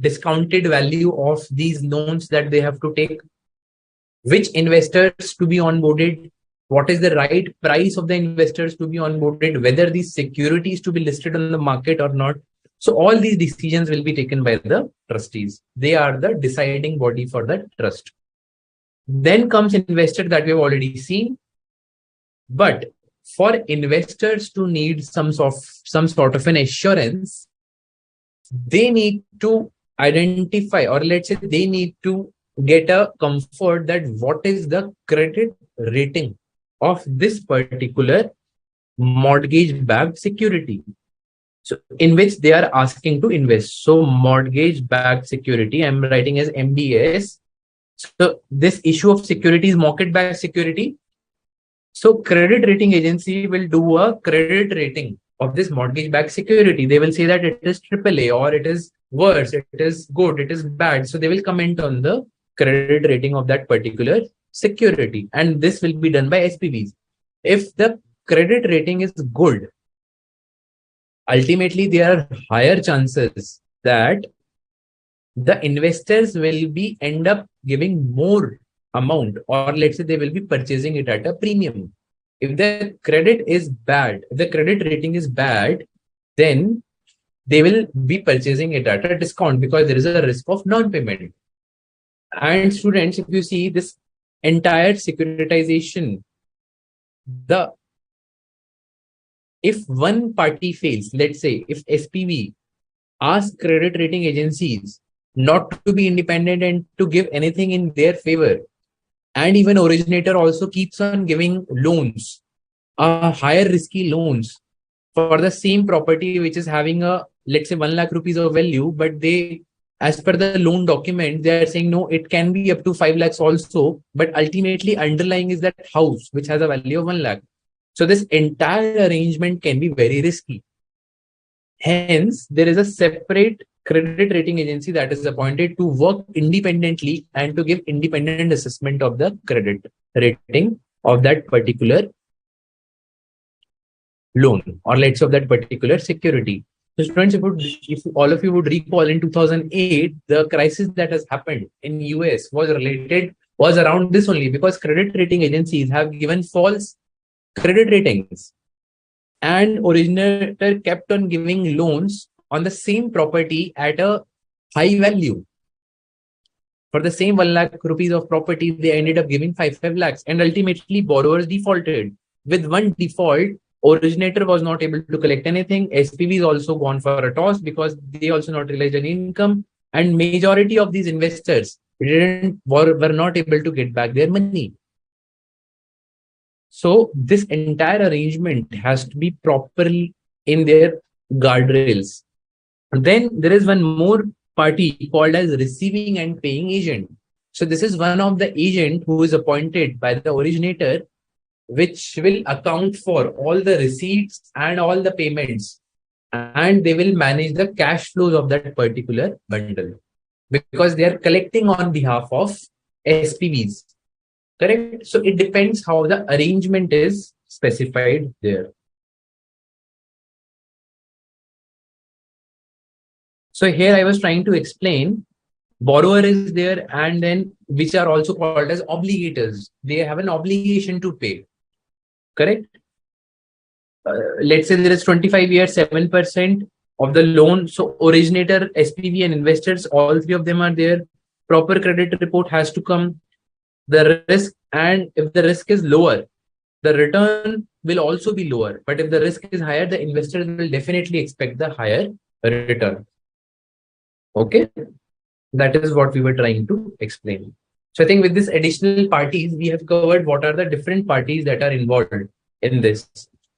discounted value of these loans that they have to take, which investors to be onboarded, what is the right price of the investors to be onboarded, whether these securities to be listed on the market or not. So all these decisions will be taken by the trustees. They are the deciding body for the trust. Then comes investor that we have already seen. But for investors to need some sort of an assurance, they need to identify, or let's say they need to get a comfort that what is the credit rating of this particular mortgage-backed security. So in which they are asking to invest. So mortgage-backed security, I'm writing as MBS. So this issue of security is market-backed security. So credit rating agency will do a credit rating of this mortgage-backed security. They will say that it is AAA or it is worse, it is good, it is bad. So they will comment on the credit rating of that particular security, and this will be done by SPVs. If the credit rating is good, ultimately there are higher chances that the investors will be end up giving more amount, or let's say they will be purchasing it at a premium. If the credit is bad, if the credit rating is bad, then they will be purchasing it at a discount because there is a risk of non-payment. And students, if you see this entire securitization, the if one party fails, let's say if SPV asks credit rating agencies not to be independent and to give anything in their favor, and even originator also keeps on giving loans, higher risky loans for the same property which is having a, let's say, 1 lakh rupees of value, but they, as per the loan document, they are saying no, it can be up to 5 lakhs also, but ultimately underlying is that house which has a value of 1 lakh. So this entire arrangement can be very risky. Hence, there is a separate credit rating agency that is appointed to work independently and to give independent assessment of the credit rating of that particular loan, or let's say of that particular security. So students, if all of you would recall, in 2008, the crisis that has happened in US was around this only, because credit rating agencies have given false credit ratings, and originator kept on giving loans on the same property at a high value. For the same 1 lakh rupees of property, they ended up giving 5 lakhs, and ultimately borrowers defaulted. With one default, originator was not able to collect anything. SPV is also gone for a toss because they also not realized any income, and majority of these investors were not able to get back their money. So this entire arrangement has to be properly in their guardrails. Then there is one more party called as receiving and paying agent. So this is one of the agent who is appointed by the originator, which will account for all the receipts and all the payments, and they will manage the cash flows of that particular bundle, because they are collecting on behalf of SPVs. Correct? So it depends how the arrangement is specified there. So here I was trying to explain, borrower is there, and then which are also called as obligators. They have an obligation to pay. Correct? Let's say there is 25 years, 7% of the loan. So originator, SPV, and investors, all three of them are there. Proper credit report has to come. The risk, and if the risk is lower, the return will also be lower. But if the risk is higher, the investors will definitely expect the higher return. Okay, that is what we were trying to explain. So I think with this additional parties, we have covered what are the different parties that are involved in this.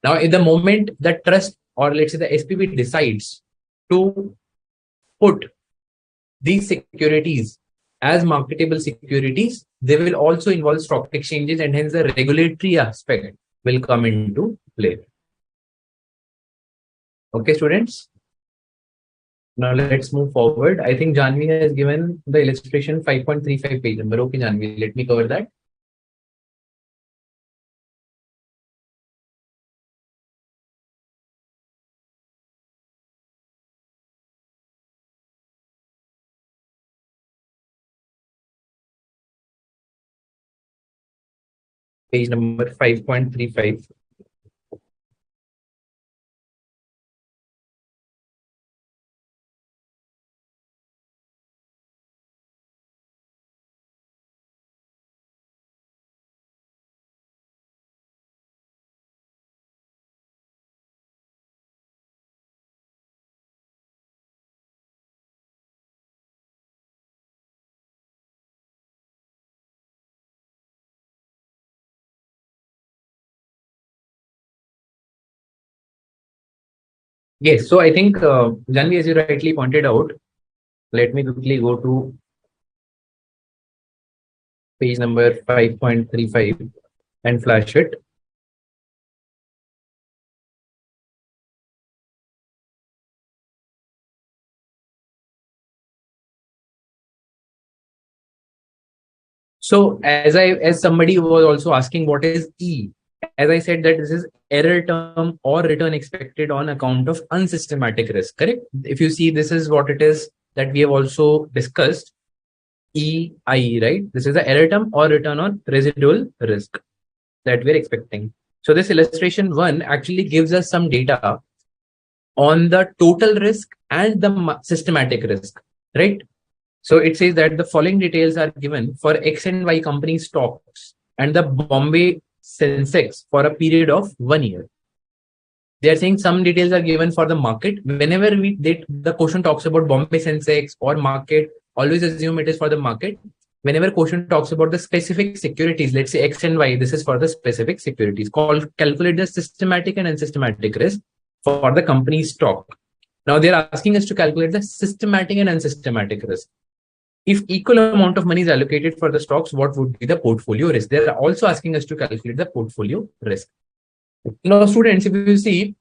Now, in the moment that trust, or let's say the SPV, decides to put these securities as marketable securities, they will also involve stock exchanges, and hence the regulatory aspect will come into play. Okay, students. Now let's move forward. I think Janvi has given the illustration 5.35 page number. Okay, Janvi, let me cover that. Page number 5.35. Yes, so I think, Janvi, as you rightly pointed out, let me quickly go to page number 5.35 and flash it. So as somebody was also asking what is E, as I said that this is error term or return expected on account of unsystematic risk, correct? If you see, this is what it is that we have also discussed, EI, right? This is the error term or return on residual risk that we're expecting. So this illustration one actually gives us some data on the total risk and the systematic risk, right? So it says that the following details are given for X and Y company stocks and the Bombay Sensex for a period of 1 year. They are saying some details are given for the market. Whenever the question talks about Bombay Sensex or market, always assume it is for the market. Whenever question talks about the specific securities, let's say X and Y, this is for the specific securities. Calculate the systematic and unsystematic risk for the company's stock. Now they are asking us to calculate the systematic and unsystematic risk. If equal amount of money is allocated for the stocks, what would be the portfolio risk? They are also asking us to calculate the portfolio risk. Now, students, if you see,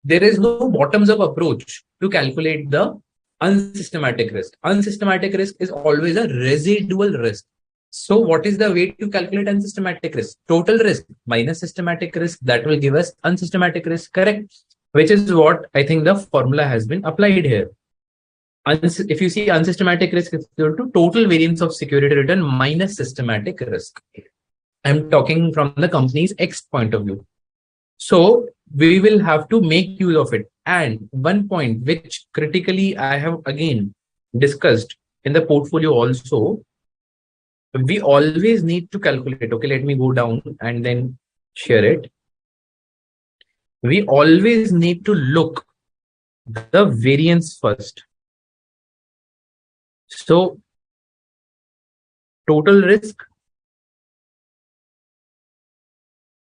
there is no bottoms-up approach to calculate the unsystematic risk. Unsystematic risk is always a residual risk. So what is the way to calculate unsystematic risk? Total risk minus systematic risk, that will give us unsystematic risk, correct? Which is what I think the formula has been applied here. If you see, unsystematic risk is equal to total variance of security return minus systematic risk. I'm talking from the company's X point of view. So we will have to make use of it. And one point which critically I have again discussed in the portfolio also, we always need to calculate. Okay, let me go down and then share it. We always need to look the variance first. So total risk,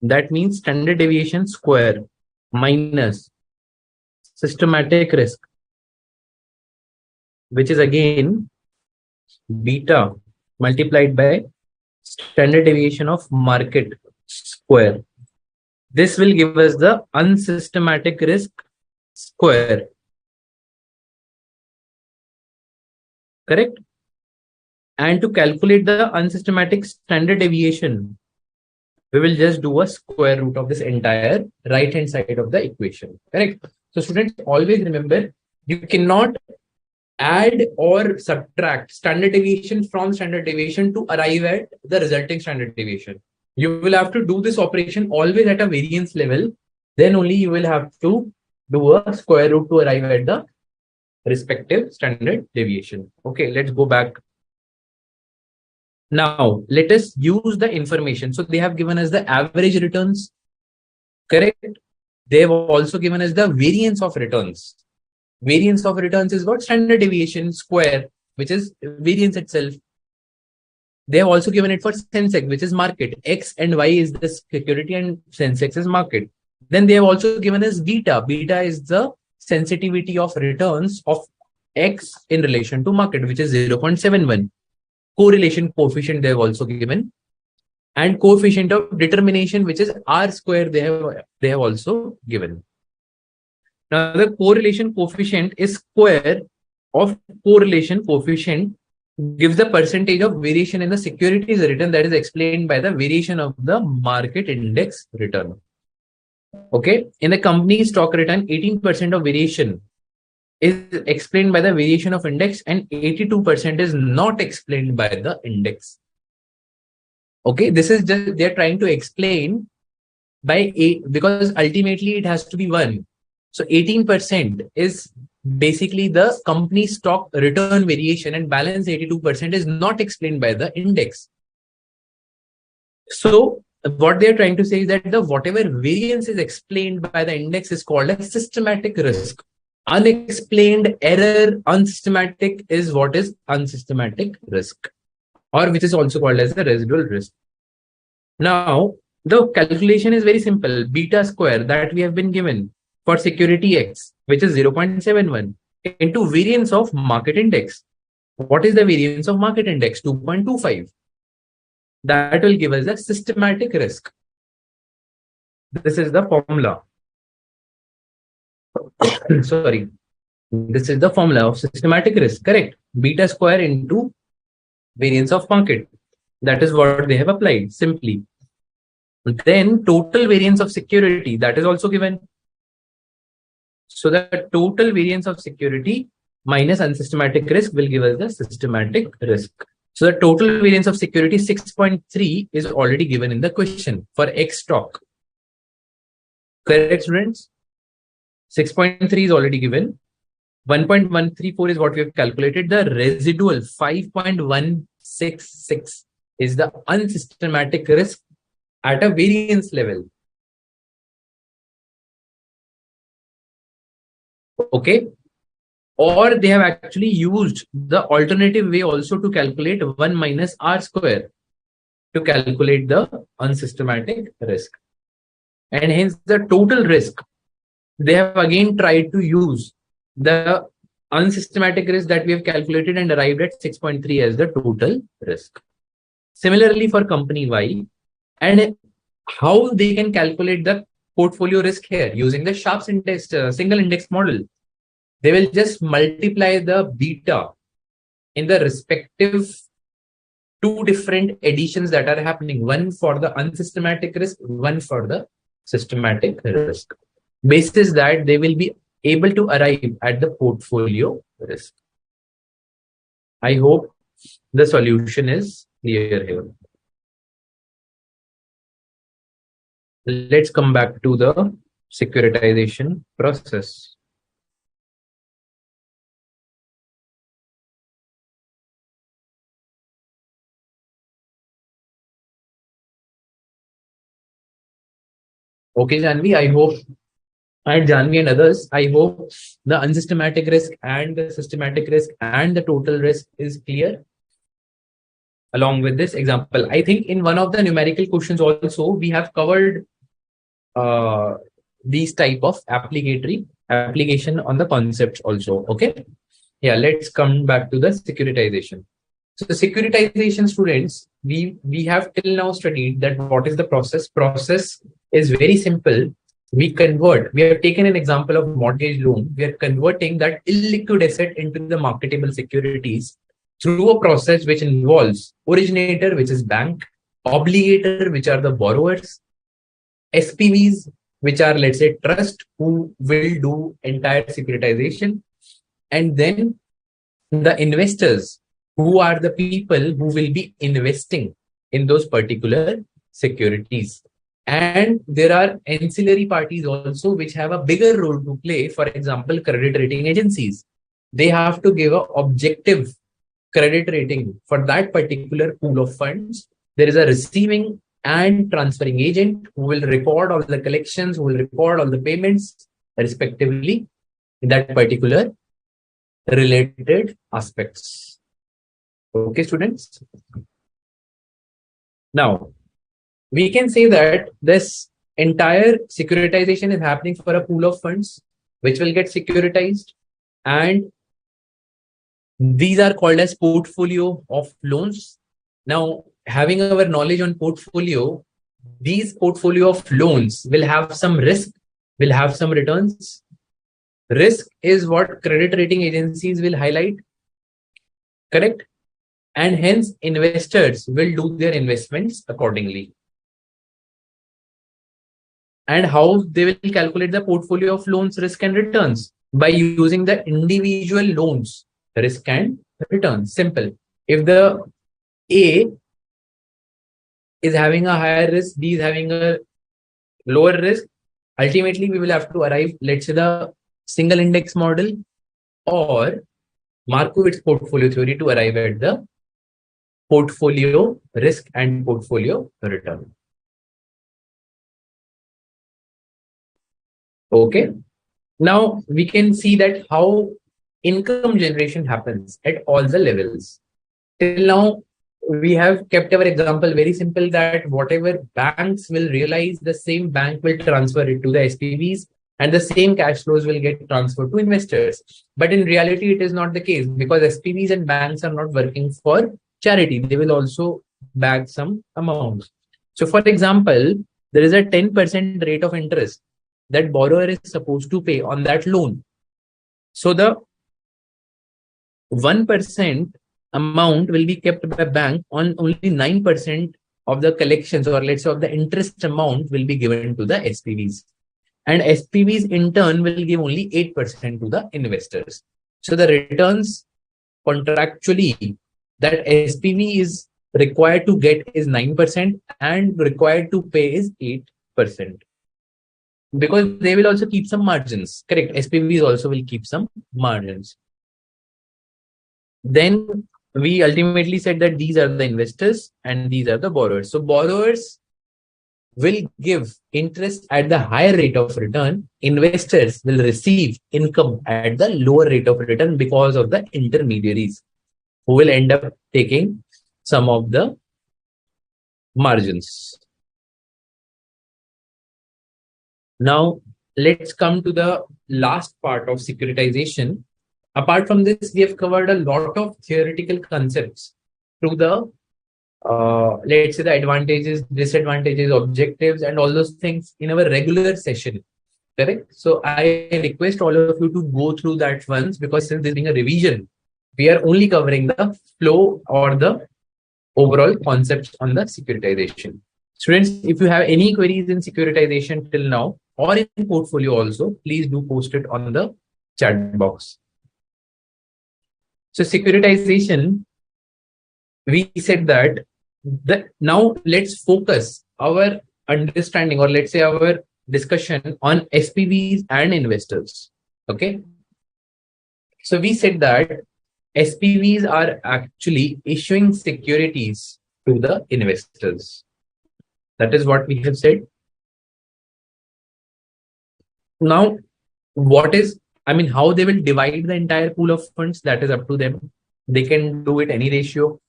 that means standard deviation square minus systematic risk, which is again beta multiplied by standard deviation of market square. This will give us the unsystematic risk square. Correct? And to calculate the unsystematic standard deviation, we will just do a square root of this entire right hand side of the equation. Correct? So students, always remember, you cannot add or subtract standard deviation from standard deviation to arrive at the resulting standard deviation. You will have to do this operation always at a variance level. Then only you will have to do a square root to arrive at the respective standard deviation. Okay, let's go back. Now, let us use the information. So they have given us the average returns, correct? They have also given us the variance of returns. Variance of returns is what? Standard deviation square, which is variance itself. They have also given it for Sensex, which is market. X and Y is the security and Sensex is market. Then they have also given us beta. Beta is the sensitivity of returns of X in relation to market, which is 0.71. Correlation coefficient they have also given. And coefficient of determination, which is R square, they have also given. Now the correlation coefficient is square of correlation coefficient gives the percentage of variation in the securities return that is explained by the variation of the market index return. Okay, in the company stock return, 18% of variation is explained by the variation of index and 82% is not explained by the index. Okay, this is just they're trying to explain by a, because ultimately it has to be 1. So 18% is basically the company stock return variation and balance 82% is not explained by the index. So what they're trying to say is that the whatever variance is explained by the index is called a systematic risk. Unexplained error, unsystematic is what is unsystematic risk, or which is also called as the residual risk. Now, the calculation is very simple. Beta square that we have been given for security X, which is 0.71 into variance of market index. What is the variance of market index? 2.25. That will give us a systematic risk. This is the formula. Sorry. This is the formula of systematic risk, correct? Beta square into variance of market. That is what they have applied simply. Then total variance of security, that is also given. So the total variance of security minus unsystematic risk will give us the systematic risk. So the total variance of security 6.3 is already given in the question for X stock. Correct, students? 6.3 is already given. 1.134 is what we have calculated. The residual 5.166 is the unsystematic risk at a variance level. Okay. Or they have actually used the alternative way also to calculate 1 minus R square to calculate the unsystematic risk. And hence the total risk, they have again tried to use the unsystematic risk that we have calculated and arrived at 6.3 as the total risk. Similarly for company Y, and how they can calculate the portfolio risk here using the Sharpe's index, single index model. They will just multiply the beta in the respective two different additions that are happening, one for the unsystematic risk, one for the systematic risk. Basis that they will be able to arrive at the portfolio risk. I hope the solution is clear here. Let's come back to the securitization process. Okay, Janvi, I hope, and Janvi and others, I hope the unsystematic risk and the systematic risk and the total risk is clear. Along with this example, I think in one of the numerical questions also, we have covered these type of application on the concepts also. Okay. Yeah, let's come back to the securitization. So the securitization, students, we have till now studied that what is the process. Process is very simple. We have taken an example of mortgage loan. We are converting that illiquid asset into the marketable securities through a process which involves originator, which is bank, obligator, which are the borrowers, SPVs, which are, let's say, trust, who will do entire securitization, and then the investors, who are the people who will be investing in those particular securities. And there are ancillary parties also which have a bigger role to play. For example, credit rating agencies. They have to give an objective credit rating for that particular pool of funds. There is a receiving and transferring agent who will record all the collections, who will record all the payments respectively in that particular related aspects. Okay, students. Now, we can say that this entire securitization is happening for a pool of funds which will get securitized, and these are called as portfolio of loans. Now, having our knowledge on portfolio, these portfolio of loans will have some risk, will have some returns. Risk is what credit rating agencies will highlight, correct? And hence investors will do their investments accordingly. And how they will calculate the portfolio of loans risk and returns? By using the individual loans risk and returns. Simple. If the A is having a higher risk, B is having a lower risk, ultimately we will have to arrive, let's say, the single index model or Markowitz portfolio theory to arrive at the portfolio risk and portfolio return. Okay. Now we can see that how income generation happens at all the levels. Till now, we have kept our example very simple, that whatever banks will realize, the same bank will transfer it to the SPVs, and the same cash flows will get transferred to investors. But in reality, it is not the case, because SPVs and banks are not working for charity. They will also bag some amounts. So for example, there is a 10% rate of interest that borrower is supposed to pay on that loan. So the 1% amount will be kept by bank on only 9% of the collections, or let's say of the interest amount will be given to the SPVs. And SPVs in turn will give only 8% to the investors. So the returns contractually that SPV is required to get is 9% and required to pay is 8%. Because they will also keep some margins. Correct. SPVs also will keep some margins. Then we ultimately said that these are the investors and these are the borrowers. So borrowers will give interest at the higher rate of return. Investors will receive income at the lower rate of return because of the intermediaries who will end up taking some of the margins. Now, let's come to the last part of securitization. Apart from this, we have covered a lot of theoretical concepts through the, let's say, the advantages, disadvantages, objectives, and all those things in our regular session. Correct? So I request all of you to go through that once, because since this being a revision, we are only covering the flow or the overall concepts on the securitization. Students, if you have any queries in securitization till now or in portfolio also, please do post it on the chat box. So securitization, we said that now let's focus our understanding, or let's say our discussion on SPVs and investors. Okay. So we said that SPVs are actually issuing securities to the investors. That is what we have said. Now, how they will divide the entire pool of funds, that is up to them. They can do it any ratio.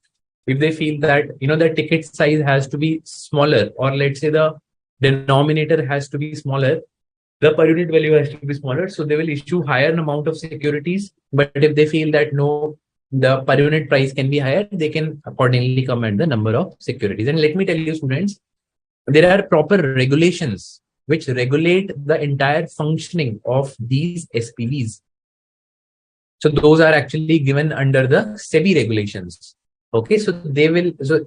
If they feel that, the ticket size has to be smaller, or let's say the denominator has to be smaller, the per unit value has to be smaller. So they will issue higher amount of securities. But if they feel that no, the per unit price can be higher, they can accordingly command the number of securities. And let me tell you, students, there are proper regulations which regulate the entire functioning of these SPVs. So those are actually given under the SEBI regulations. Okay, so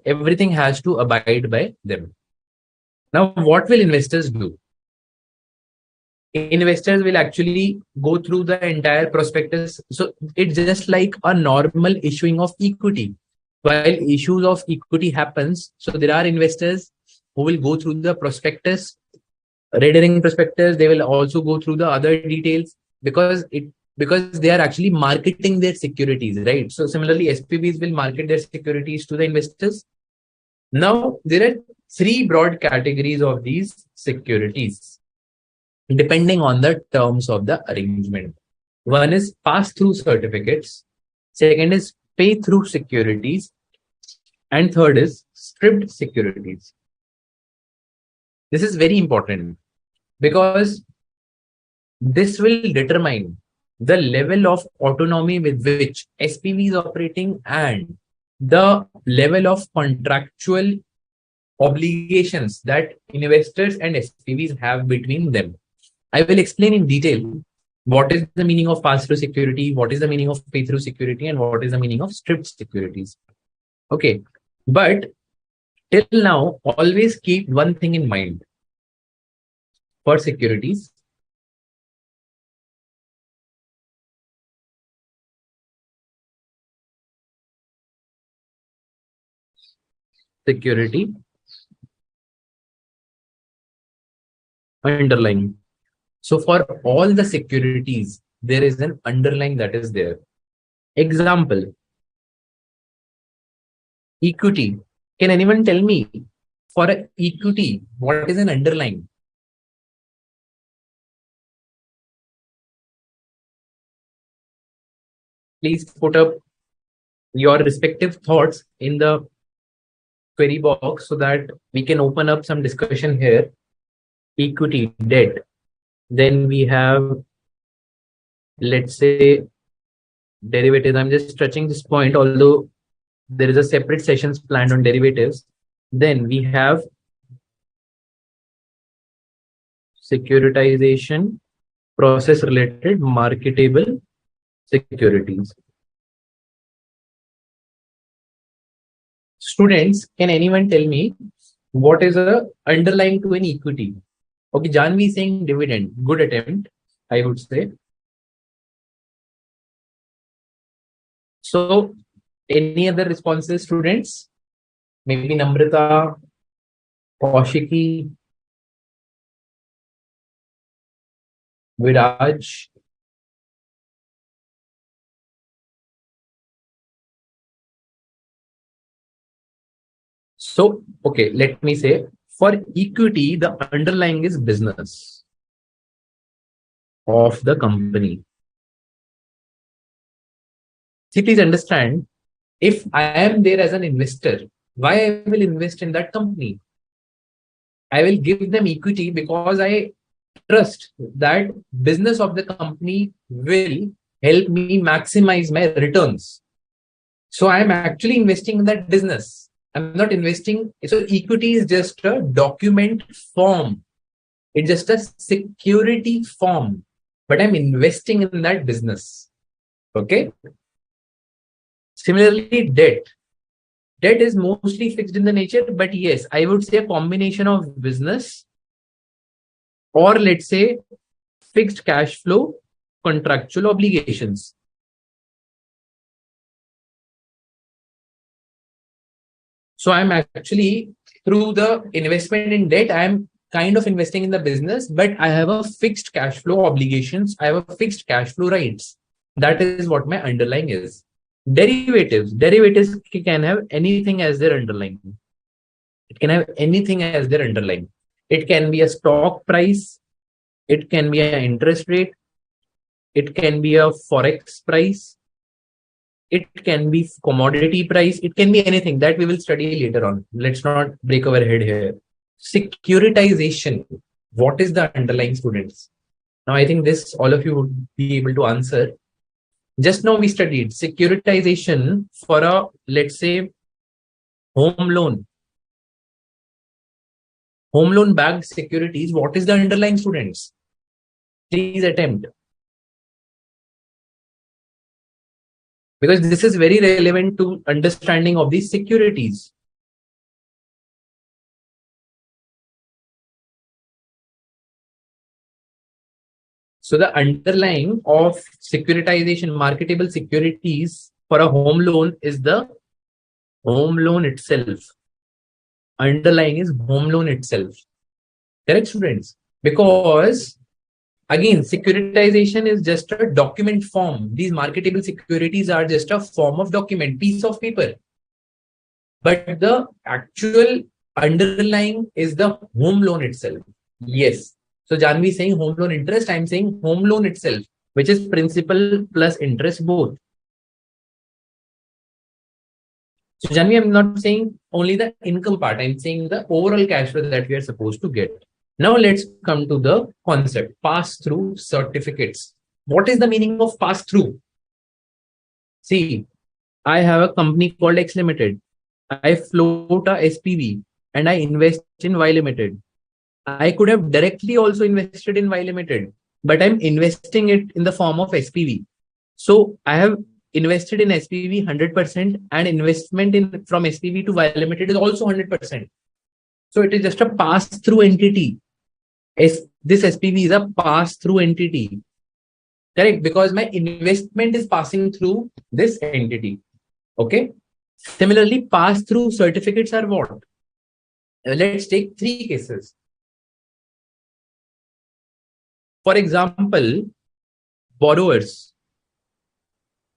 everything has to abide by them. Now, what will investors do? Investors will actually go through the entire prospectus. So it's just like a normal issuing of equity. While issues of equity happens, so there are investors who will go through the prospectus, red herring prospectus. They will also go through the other details because they are actually marketing their securities, right? So similarly, SPVs will market their securities to the investors. Now, there are three broad categories of these securities, depending on the terms of the arrangement. One is pass-through certificates, second is pay-through securities, and third is stripped securities. This is very important because this will determine the level of autonomy with which SPV is operating and the level of contractual obligations that investors and SPVs have between them. I will explain in detail what is the meaning of pass-through security, what is the meaning of pay-through security, and what is the meaning of stripped securities. Okay, but till now, always keep one thing in mind. For securities, security underlying. So for all the securities, there is an underlying that is there. Example, equity. Can anyone tell me for an equity, what is an underlying? Please put up your respective thoughts in the query box so that we can open up some discussion here. Equity, debt. Then we have, let's say, derivatives. I'm just touching this point, although there is a separate sessions planned on derivatives. Then we have securitization, process related marketable securities. Students, can anyone tell me what is a underlying to an equity? Okay, Janvi is saying dividend. Good attempt, I would say. So, any other responses, students? Maybe Namrata, Kaushiki, Viraj. So, okay, let me say for equity, the underlying is business of the company. See, please understand, if I am there as an investor, why I will invest in that company? I will give them equity because I trust that business of the company will help me maximize my returns. So I am actually investing in that business. I'm not investing. So equity is just a document form. It's just a security form, but I'm investing in that business. Okay. Similarly, debt. Debt is mostly fixed in the nature, but yes, I would say a combination of business or let's say fixed cash flow, contractual obligations. So I'm actually through the investment in debt, I'm kind of investing in the business, but I have a fixed cash flow obligations. I have a fixed cash flow rights. That is what my underlying is. Derivatives can have anything as their underlying. It can have anything as their underlying. It can be a stock price. It can be an interest rate. It can be a forex price. It can be commodity price. It can be anything that we will study later on. Let's not break our head here. Securitization. What is the underlying, students? Now, I think this all of you would be able to answer. Just now we studied securitization for a, let's say, home loan. Home loan backed securities. What is the underlying, students? Please attempt. Because this is very relevant to understanding of these securities. So the underlying of securitization, marketable securities for a home loan is the home loan itself. Underlying is home loan itself. Correct, students? Because again, securitization is just a document form. These marketable securities are just a form of document, piece of paper. But the actual underlying is the home loan itself. Yes. So Janvi is saying home loan interest. I'm saying home loan itself, which is principal plus interest both. So Janvi, I'm not saying only the income part. I'm saying the overall cash flow that we are supposed to get. Now let's come to the concept, pass-through certificates. What is the meaning of pass-through? See, I have a company called X Limited. I float a SPV and I invest in Y Limited. I could have directly also invested in Y Limited, but I'm investing it in the form of SPV. So I have invested in SPV 100% and investment in from SPV to Y Limited is also 100%. So it is just a pass-through entity. This SPV is a pass-through entity. Correct? Because my investment is passing through this entity. Okay. Similarly, pass-through certificates are what? Let's take three cases. For example, borrowers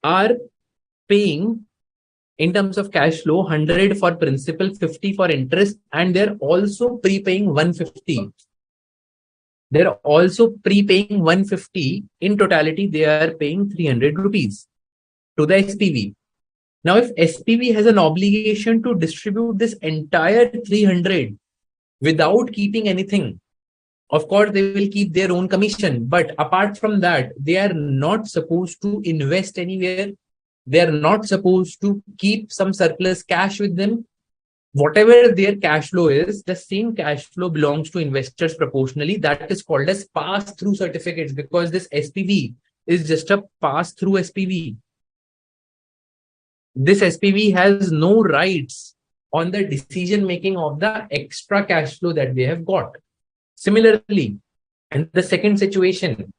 are paying in terms of cash flow 100 for principal, 50 for interest, and they're also prepaying 150. They're also prepaying 150. In totality, they are paying 300 rupees to the SPV. Now, if SPV has an obligation to distribute this entire 300 without keeping anything, of course, they will keep their own commission. But apart from that, they are not supposed to invest anywhere. They are not supposed to keep some surplus cash with them. Whatever their cash flow is, the same cash flow belongs to investors proportionally. That is called as pass-through certificates because this SPV is just a pass-through SPV. This SPV has no rights on the decision making of the extra cash flow that they have got. Similarly, in the second situation,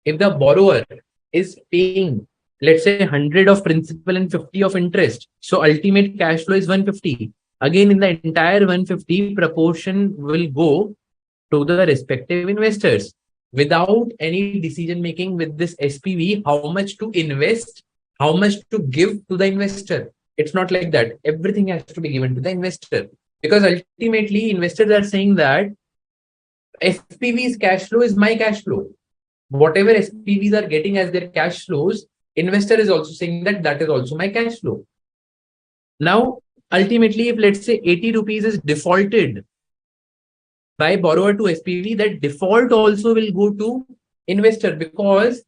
if the borrower is paying, let's say 100 of principal and 50 of interest, so ultimate cash flow is 150. Again, in the entire 150, proportion will go to the respective investors without any decision making with this SPV, how much to invest, how much to give to the investor. It's not like that. Everything has to be given to the investor, because ultimately investors are saying that SPV's cash flow is my cash flow. Whatever SPVs are getting as their cash flows, investor is also saying that that is also my cash flow. Now, ultimately, if let's say 80 rupees is defaulted by borrower to SPV, that default also will go to investor, because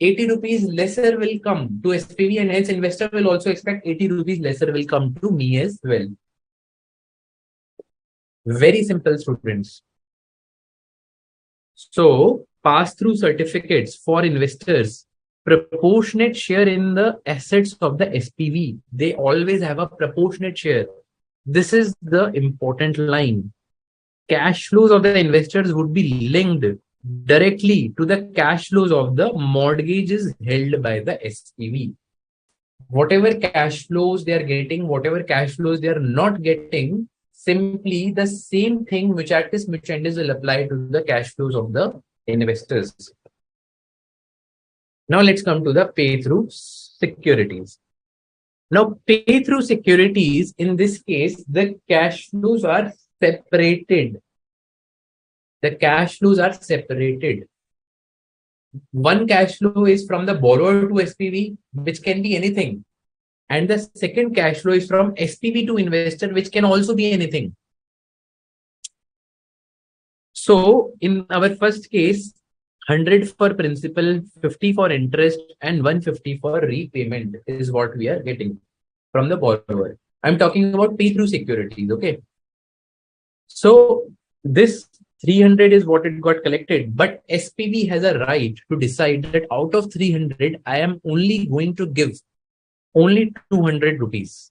80 rupees lesser will come to SPV, and hence investor will also expect 80 rupees lesser will come to me as well. Very simple, students. So pass-through certificates for investors, proportionate share in the assets of the SPV. They always have a proportionate share. This is the important line. Cash flows of the investors would be linked directly to the cash flows of the mortgages held by the SPV. Whatever cash flows they are getting, whatever cash flows they are not getting, simply the same thing which at this mutual end will apply to the cash flows of the investors. Now let's come to the pay through securities. Now, pay through securities, in this case, the cash flows are separated. The cash flows are separated. One cash flow is from the borrower to SPV, which can be anything. And the second cash flow is from SPV to investor, which can also be anything. So in our first case, 100 for principal, 50 for interest, and 150 for repayment is what we are getting from the borrower. I'm talking about pay through securities, okay? So this 300 is what it got collected, but SPV has a right to decide that out of 300, I am only going to give only 200 rupees.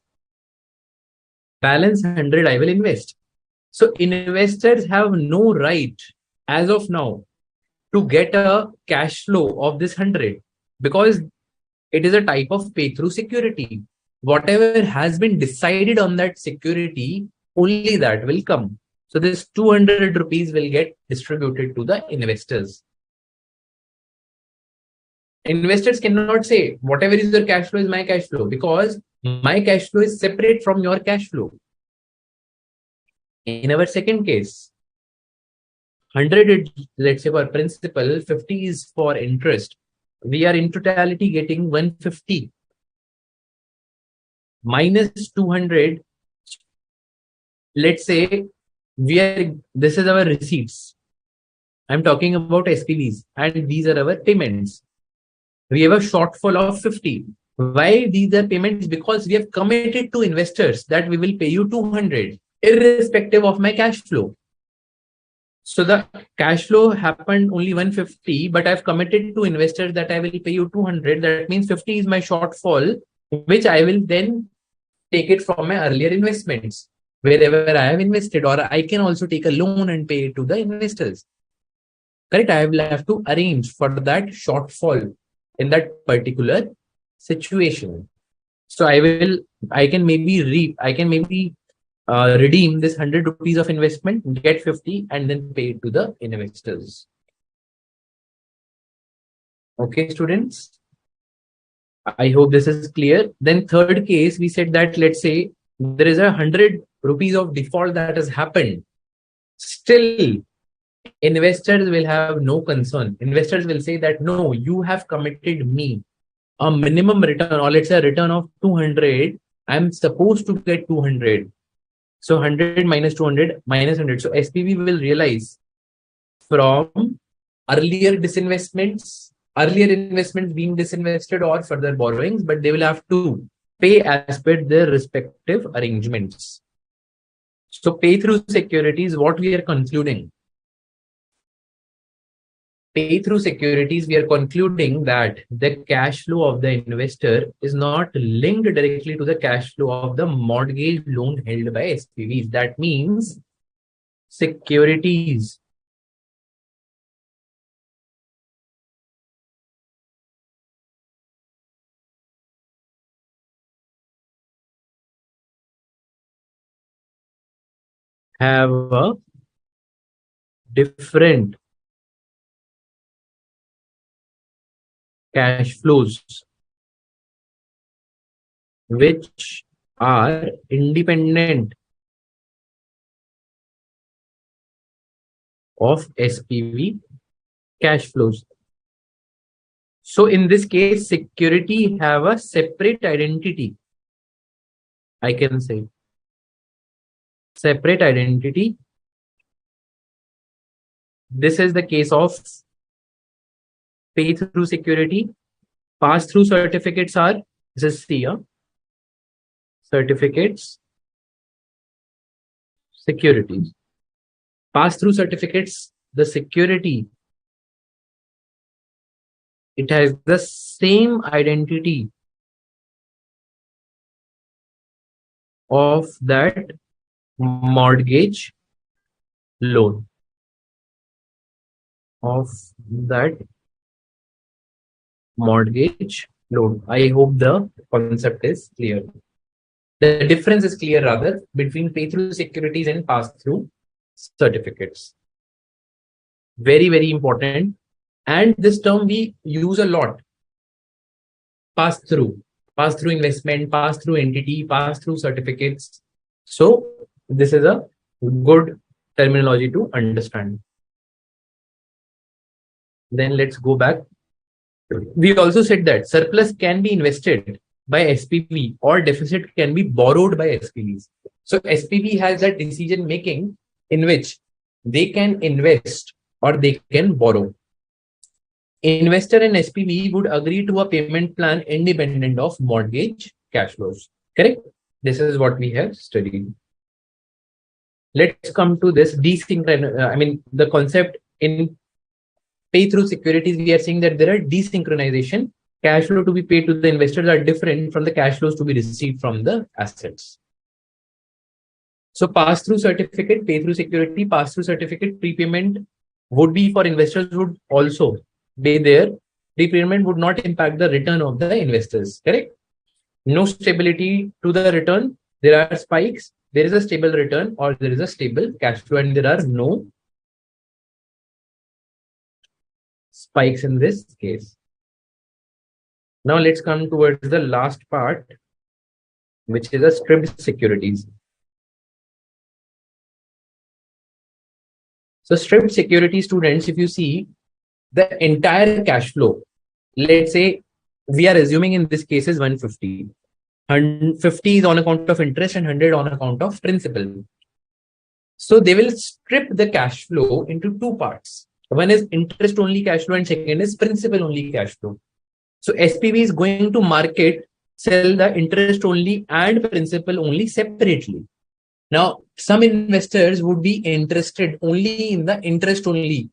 Balance 100 I will invest. So investors have no right as of now to get a cash flow of this 100, because it is a type of pay through security. Whatever has been decided on that security, only that will come. So this 200 rupees will get distributed to the investors. Investors cannot say whatever is your cash flow is my cash flow, because my cash flow is separate from your cash flow. In our second case, 100 is, let's say, for principal, 50 is for interest. We are in totality getting 150 minus 200. Let's say this is our receipts. I'm talking about SPVs, and these are our payments. We have a shortfall of 50. Why these are payments? Because we have committed to investors that we will pay you 200, irrespective of my cash flow. So the cash flow happened only 150, but I've committed to investors that I will pay you 200. That means 50 is my shortfall, which I will then take it from my earlier investments, wherever I have invested, or I can also take a loan and pay it to the investors. Correct? I will have to arrange for that shortfall in that particular situation. So I can maybe redeem this 100 rupees of investment, get 50, and then pay it to the investors. Okay, students. I hope this is clear. Then third case, we said that, let's say there is 100 rupees of default that has happened. Still, investors will have no concern. Investors will say that, no, you have committed me a minimum return, or let's say a return of 200. I'm supposed to get 200. So 100 minus 200 minus 100. So SPV will realize from earlier investments being disinvested or further borrowings, but they will have to pay as per their respective arrangements. So pay through securities, what we are concluding. pay through securities, we are concluding that the cash flow of the investor is not linked directly to the cash flow of the mortgage loan held by SPVs. That means securities have a different cash flows which are independent of SPV cash flows. So in this case, security have a separate identity. I can say separate identity. This is the case of pay through security. Pass through certificates are, this is here, certificates, securities. Pass through certificates, the security, it has the same identity of that mortgage loan, of that mortgage loan. I hope the concept is clear. The difference is clear rather between pay through securities and pass through certificates. Very, very important. And this term we use a lot. Pass through investment, pass through entity, pass through certificates. So this is a good terminology to understand. Then let's go back. We also said that surplus can be invested by SPV or deficit can be borrowed by SPVs. So SPV has that decision making in which they can invest or they can borrow. Investor and SPV would agree to a payment plan independent of mortgage cash flows. Correct? This is what we have studied. Let's come to this the concept in pay through securities. We are saying that there are desynchronization. Cash flow to be paid to the investors are different from the cash flows to be received from the assets. So pass through certificate, pay through security, pass through certificate, prepayment would be for investors would also be there. Prepayment would not impact the return of the investors. Correct? No stability to the return. There are spikes. There is a stable return or there is a stable cash flow and there are no spikes in this case. Now let's come towards the last part, which is a stripped securities. So stripped security students, if you see the entire cash flow, let's say we are assuming in this case is 150. 150 is on account of interest and 100 on account of principal. So they will strip the cash flow into two parts. One is interest only cash flow and second is principal only cash flow. So SPV is going to sell the interest only and principal only separately. Now, some investors would be interested only in the interest only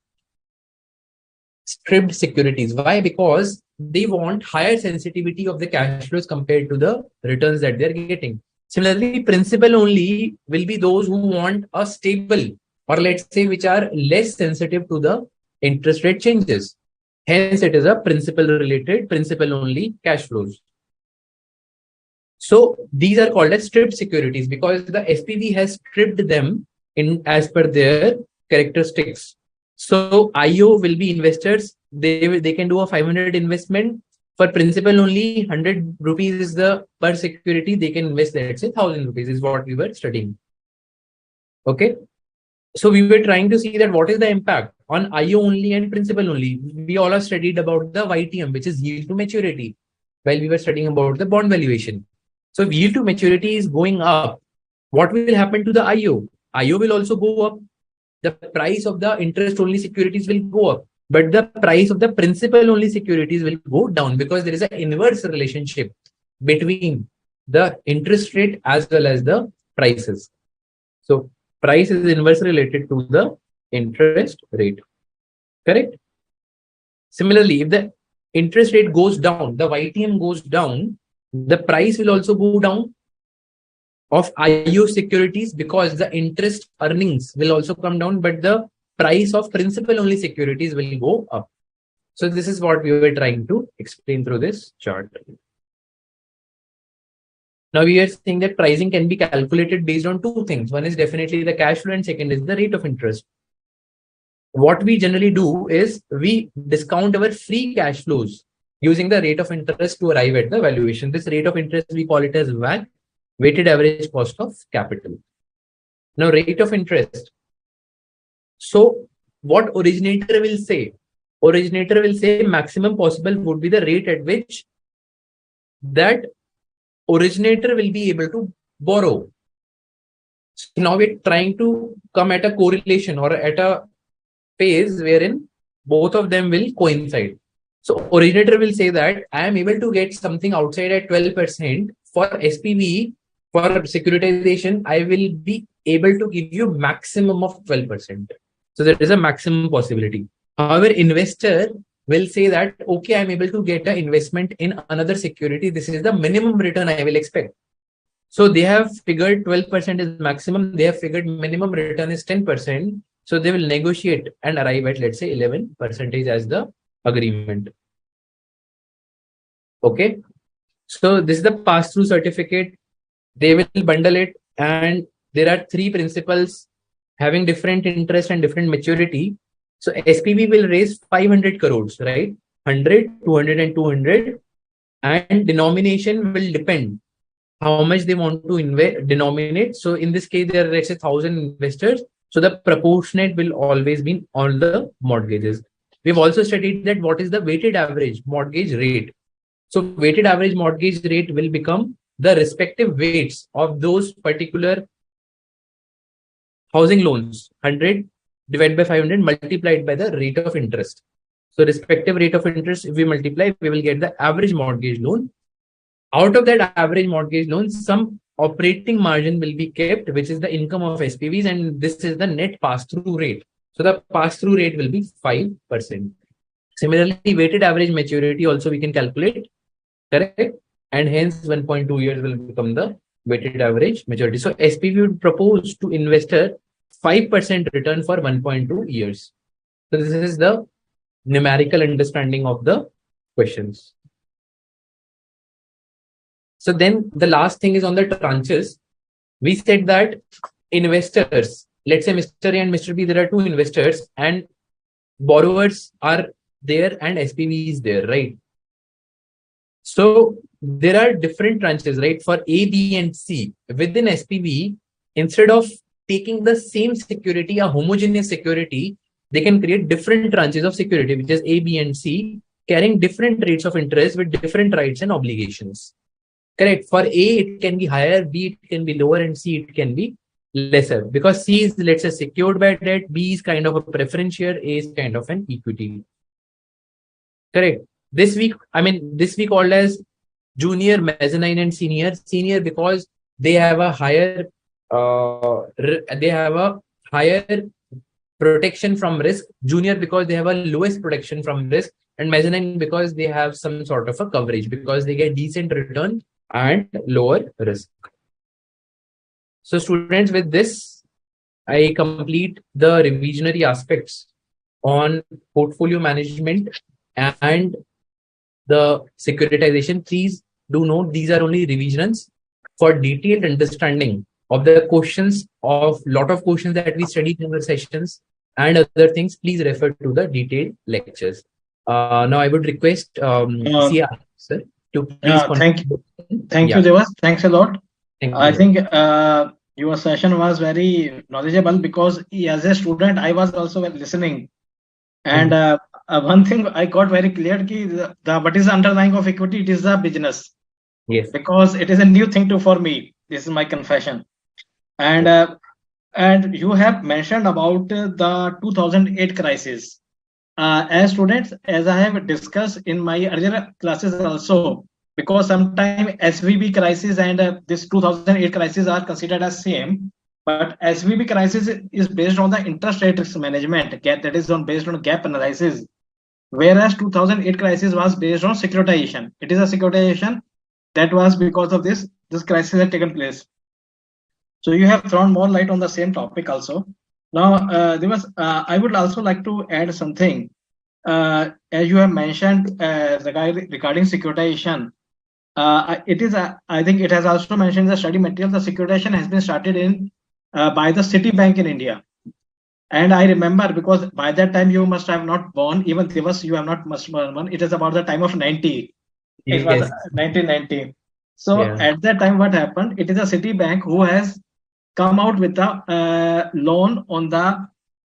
stripped securities. Why? Because they want higher sensitivity of the cash flows compared to the returns that they're getting. Similarly, principal only will be those who want a stable or let's say which are less sensitive to the interest rate changes. Hence, it is a principal only cash flows. So these are called as stripped securities because the SPV has stripped them in as per their characteristics. So IO will be investors. They can do a 500 investment for principal only. 100 rupees is the per security. They can invest, let's say 1000 rupees is what we were studying. Okay. So we were trying to see that what is the impact on IO only and principal only. We all have studied about the YTM, which is yield to maturity, while we were studying about the bond valuation. So if yield to maturity is going up, what will happen to the IO? IO will also go up. The price of the interest only securities will go up, but the price of the principal only securities will go down because there is an inverse relationship between the interest rate as well as the prices. So price is inversely related to the interest rate. Correct? Similarly, if the interest rate goes down, the YTM goes down, the price will also go down of IO securities because the interest earnings will also come down, but the price of principal only securities will go up. So this is what we were trying to explain through this chart. Now we are saying that pricing can be calculated based on two things. One is definitely the cash flow and second is the rate of interest. What we generally do is we discount our free cash flows using the rate of interest to arrive at the valuation. This rate of interest, we call it as WACC, weighted average cost of capital. Now rate of interest. So what originator will say? Originator will say maximum possible would be the rate at which that originator will be able to borrow. So now we're trying to come at a correlation or at a phase wherein both of them will coincide. So originator will say that I am able to get something outside at 12%. For SPV, for securitization, I will be able to give you maximum of 12%. So there is a maximum possibility. However, investor will say that, okay, I'm able to get an investment in another security. This is the minimum return I will expect. So they have figured 12% is maximum. They have figured minimum return is 10%. So they will negotiate and arrive at, let's say, 11% as the agreement. Okay. So this is the pass-through certificate. They will bundle it, and there are three principals having different interest and different maturity. So SPV will raise 500 crores, right? 100, 200 and 200. And denomination will depend how much they want to denominate. So in this case, there are, let's say, 1,000 investors. So the proportionate will always be on the mortgages. We've also studied that what is the weighted average mortgage rate. So weighted average mortgage rate will become the respective weights of those particular housing loans, 100 divided by 500 multiplied by the rate of interest. So respective rate of interest, if we multiply, we will get the average mortgage loan. Out of that average mortgage loan, some operating margin will be kept, which is the income of SPVs, and this is the net pass-through rate. So the pass-through rate will be 5%. Similarly, weighted average maturity also we can calculate, correct? And hence 1.2 years will become the weighted average maturity. So SPV would propose to investor 5% return for 1.2 years. So this is the numerical understanding of the questions. So then the last thing is on the tranches. We said that investors, let's say Mr. A and Mr. B, there are two investors and borrowers are there and SPV is there, right? So there are different tranches, right? For A, B, and C within SPV, instead of taking the same security, a homogeneous security, they can create different tranches of security, which is A, B, and C, carrying different rates of interest with different rights and obligations. Correct. For A, it can be higher, B, it can be lower, and C, it can be lesser. Because C is, let's say, secured by debt, B is kind of a preference share, A is kind of an equity. Correct. This we called as junior, mezzanine, and senior. Senior because they have a higher protection from risk. Junior because they have a lowest protection from risk, and mezzanine because they have some sort of a coverage because they get decent return and lower risk. So students, with this, I complete the revisionary aspects on portfolio management and the securitization. Please do note these are only revisions. For detailed understanding of the questions, of lot of questions that we studied in our sessions and other things, please refer to the detailed lectures. Now I would request CR sir to please thank you, Devas. Thanks a lot. I think your session was very knowledgeable because as a student, I was also listening. And one thing I got very clear, what is the underlying of equity? It is the business. Yes. Because it is a new thing for me. This is my confession. And you have mentioned about the 2008 crisis. As students, as I have discussed in my earlier classes also, because sometimes SVB crisis and this 2008 crisis are considered as same, but SVB crisis is based on the interest rate risk management, that is based on gap analysis. whereas 2008 crisis was based on securitization. It is a securitization that was because of this crisis had taken place. So you have thrown more light on the same topic also. Now, I would also like to add something. As you have mentioned regarding securitization, I think it has also mentioned in the study material, the securitization has been started in by the Citibank in India. And I remember, because by that time you must have not born, even Divas, you have not must born. It is about the time of 90. It was Yes. 1990. So Yeah. at that time, what happened? It is a Citibank who has come out with the loan on the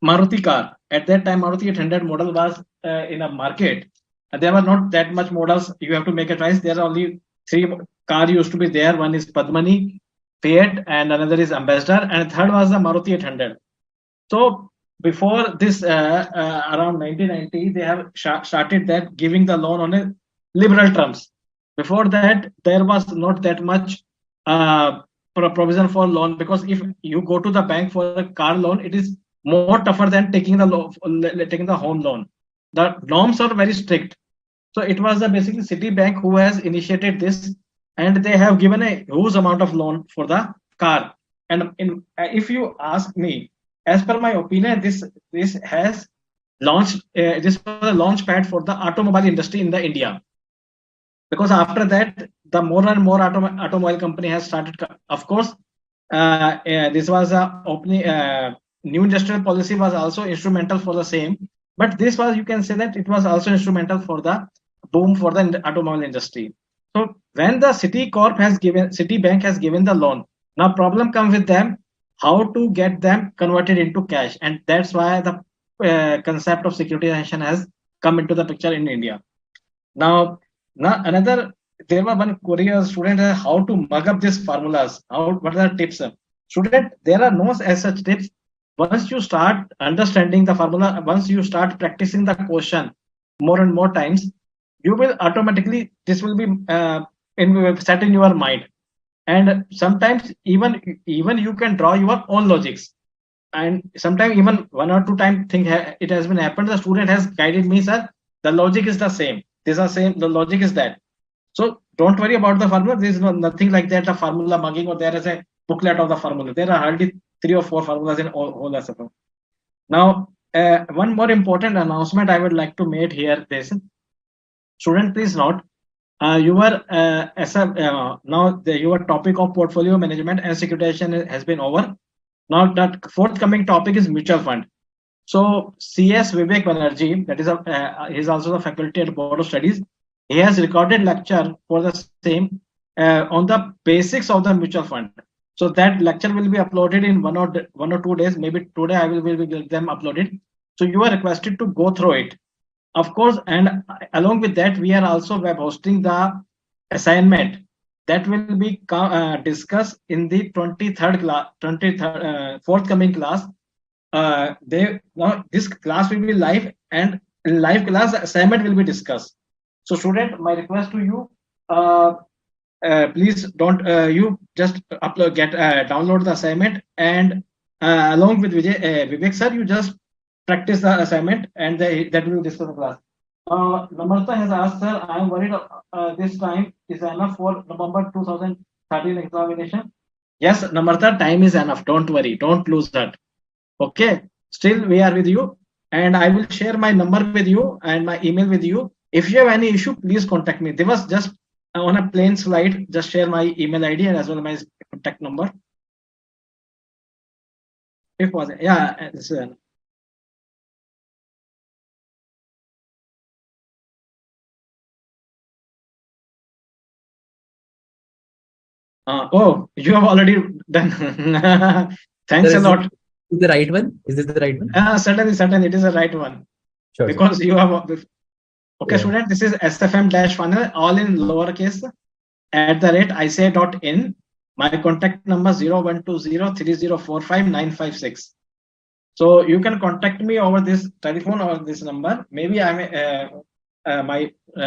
Maruti car. At that time, Maruti 800 model was in a market. There were not that much models. You have to make a choice. There are only three car used to be there. One is Padmani, Fiat, and another is Ambassador, and third was the Maruti 800. So before this, around 1990, they have started that giving the loan on a liberal terms. Before that, there was not that much provision for loan, because if you go to the bank for a car loan, it is more tougher than taking the home loan. The norms are very strict. So it was basically Citibank who has initiated this, and they have given a huge amount of loan for the car. And if you ask me, as per my opinion, this has launched. This was a launch pad for the automobile industry in the India, because after that, the more and more automobile company has started. Of course, this was a opening. New industrial policy was also instrumental for the same, but this was, you can say that it was also instrumental for the boom for the automobile industry. So when the Citibank has given the loan, now problem comes with them, how to get them converted into cash, and that's why the concept of securitization has come into the picture in India. Now, another, there were one Korea student, how to mug up these formulas. What are the tips? Student, there are no as such tips. Once you start understanding the formula, once you start practicing the question more and more times, you will automatically, this will be set in your mind. And sometimes even you can draw your own logics. And sometimes even one or two times it has been happened, the student has guided me, sir, the logic is the same, these are same, the logic is that. So don't worry about the formula, there is nothing like that, the formula mugging, or there is a booklet of the formula. There are hardly 3 or 4 formulas in all SFM. Now, one more important announcement I would like to make here, this student, please note, your topic of portfolio management and securitization has been over. Now the forthcoming topic is mutual fund. So CS Vivek Banerjee, that is he's also the faculty at Board of Studies. He has recorded lecture for the same on the basics of the mutual fund. So that lecture will be uploaded in 1 or 2 days. Maybe today I will get them uploaded. So you are requested to go through it, of course. And along with that, we are also web hosting the assignment that will be discussed in the 23rd class, 23rd forthcoming class. Now this class will be live, and in live class the assignment will be discussed. So student, my request to you, please don't you just download the assignment, and along with Vivek sir, you just practice the assignment, and that will discuss the class. Namarta has asked, sir, I am worried this time is enough for November 2013 examination. Yes, Namarta, time is enough. Don't worry. Don't lose that. Okay. Still, we are with you. And I will share my number with you and my email with you. If you have any issue, please contact me. There was just on a plain slide, just share my email ID and as well as my contact number. If was yeah, oh, you have already done. Thanks a lot. Is the right one? Is this the right one? Certainly, it is the right one. Sure, because you have. Okay, yeah. student, this is SFM-funnel, all in lowercase, @ICI.in. My contact number 01203045 So you can contact me over this telephone or this number. Maybe I may,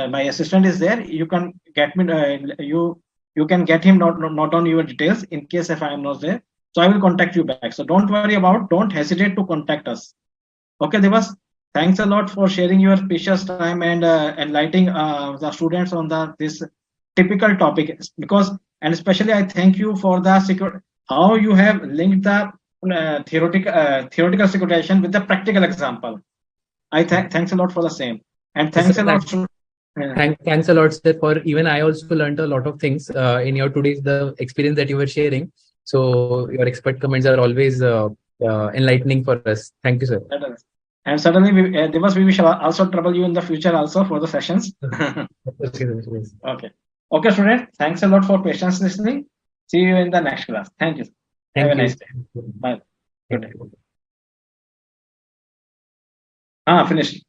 my assistant is there. You can get me. You can get him not on your details in case if I am not there. So I will contact you back. So don't worry about. Don't hesitate to contact us. Okay, Devas. thanks a lot for sharing your precious time and enlightening the students on this typical topic. Because, and especially I thank you for the how you have linked the theoretical securitization with the practical example. Thanks a lot for the same, and thanks a lot. Thanks a lot, sir. For even I also learned a lot of things in your today's the experience that you were sharing. So your expert comments are always enlightening for us. Thank you, sir. And certainly, we shall also trouble you in the future also for the sessions. Okay. Okay, student. Thanks a lot for patience listening. See you in the next class. Thank you. Have a nice day. Bye. Good day. Finished.